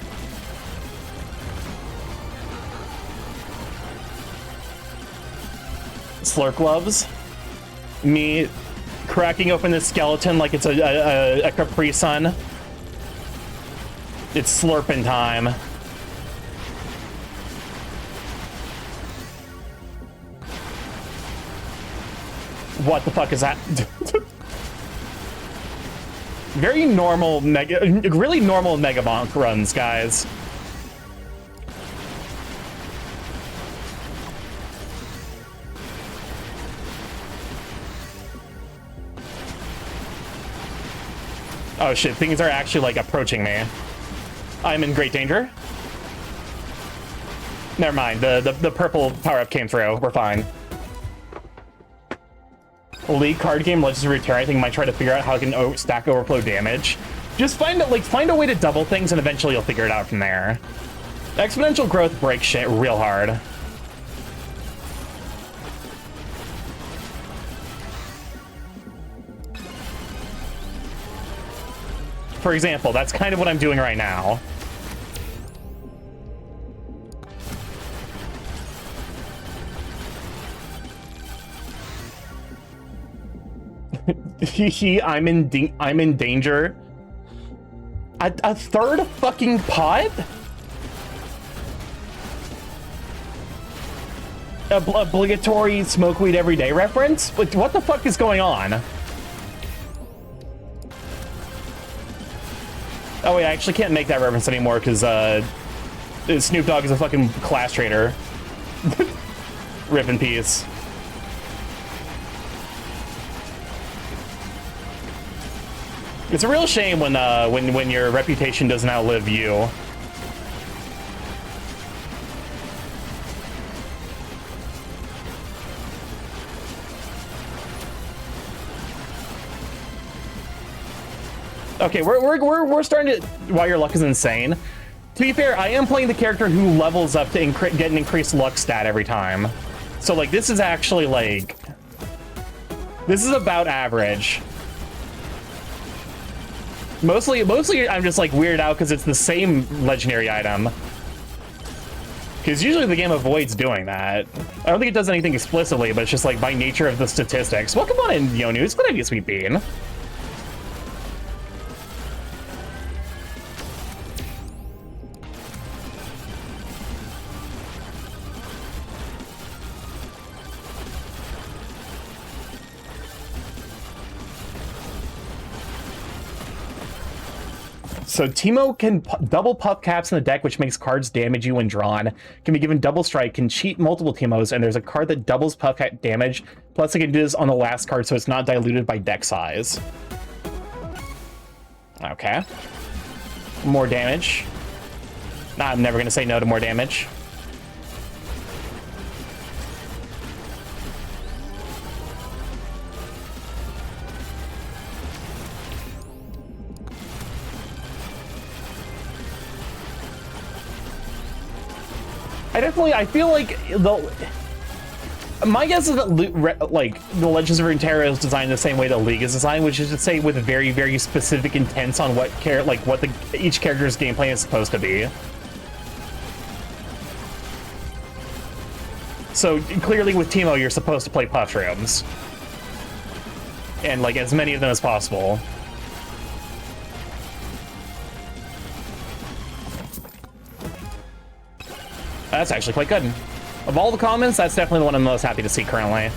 Slurp gloves. Me cracking open this skeleton like it's a Capri Sun. It's slurping time. What the fuck is that? Very normal really normal MegaBonk runs, guys. Oh shit, things are actually like approaching me. I'm in great danger. Never mind, the purple power-up came through. We're fine. League card game legendary return. I think might try to figure out how I can stack overflow damage. Just find a way to double things, and eventually you'll figure it out from there. Exponential growth breaks shit real hard. For example, that's kind of what I'm doing right now. I'm in danger. A third fucking pot? Obligatory smoke weed every day reference? What the fuck is going on? Oh wait, I actually can't make that reference anymore because Snoop Dogg is a fucking class traitor. Rip in peace. It's a real shame when your reputation doesn't outlive you. Okay, we're starting to. Wow, your luck is insane. To be fair, I am playing the character who levels up to get an increased luck stat every time. So like, this is actually like, this is about average. Mostly I'm just like weirded out because it's the same legendary item. Because usually the game avoids doing that. I don't think it does anything explicitly, but it's just like by nature of the statistics. Welcome on in, Yonu. It's good idea, Sweet Bean. So Teemo can double puff caps in the deck, which makes cards damage you when drawn. Can be given double strike, can cheat multiple Teemos, and there's a card that doubles puff cap damage. Plus it can do this on the last card, so it's not diluted by deck size. Okay. More damage. Nah, I'm never gonna say no to more damage. I feel like my guess is that like the Legends of Runeterra is designed the same way the League is designed, which is to say with very, very specific intents on what each character's gameplay is supposed to be. So clearly with Teemo, you're supposed to play puff rooms, and like as many of them as possible. That's actually quite good. Of all the comments, that's definitely the one I'm most happy to see currently.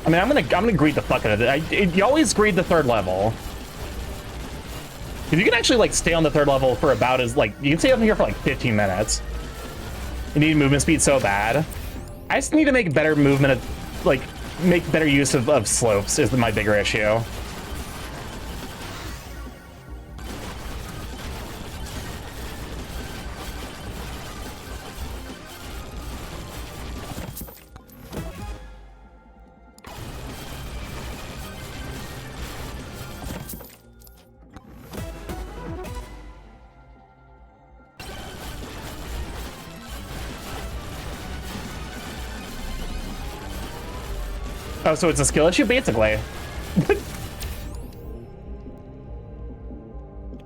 I mean, I'm gonna greed the fuck out of it. You always greed the third level. If you can actually like stay on the third level for about as like you can stay up here for like 15 minutes. You need movement speed so bad. I just need to make better movement of like make better use of slopes is my bigger issue. Oh, so it's a skill issue, basically.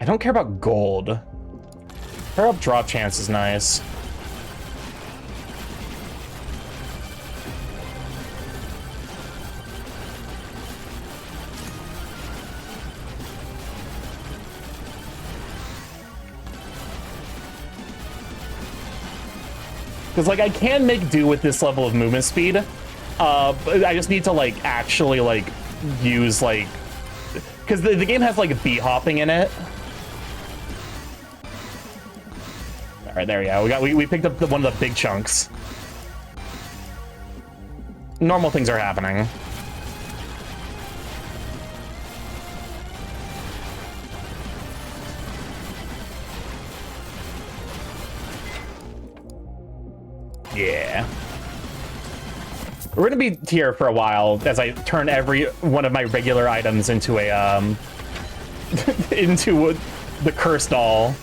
I don't care about gold. Pair up drop chance is nice. Because, like, I can make do with this level of movement speed. But I just need to, like, actually, like, use, like... Because the game has, like, bee hopping in it. Alright, there we go. We picked up one of the big chunks. Normal things are happening. Yeah. We're gonna be here for a while as I turn every one of my regular items into a into the cursed doll.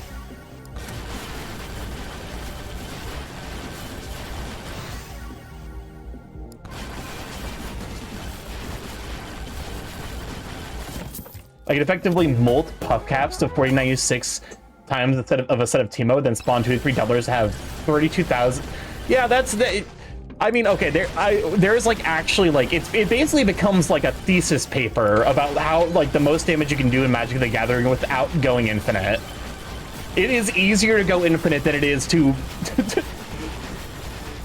I can effectively molt puff caps to 4096 times instead of a set of Teemo, then spawn 2 to 3 doublers to have 32,000. Yeah, that's the. I mean, okay, there's like actually like it basically becomes like a thesis paper about how like the most damage you can do in Magic the Gathering without going infinite. It is easier to go infinite than it is to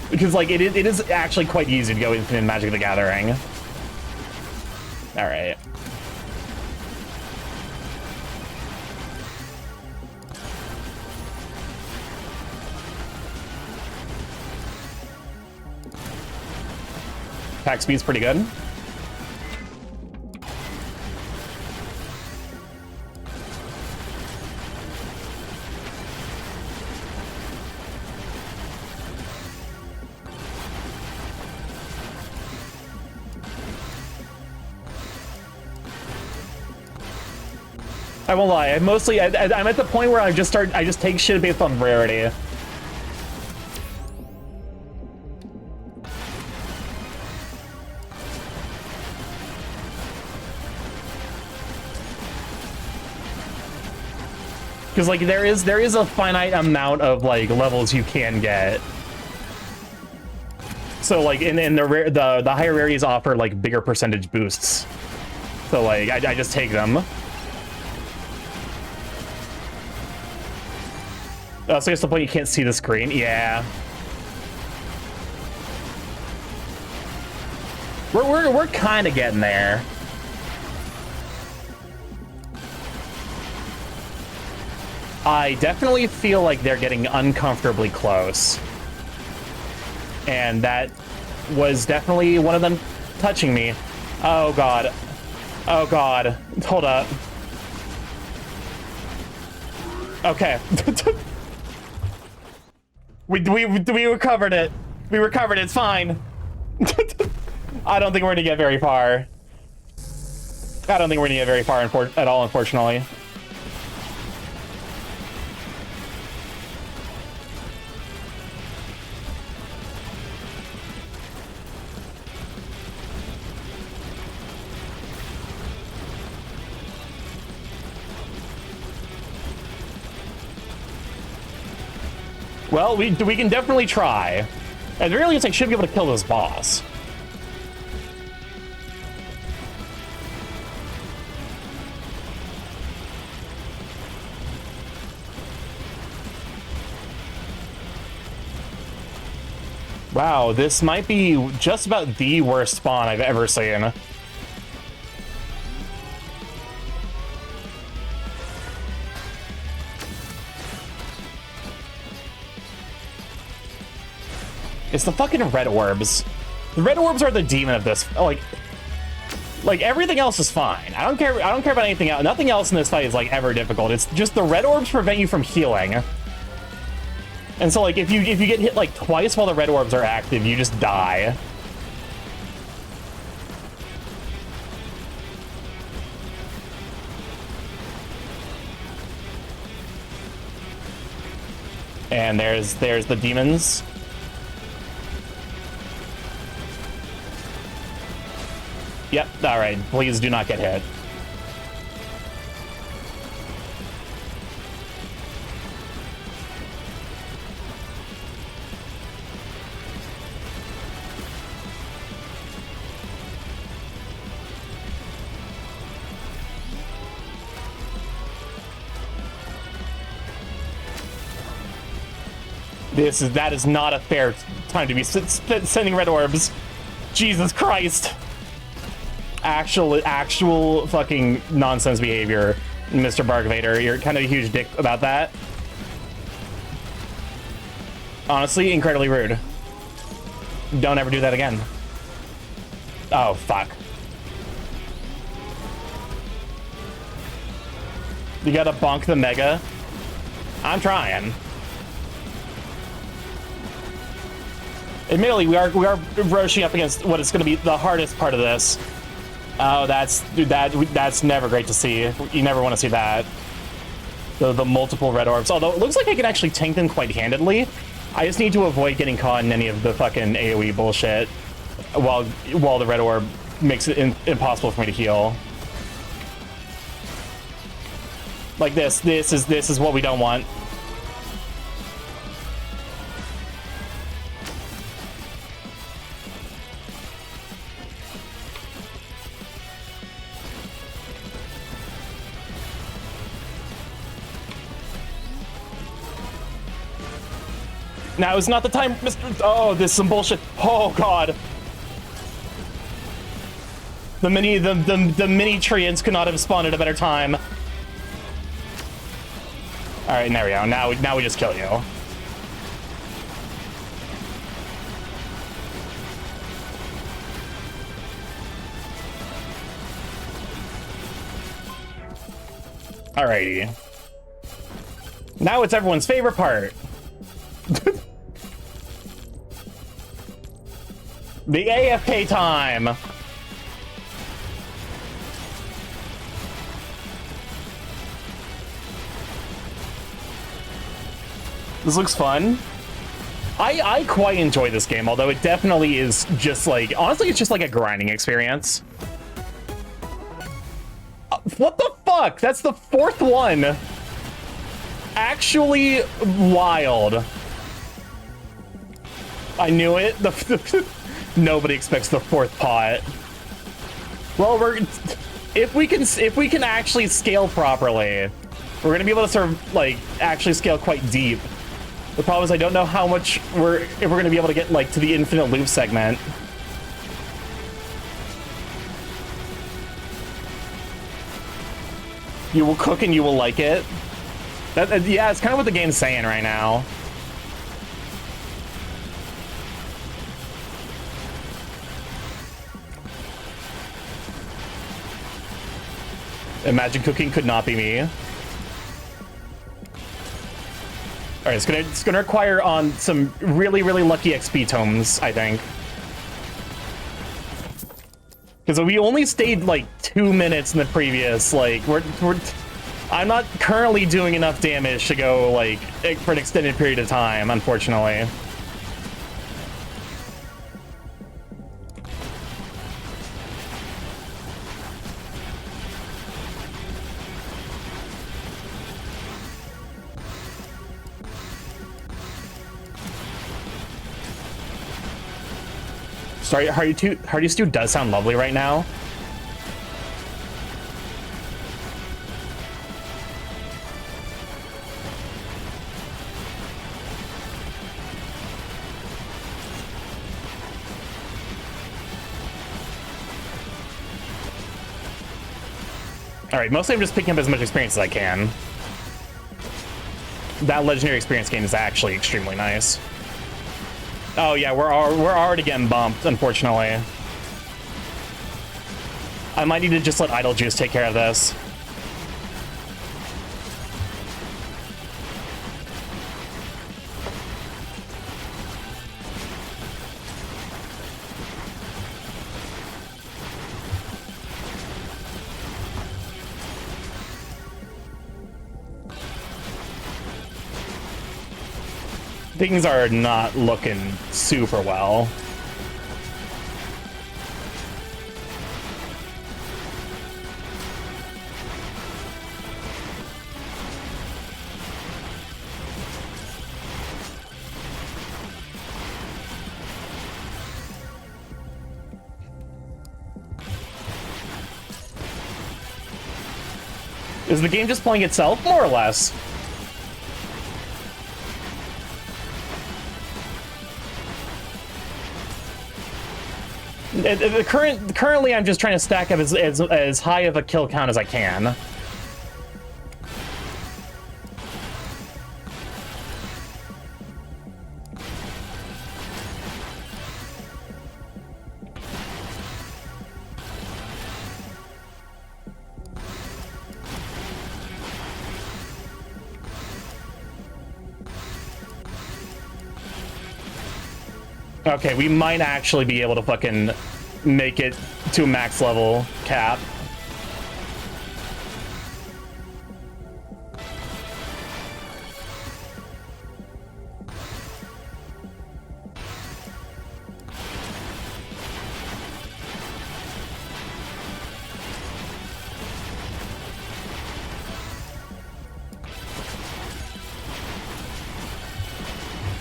because like it is actually quite easy to go infinite in Magic the Gathering. All right. Attack speed's pretty good. I won't lie. I'm at the point where I just take shit based on rarity. Because like there is a finite amount of like levels you can get. So like in the higher rarities offer like bigger percentage boosts. So like I just take them. Oh, so it's the point you can't see the screen. Yeah. We're kind of getting there. I definitely feel like they're getting uncomfortably close. And that was definitely one of them touching me. Oh god. Oh god. Hold up. Okay. we recovered it. We recovered it. It's fine. I don't think we're gonna get very far. I don't think we're gonna get very far at all, unfortunately. Well, we can definitely try. At the very least, I should be able to kill this boss. Wow, this might be just about the worst spawn I've ever seen. It's the fucking red orbs. The red orbs are the demon of this. Like everything else is fine. I don't care about anything else. Nothing else in this fight is like ever difficult. It's just the red orbs prevent you from healing. And so like if you get hit like twice while the red orbs are active, you just die. And there's the demons. Yep, all right, please do not get hit. That is not a fair time to be sending red orbs. Jesus Christ. Actual fucking nonsense behavior, Mr. Bark Vader. You're kind of a huge dick about that. Honestly, incredibly rude. Don't ever do that again. Oh, fuck. You gotta bonk the Mega. I'm trying. Admittedly, we are rushing up against what is going to be the hardest part of this. Oh, that's never great to see. You never want to see that. The multiple red orbs. Although it looks like I can actually tank them quite handedly. I just need to avoid getting caught in any of the fucking AoE bullshit while the red orb makes it impossible for me to heal. Like this is what we don't want. Now is not the time, Mr. Oh, this is some bullshit. Oh god. The mini treants could not have spawned at a better time. Alright, there we go. Now we just kill you. Alrighty. Now it's everyone's favorite part. The AFK time. This looks fun. I quite enjoy this game, although it definitely is just like, honestly, it's just like a grinding experience. What the fuck? That's the fourth one. actually wild. I knew it. Nobody expects the 4th pot. Well, if we can actually scale properly, we're gonna be able to sort of like actually scale quite deep. The problem is I don't know how much if we're gonna be able to get like to the infinite loop segment. You will cook and you will like it. Yeah, it's kind of what the game's saying right now. Imagine cooking could not be me. All right, it's gonna require on some really lucky XP tomes, I think. Because we only stayed like 2 minutes in the previous. Like I'm not currently doing enough damage to go like for an extended period of time, unfortunately. Sorry, Hearty Stew does sound lovely right now. All right, mostly I'm just picking up as much experience as I can. That legendary experience gain is actually extremely nice. Oh yeah, we're already getting bumped, unfortunately. I might need to just let Idle Juice take care of this. Things are not looking super well. Is the game just playing itself, more or less? Currently, I'm just trying to stack up as high of a kill count as I can. Okay, we might actually be able to fucking make it to a max level cap.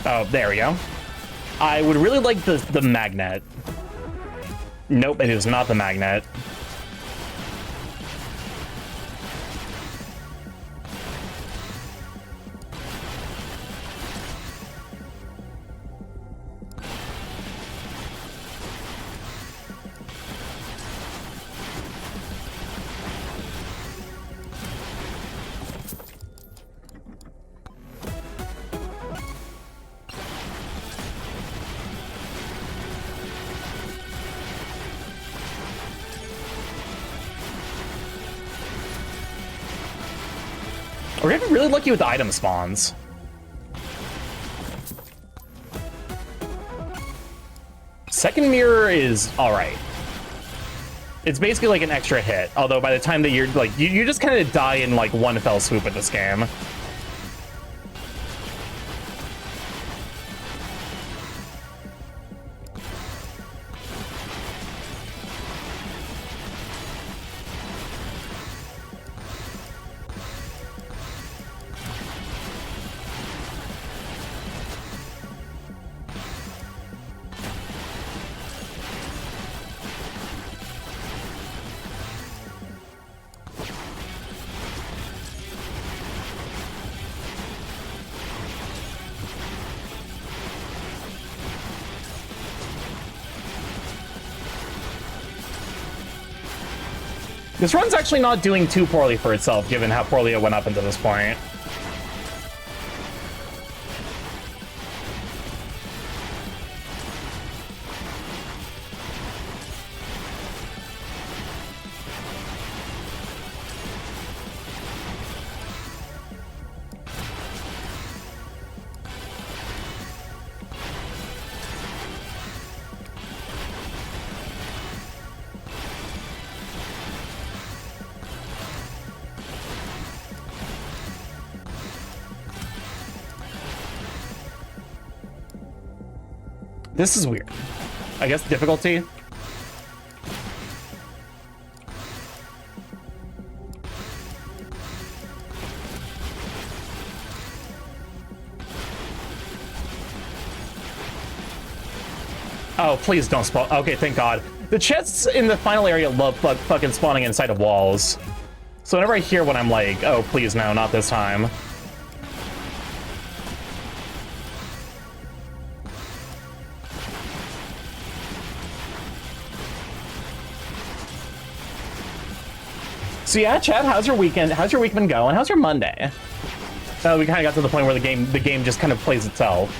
Oh, there we go. I would really like the magnet. Nope, it is not the magnet. We're getting really lucky with the item spawns. Second mirror is all right. It's basically like an extra hit, although by the time that you're like, you just kind of die in like one fell swoop with this game. This run's actually not doing too poorly for itself, given how poorly it went up until this point. This is weird. I guess difficulty. Oh, please don't spawn. Okay, thank God. The chests in the final area love fucking spawning inside of walls. So whenever I hear one, I'm like, oh, please, no, not this time. So yeah, Chad, how's your weekend? How's your week been going? How's your Monday? So we kind of got to the point where the game just kind of plays itself.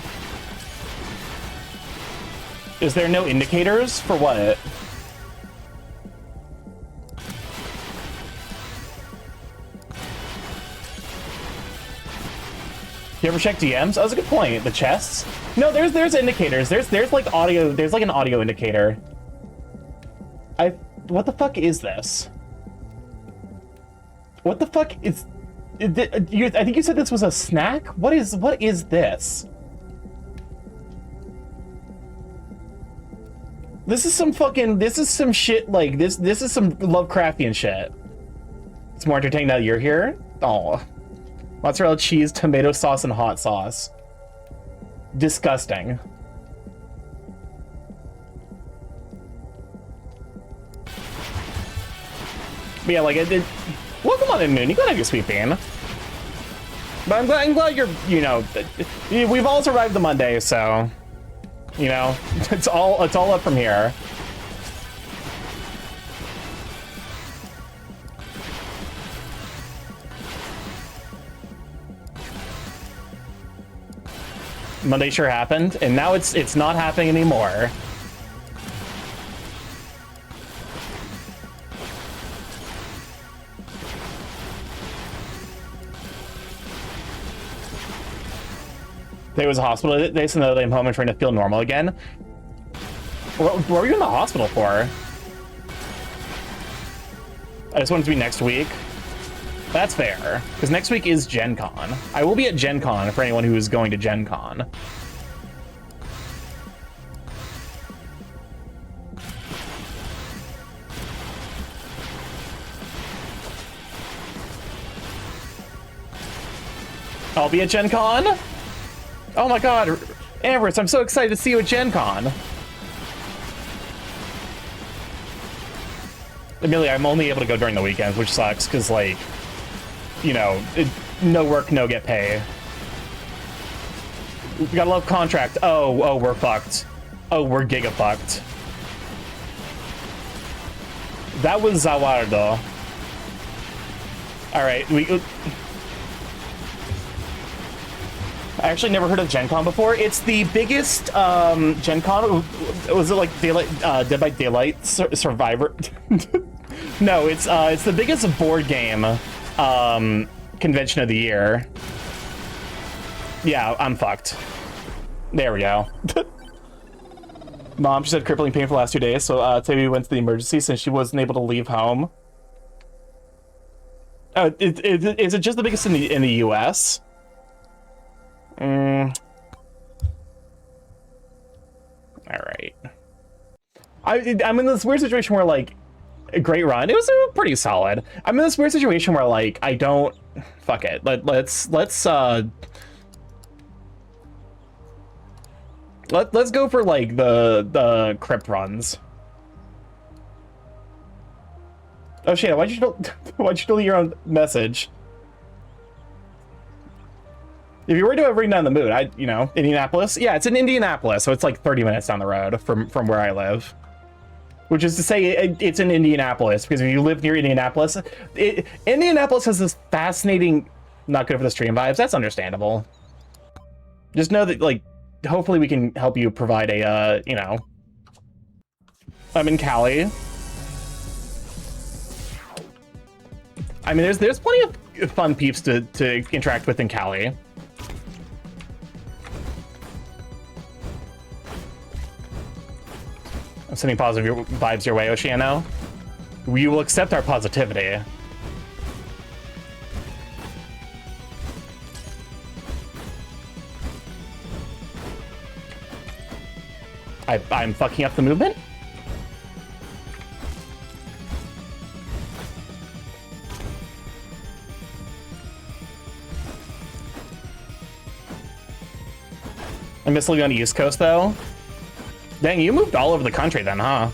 Is there no indicators for what? You ever check DMs? Oh, that's a good point. The chests? No, there's indicators. There's like audio. There's like an audio indicator. What the fuck is this? What the fuck is? I think you said this was a snack. What is this? This is some fucking. This is some shit like this. This is some Lovecraftian shit. It's more entertaining that you're here. Oh, mozzarella cheese, tomato sauce, and hot sauce. Disgusting. But yeah, like it welcome on in, Moon. You gotta have your sweet bean. But I'm glad you're, you know, we've all survived the Monday, so, you know, it's all up from here. Monday sure happened, and now it's not happening anymore. They was a hospital. They sent them home and trying to feel normal again. What were you in the hospital for? I just wanted to be next week. That's fair, because next week is Gen Con. I will be at Gen Con for anyone who is going to Gen Con. I'll be at Gen Con? Oh my god, Ambrose, I'm so excited to see you at Gen Con. Amelia, I'm only able to go during the weekends, which sucks, because, like, you know, no work, no get pay. We gotta love contract. Oh, we're fucked. Oh, we're giga fucked. That was Zawardo. Alright, I actually never heard of Gen Con before. It's the biggest Gen Con. Was it like Dead by Daylight Survivor? No, it's the biggest board game convention of the year. Yeah, I'm fucked. There we go. Mom, she said crippling pain for the last 2 days, so today we went to the emergency since she wasn't able to leave home. Is it just the biggest in the U.S.? All right. I'm in this weird situation where, like, a great run. It was pretty solid. I'm in this weird situation where, like, I don't. Fuck it. Let's go for, like, the crypt runs. Oh shit! Why'd you delete your own message? If you were to bring down the mood, you know, Indianapolis. Yeah, it's in Indianapolis, so it's like 30 minutes down the road from where I live. which is to say it's in Indianapolis, because if you live near Indianapolis, Indianapolis has this fascinating, not good for the stream vibes. That's understandable. Just know that, like, hopefully we can help you provide a, you know, I'm in Cali. I mean, there's plenty of fun peeps to interact with in Cali. I'm sending positive vibes your way, Oceano. We will accept our positivity. I'm fucking up the movement? I miss living on the East Coast, though. Dang, you moved all over the country then, huh?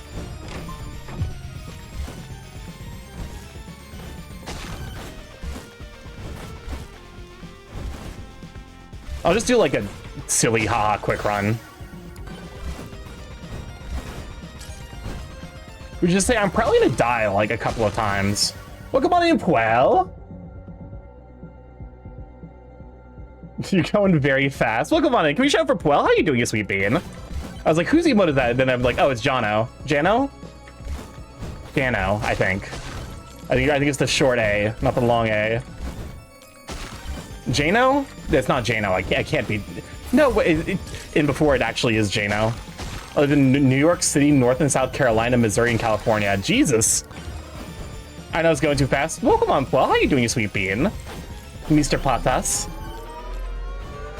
I'll just do like a silly haha quick run. We just say I'm probably gonna die like a couple of times. Welcome on in, Puel. You're going very fast. Welcome on in. Can we shout for Puel? How you doing, you sweet bean? I was like, whose emote is that? Then I'm like, oh, it's Jano. Jano? Jano, I think. I think it's the short A, not the long A. Jano? That's not Jano. I can't be. No, in before it actually is Jano. I live in New York City, North and South Carolina, Missouri, and California. Jesus. I know it's going too fast. Welcome on, Puel. How you doing, you sweet bean? Mr. Patas.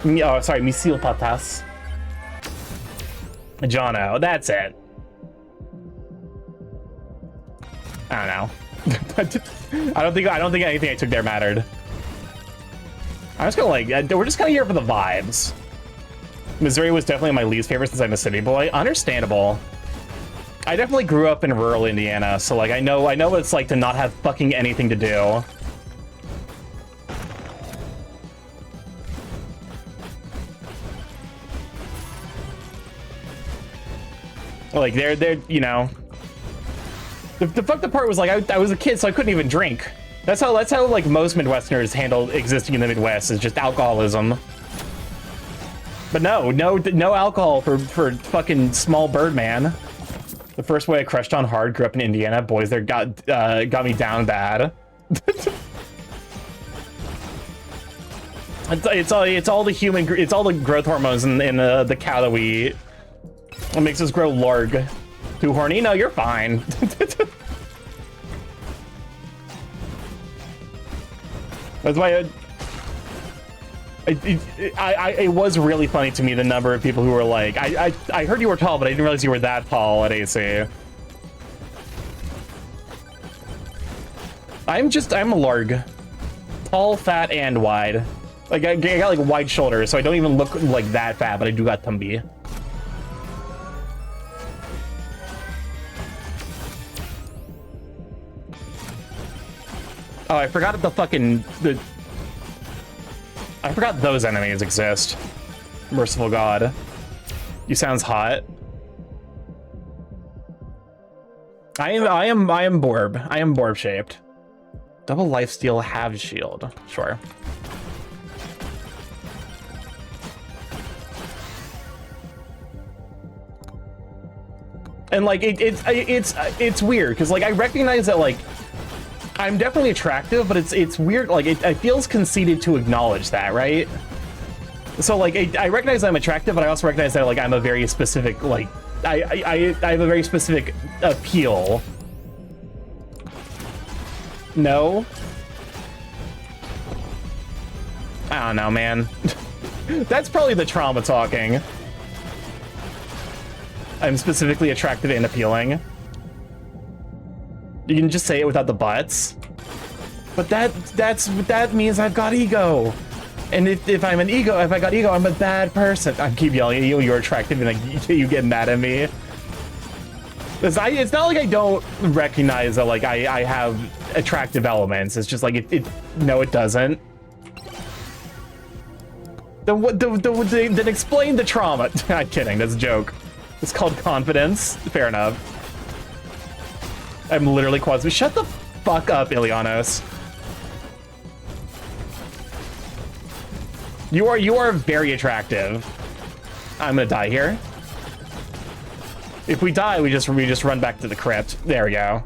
Oh, sorry, Misil Patas. Jono, that's it. I don't know. I don't think anything I took there mattered. I'm just gonna like, we're just kind of here for the vibes. Missouri was definitely my least favorite since I'm a city boy. Understandable. I definitely grew up in rural Indiana, so like I know what it's like to not have fucking anything to do. Like they're you know, the fucked up part was like I was a kid, so I couldn't even drink. That's how like most Midwesterners handle existing in the Midwest, is just alcoholism. But no alcohol for fucking small Birdman. The first way I crushed on hard, grew up in Indiana. Boys there got me down bad. it's all the growth hormones in the cow that we eat. What makes us grow larg. Too horny? No, you're fine. That's why it was really funny to me, the number of people who were like, I heard you were tall, but I didn't realize you were that tall at AC. I'm a larg. Tall, fat, and wide. Like I got like wide shoulders, so I don't even look like that fat, but I do got tumby. Oh, I forgot that I forgot those enemies exist. Merciful God. You sounds hot. I am Borb. I am Borb shaped. Double lifesteal halved shield. Sure. And like it's weird because like I recognize that like I'm definitely attractive, but it's weird. Like it feels conceited to acknowledge that, right? So like I recognize I'm attractive, but I also recognize that like I'm a very specific like I have a very specific appeal. No. I don't know, man. That's probably the trauma talking. I'm specifically attractive and appealing. You can just say it without the buts. But that means I've got ego. And if I'm an ego, if I got ego, I'm a bad person. I keep yelling at you, you're attractive, and like you get mad at me. It's not like I don't recognize that like I have attractive elements. It's just like no, it doesn't. Then explain the trauma. I'm kidding, that's a joke. It's called confidence. Fair enough. I'm literally quasi. Shut the fuck up, Ilianos. You are very attractive. I'm gonna die here. If we die, we just run back to the crypt. There we go.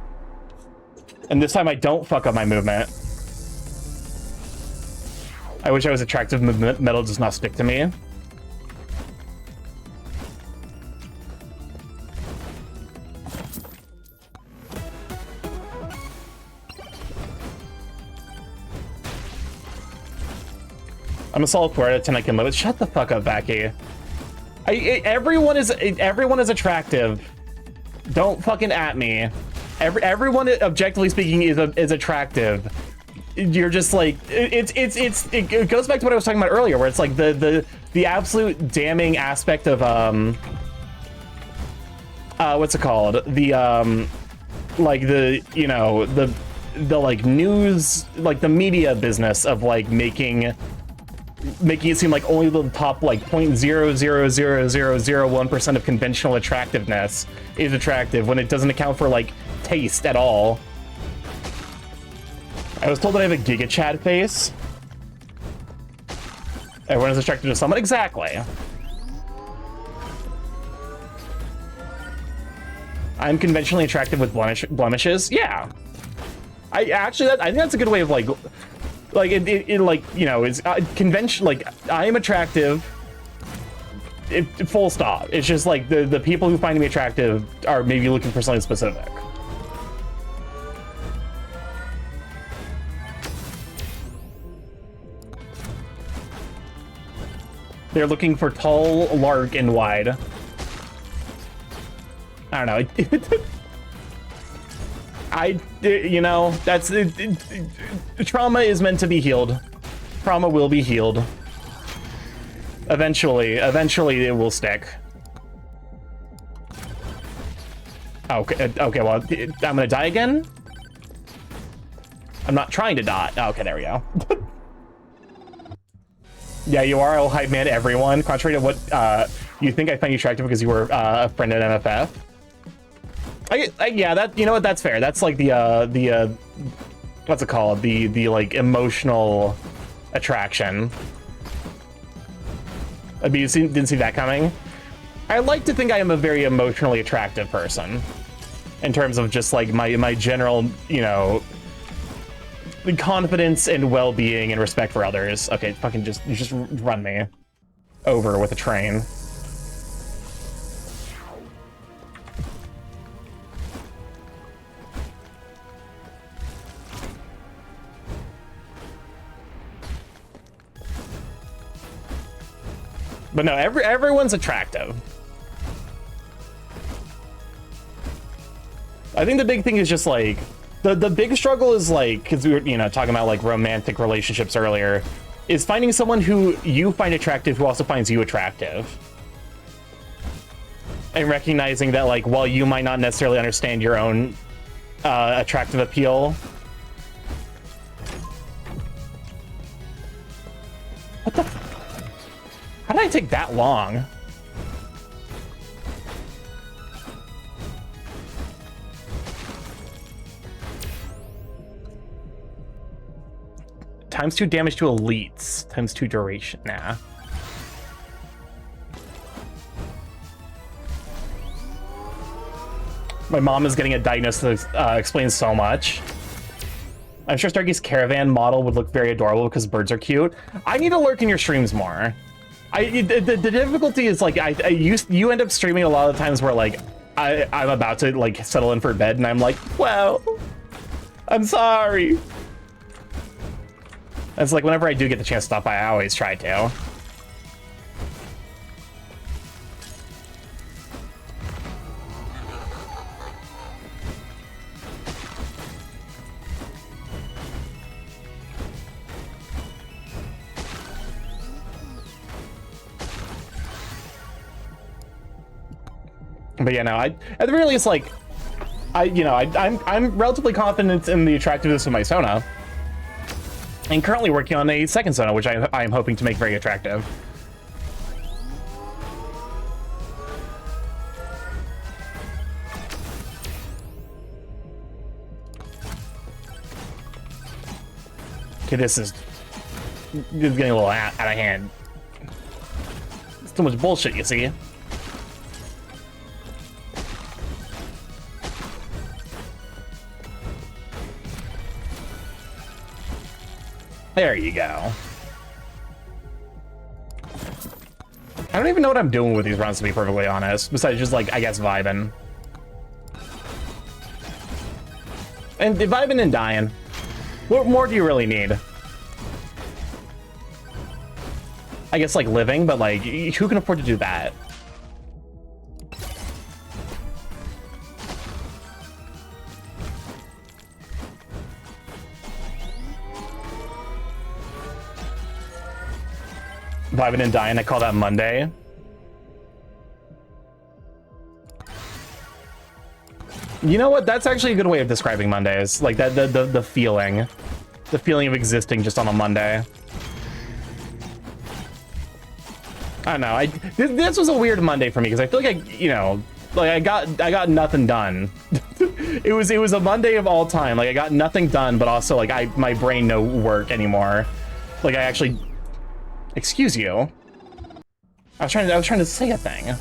And this time I don't fuck up my movement. I wish I was attractive. Metal does not stick to me. I'm a solid 4 out of 10. I can live it. Shut the fuck up, Vacky. Everyone is attractive. Don't fucking at me. Everyone, objectively speaking, is attractive. You're just like it goes back to what I was talking about earlier, where it's like the absolute damning aspect of what's it called? The like the, you know, the like news, like the media business of like making it seem like only the top like 0.00001% of conventional attractiveness is attractive, when it doesn't account for like taste at all. I was told that I have a Giga Chad face. Everyone is attracted to someone. Exactly. I'm conventionally attractive with blemishes. Yeah. I think that's a good way of like it like, you know, is convention, like I am attractive. Full stop. It's just like the people who find me attractive are maybe looking for something specific. They're looking for tall, large, and wide. I don't know. You know, that's trauma is meant to be healed. Trauma will be healed. Eventually it will stick. Okay, well, I'm gonna die again? I'm not trying to die. Okay, there we go. Yeah, you are. I'll hype man to everyone. Contrary to what you think, I find you attractive because you were a friend at MFF. Yeah, that, you know what, that's fair. That's like the what's it called? The like emotional attraction. You didn't see that coming? I like to think I am a very emotionally attractive person in terms of just like my general, you know, confidence and well-being and respect for others. Okay, fucking just run me over with a train. But no, everyone's attractive. I think the big thing is just like the big struggle is like, because we were, you know, talking about like romantic relationships earlier, is finding someone who you find attractive who also finds you attractive. And recognizing that, like, while you might not necessarily understand your own attractive appeal. What the? How did I take that long? ×2 damage to elites. ×2 duration. Nah. My mom is getting a diagnosis that explains so much. I'm sure Starky's caravan model would look very adorable because birds are cute. I need to lurk in your streams more. The difficulty is like you end up streaming a lot of the times where like I'm about to like settle in for bed and I'm like, well, I'm sorry. It's like whenever I do get the chance to stop by, I always try to. But yeah, no, at the very least, like, I'm relatively confident in the attractiveness of my Sona, and currently working on a second Sona, which I am hoping to make very attractive. Okay, this is getting a little out of hand. It's too much bullshit, you see. There you go. I don't even know what I'm doing with these runs, to be perfectly honest, besides just, like, I guess, vibing. And vibing and dying. What more do you really need? I guess, like, living, but, like, who can afford to do that? Vibing and dying, I call that Monday. You know what? That's actually a good way of describing Mondays. Like that, the feeling of existing just on a Monday. I don't know. This was a weird Monday for me because I feel like I got nothing done. it was a Monday of all time. Like I got nothing done, but also like my brain no work anymore. Like I actually. Excuse you. I was trying to say a thing.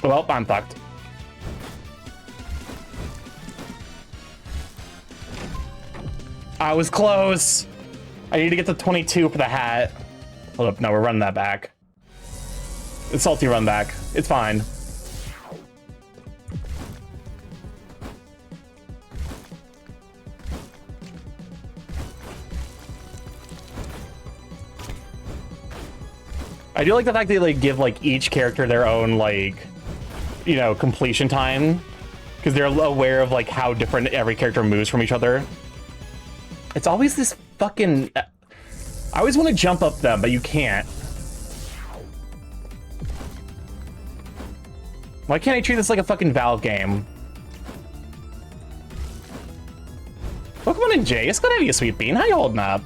Well, I'm fucked. I was close. I need to get to 22 for the hat. Hold up, no, we're running that back. It's salty run back. It's fine. I do like the fact that they like give like each character their own like, completion time, because they're aware of like how different every character moves from each other. It's always this fucking... I always want to jump up them, but you can't. Why can't I treat this like a fucking Valve game? Pokemon and Jay, it's good to have you, Sweet Bean. How you holding up?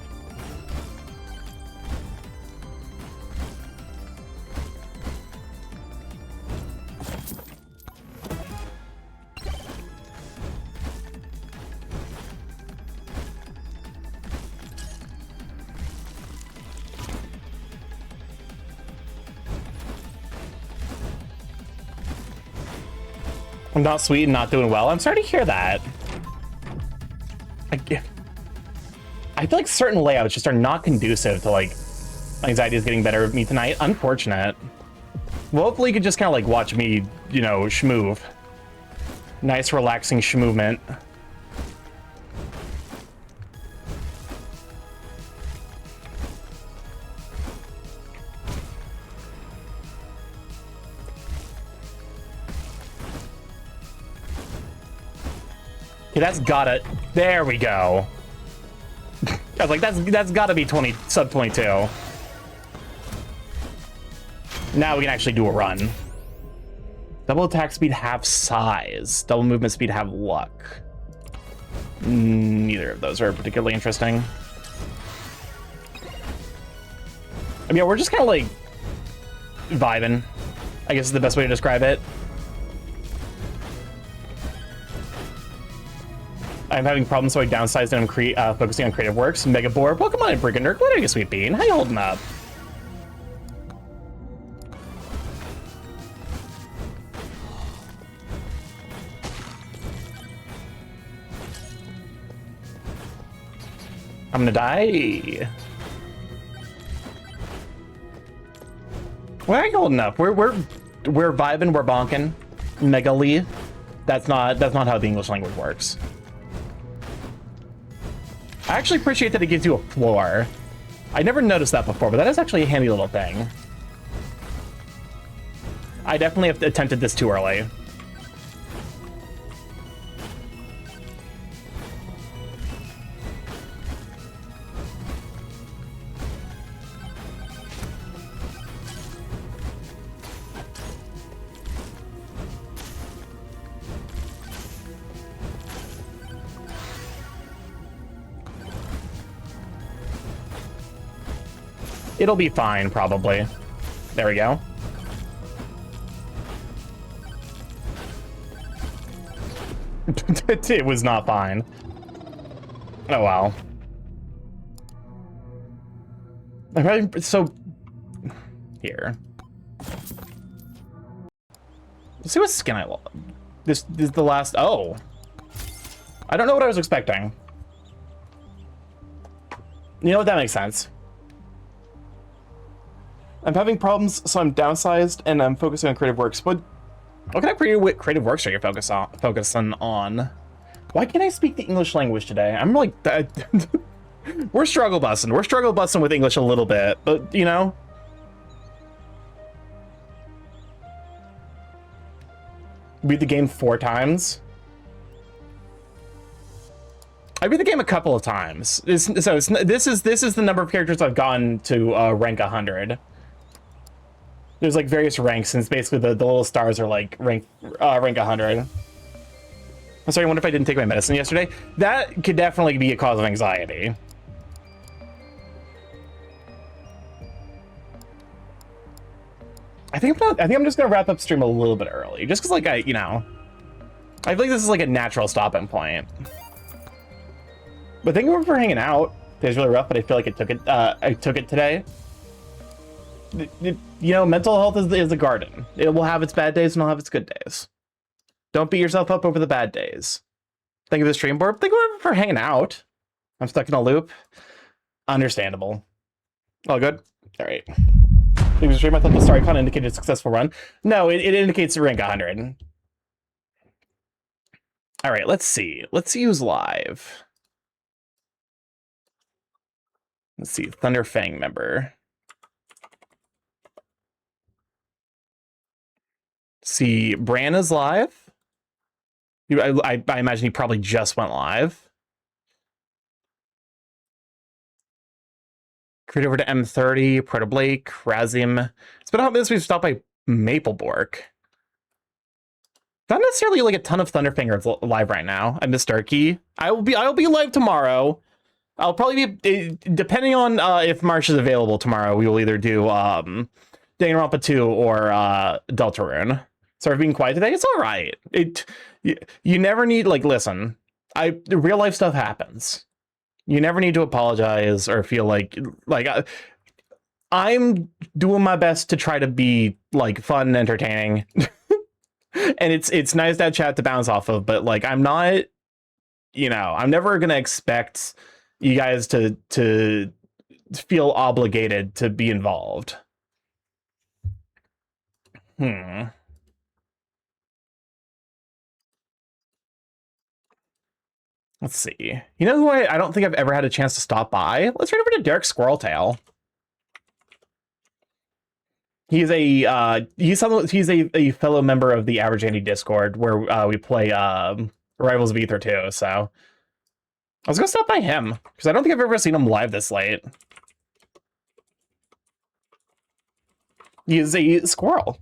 I'm not sweet and not doing well. I'm sorry to hear that. I feel like certain layouts just are not conducive to like my anxiety is getting better with me tonight. Unfortunate. Well, hopefully you could just kind of like watch me, schmoove. Nice relaxing schmovement. Okay, that's gotta... There we go. I was like, that's gotta be sub 22. Now we can actually do a run. Double attack speed, half size. Double movement speed, half luck. Neither of those are particularly interesting. I mean, we're just kind of like vibing, I guess is the best way to describe it. I'm having problems, so I downsized and I'm focusing on creative works. MegaBonk, Pokemon and Brigandler. Glad you, Sweet Bean. How you holding up? I'm gonna die. Why are you holding up? We're vibing, we're bonking. Megaly. That's not how the English language works. I actually appreciate that it gives you a floor. I never noticed that before, but that is actually a handy little thing. I definitely have attempted this too early. It'll be fine, probably. There we go. It was not fine. Oh, wow. So, here. Let's see what skin I love. This is the last... Oh. I don't know what I was expecting. You know what? That makes sense. I'm having problems, so I'm downsized, and I'm focusing on creative works. What kind of creative works are you focusing on? Why can't I speak the English language today? I'm like... We're struggle busting. We're struggle busting with English a little bit, but, you know... Beat the game 4 times. I beat the game a couple of times. This is the number of characters I've gotten to rank 100. There's like various ranks, and it's basically the little stars are like rank 100. I'm sorry, I wonder if I didn't take my medicine yesterday. That could definitely be a cause of anxiety. I think I'm just gonna wrap up stream a little bit early, just because, like, I feel like this is like a natural stopping point. But thank you for hanging out. It was really rough, but I feel like I took it today. You know, mental health is a garden. It will have its bad days and it'll have its good days. Don't beat yourself up over the bad days. Thank you for the stream board. Thank you for hanging out. I'm stuck in a loop. Understandable. All good? All right. Thank you for the stream. I thought the star icon indicated a successful run. No, it indicates rank 100. All right, let's see. Let's use live. Let's see. Thunder Fang member. See, Bran is live. I imagine he probably just went live. Create over to M30, Proto Blake, Razim. It's been a hot minute since we've stopped by Maplebork. Not necessarily like a ton of Thunderfingers live right now. I miss Starky. I'll be live tomorrow. I'll probably be, depending on if Marsh is available tomorrow, we will either do Danganronpa 2 or Deltarune. Sorry for being quiet today. It's all right. You never need, like, listen, real life stuff happens. You never need to apologize or feel like I'm doing my best to try to be, like, fun and entertaining. And it's nice to have chat to bounce off of, but, like, I'm not, I'm never gonna expect you guys to feel obligated to be involved. Let's see. You know who I don't think I've ever had a chance to stop by? Let's right over to Derek Squirreltail. He's a fellow member of the Average Andy Discord where we play Rivals of Ether 2, so I was gonna stop by him because I don't think I've ever seen him live this late. He is a squirrel.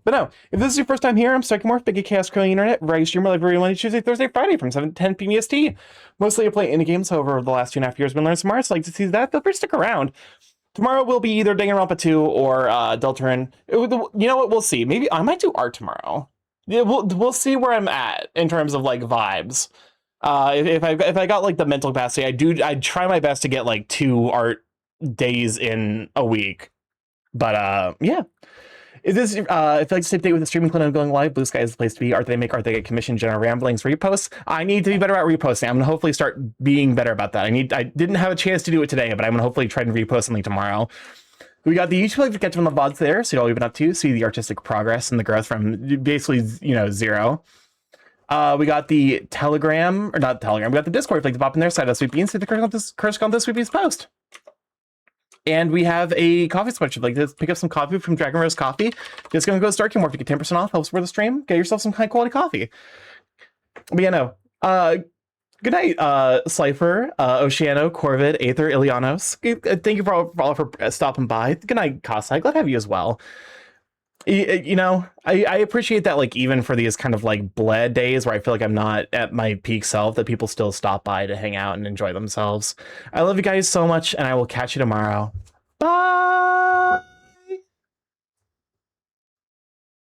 But no, if this is your first time here, I'm StarkyMorph, Big Chaos Curling Internet, where I stream live every Monday, Tuesday, Thursday, Friday from 7 to 10 p.m. EST. Mostly I play indie games, however, over the last 2.5 years, I've been learning some more, so I'd like to see that. Feel free to stick around. Tomorrow will be either Danganronpa 2 or Deltarune. You know what? We'll see. Maybe I might do art tomorrow. Yeah, we'll see where I'm at in terms of, like, vibes. If I got, like, the mental capacity, I'd try my best to get, like, 2 art days in a week. But yeah. If you'd like to stay updated with the streaming clip going live, Blue Sky is the place to be. Art they make, art they get commissioned, general ramblings, reposts. I need to be better at reposting. I'm gonna hopefully start being better about that. I didn't have a chance to do it today, but I'm gonna hopefully try and repost something tomorrow. We got the YouTube link to get to the VODs there, so all we've been up to, see the artistic progress and the growth from basically 0. We got the Telegram, or not Telegram, we got the Discord. If you'd like to pop in there, side of Sweet Beans, see the curse on this Sweet Beans post. And we have a coffee sweatshirt. Like, to pick up some coffee from Dragon Rose Coffee. Just gonna go to StarkyMorph to get 10% off. Helps support the stream. Get yourself some high quality coffee. But yeah, no. Good night, Slifer, Oceano, Corvid, Aether, Ilianos. Thank you all for stopping by. Good night, Kasai. Glad to have you as well. I appreciate that, like, even for these kind of, like, bled days where I feel like I'm not at my peak self, that people still stop by to hang out and enjoy themselves. I love you guys so much, and I will catch you tomorrow. Bye.